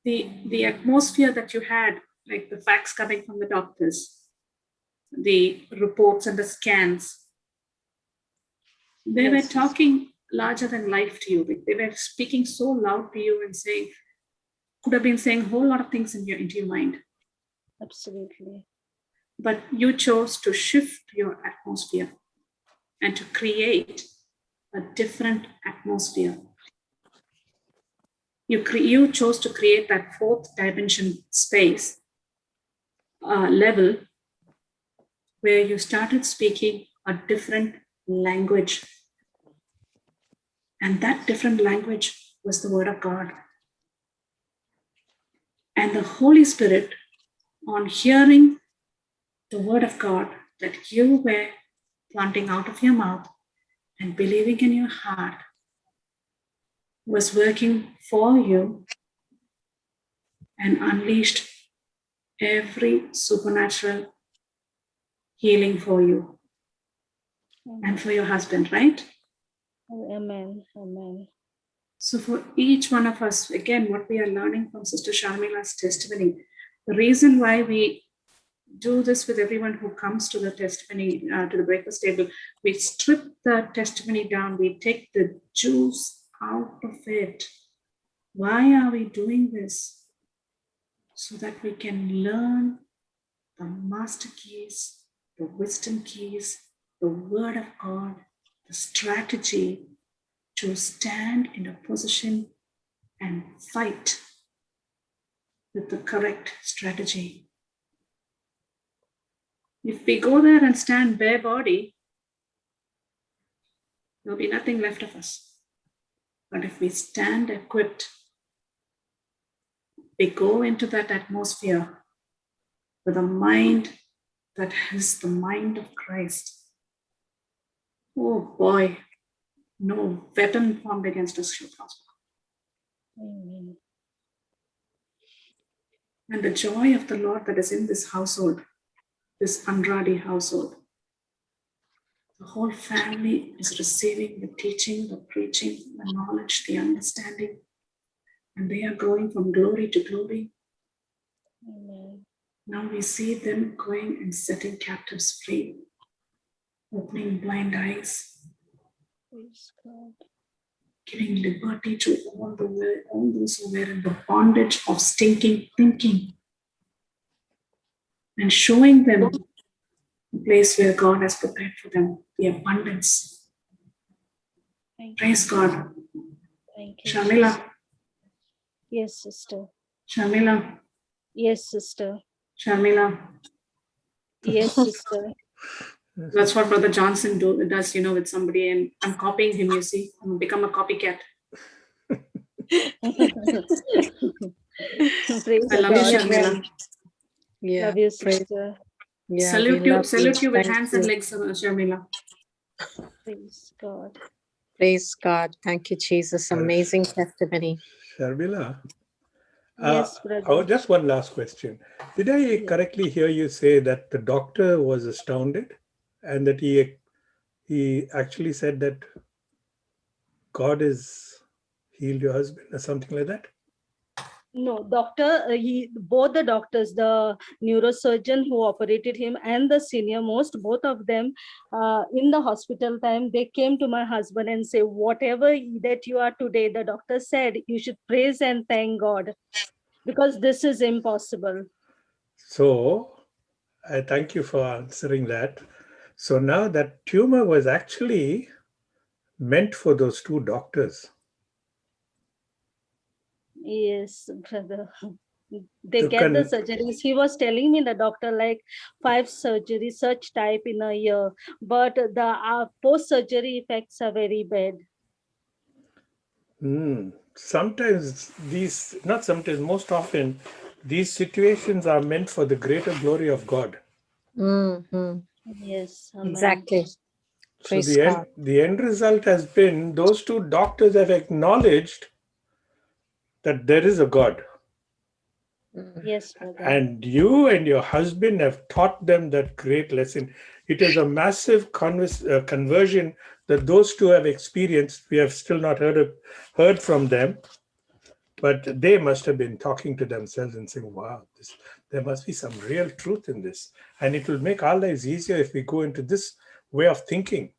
the atmosphere that you had, like the facts coming from the doctors, the reports and the scans, they were talking larger than life to you. They were speaking so loud to you and saying, could have been saying a whole lot of things into your mind. Absolutely. But you chose to shift your atmosphere and to create a different atmosphere. You chose to create that fourth dimension space level where you started speaking a different language. And that different language was the word of God. And the Holy Spirit, on hearing the word of God that you were planting out of your mouth and believing in your heart, was working for you and unleashed every supernatural healing for you and for your husband, right? Amen. Amen. So for each one of us, again, what we are learning from Sister Sharmila's testimony, the reason why we do this with everyone who comes to the testimony, to the breakfast table, we strip the testimony down, we take the juice out of it. Why are we doing this? So that we can learn the master keys, the wisdom keys, the word of God, the strategy to stand in a position and fight with the correct strategy. If we go there and stand bare body, there'll be nothing left of us. But if we stand equipped, we go into that atmosphere with a mind that has the mind of Christ. Oh boy, no weapon formed against us shall prosper. Amen. And the joy of the Lord that is in this household, this Andrade household, the whole family is receiving the teaching, the preaching, the knowledge, the understanding, and they are going from glory to glory. Amen. Now we see them going and setting captives free, opening blind eyes, Praise God. giving liberty to all those who were in the bondage of stinking thinking, and showing them the place where God has prepared for them, the abundance. Praise God. Thank you. Sharmila. Yes, sister. Sharmila. Yes, sister. Sharmila. Yes, sister. That's what Brother Johnson does, with somebody, and I'm copying him, you see. I'm become a copycat. Praise I love you, God. Sharmila. Yeah. Love you, sister. Yeah, Salute we you, love salute you with Thank hands you. and legs, Sharmila. Praise God. Praise God. Thank you, Jesus. Amazing testimony. Sharmila, Yes, brother. just one last question. Did I correctly hear you say that the doctor was astounded and that he actually said that God has healed your husband or something like that? No, doctor, both the doctors, the neurosurgeon who operated him and the senior most, both of them in the hospital time, they came to my husband and say, whatever that you are today, the doctor said, you should praise and thank God because this is impossible. So I thank you for answering that. So now that tumor was actually meant for those two doctors. Yes, brother. They To get the surgeries. He was telling me, the doctor, like 5 surgeries, such type in a year, but the post-surgery effects are very bad. Sometimes not sometimes, most often, these situations are meant for the greater glory of God. Mm-hmm. Yes, amen. Exactly. So Praise the end result has been those two doctors have acknowledged that there is a God. Yes, brother. And you and your husband have taught them that great lesson. It is a massive conversion that those two have experienced. We have still not heard from them, but they must have been talking to themselves and saying, wow, there must be some real truth in this. And it will make our lives easier if we go into this way of thinking.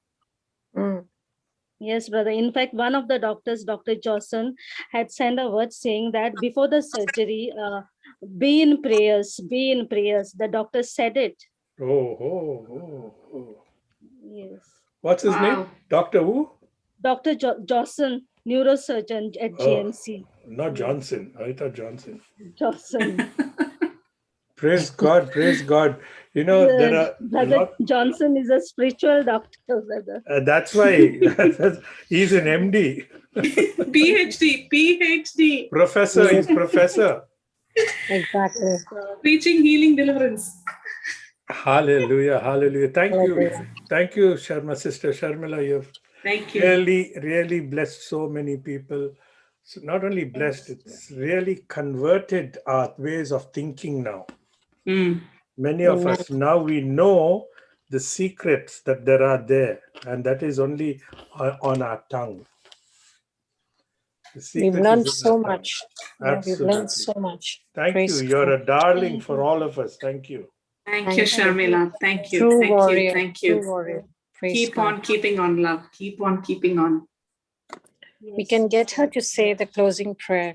Yes, brother. In fact, one of the doctors, Dr. Johnson, had sent a word saying that before the surgery, be in prayers, be in prayers. The doctor said it. Oh. Yes. What's his name? Dr. who? Dr. Johnson. neurosurgeon at GMC. Not Johnson. I thought Johnson. Johnson. Praise God. Praise God. You know, there are a Brother lot. Johnson is a spiritual doctor, brother. That's why he's an MD. PhD. Professor. He's professor. Exactly. Preaching, healing, deliverance. Hallelujah. Hallelujah. Thank you. Hallelujah. Thank you, Sister Sharmila. You've Thank you. really blessed so many people. So not only blessed, it's really converted our ways of thinking now. Many of Amen. us now, we know the secrets that there are there, and that is only on our tongue. The We've secret learned is in our so tongue. much. Yeah, we've learned so much. Thank Praise you. You're God. a darling Thank for you. all of us. Thank you. Thank you, Sharmila. Thank you. True Thank you. warrior. Thank True you. warrior. Praise Keep God. on keeping on, love. Keep on keeping on. We can get her to say the closing prayer.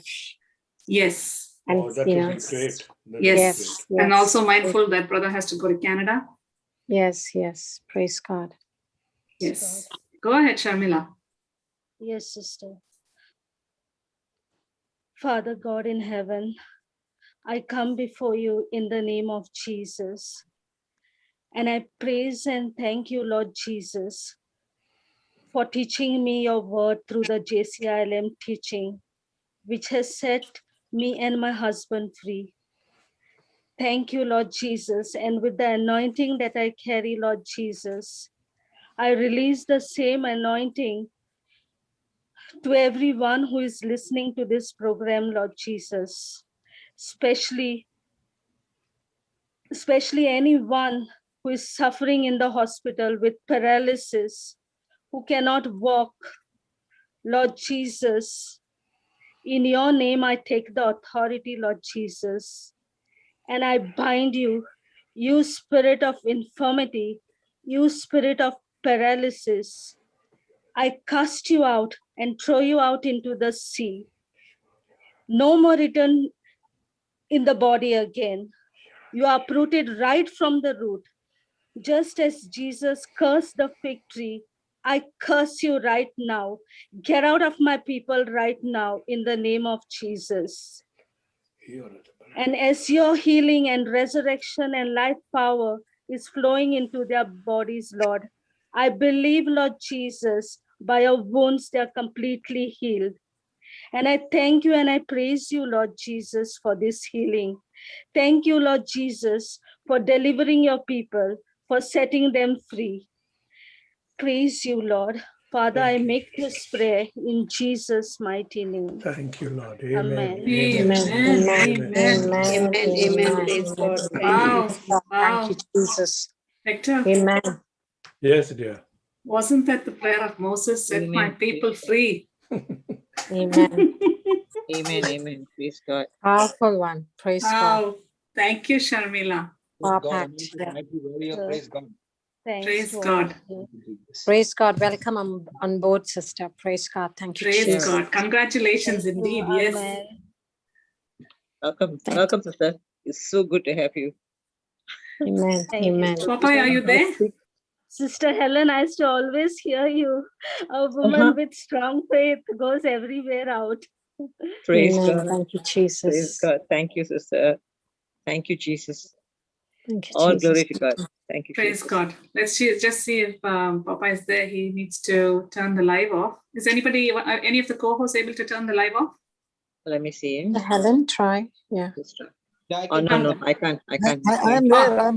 Yes. And Oh, that would be yes. great. That Yes. Yes. And yes. also mindful that brother has to go to Canada. Yes. Yes. Praise God. Yes. Go ahead, Sharmila. Yes, sister. Father God in heaven, I come before you in the name of Jesus. And I praise and thank you, Lord Jesus, for teaching me your word through the JCILM teaching, which has set me and my husband free. Thank you, Lord Jesus. And with the anointing that I carry, Lord Jesus, I release the same anointing to everyone who is listening to this program, Lord Jesus, especially anyone who is suffering in the hospital with paralysis, who cannot walk. Lord Jesus, in your name, I take the authority, Lord Jesus, and I bind you, you spirit of infirmity, you spirit of paralysis. I cast you out and throw you out into the sea. No more return in the body again. You are uprooted right from the root. Just as Jesus cursed the fig tree, I curse you right now. Get out of my people right now in the name of Jesus. And as your healing and resurrection and life power is flowing into their bodies, Lord, I believe, Lord Jesus, by your wounds, they are completely healed. And I thank you and I praise you, Lord Jesus, for this healing. Thank you, Lord Jesus, for delivering your people, for setting them free. Praise you, Lord. Father, I make this prayer in Jesus' mighty name. Thank you, Lord. Amen. Amen. Amen. Amen. Amen. Praise God. Wow. Thank you, Jesus. Hector, Amen. Yes, dear. wasn't that the prayer of Moses? Set my Amen. people free. Amen. Amen. Amen. Praise God. Powerful one. Praise God. Wow. Thank you, Sharmila. Power God, packed. anointed, Yeah. mighty warrior. Praise God. Thanks, Praise Lord. God. Praise God. Welcome on board, sister. Praise God. Thank you, Praise Jesus. God. Congratulations Thank you. indeed. Yes. Amen. Welcome. Thank- Welcome, sister. It's so good to have you. Amen. Thank you Amen. so Popeye, are you there? Sister Helen, I used to always hear you. A woman with strong faith goes everywhere out. Praise Amen. God. Thank you, Praise Jesus. God. Thank you, sister. Thank you, Jesus. Thank you, All Jesus. glory to God. Thank you, Praise Jesus. God. Let's just see if Popeye is there. He needs to turn the live off. Is anybody, any of the co-hosts able to turn the live off? Let me see. Helen, try. Yeah. Oh, no, I can't. I am there. I'm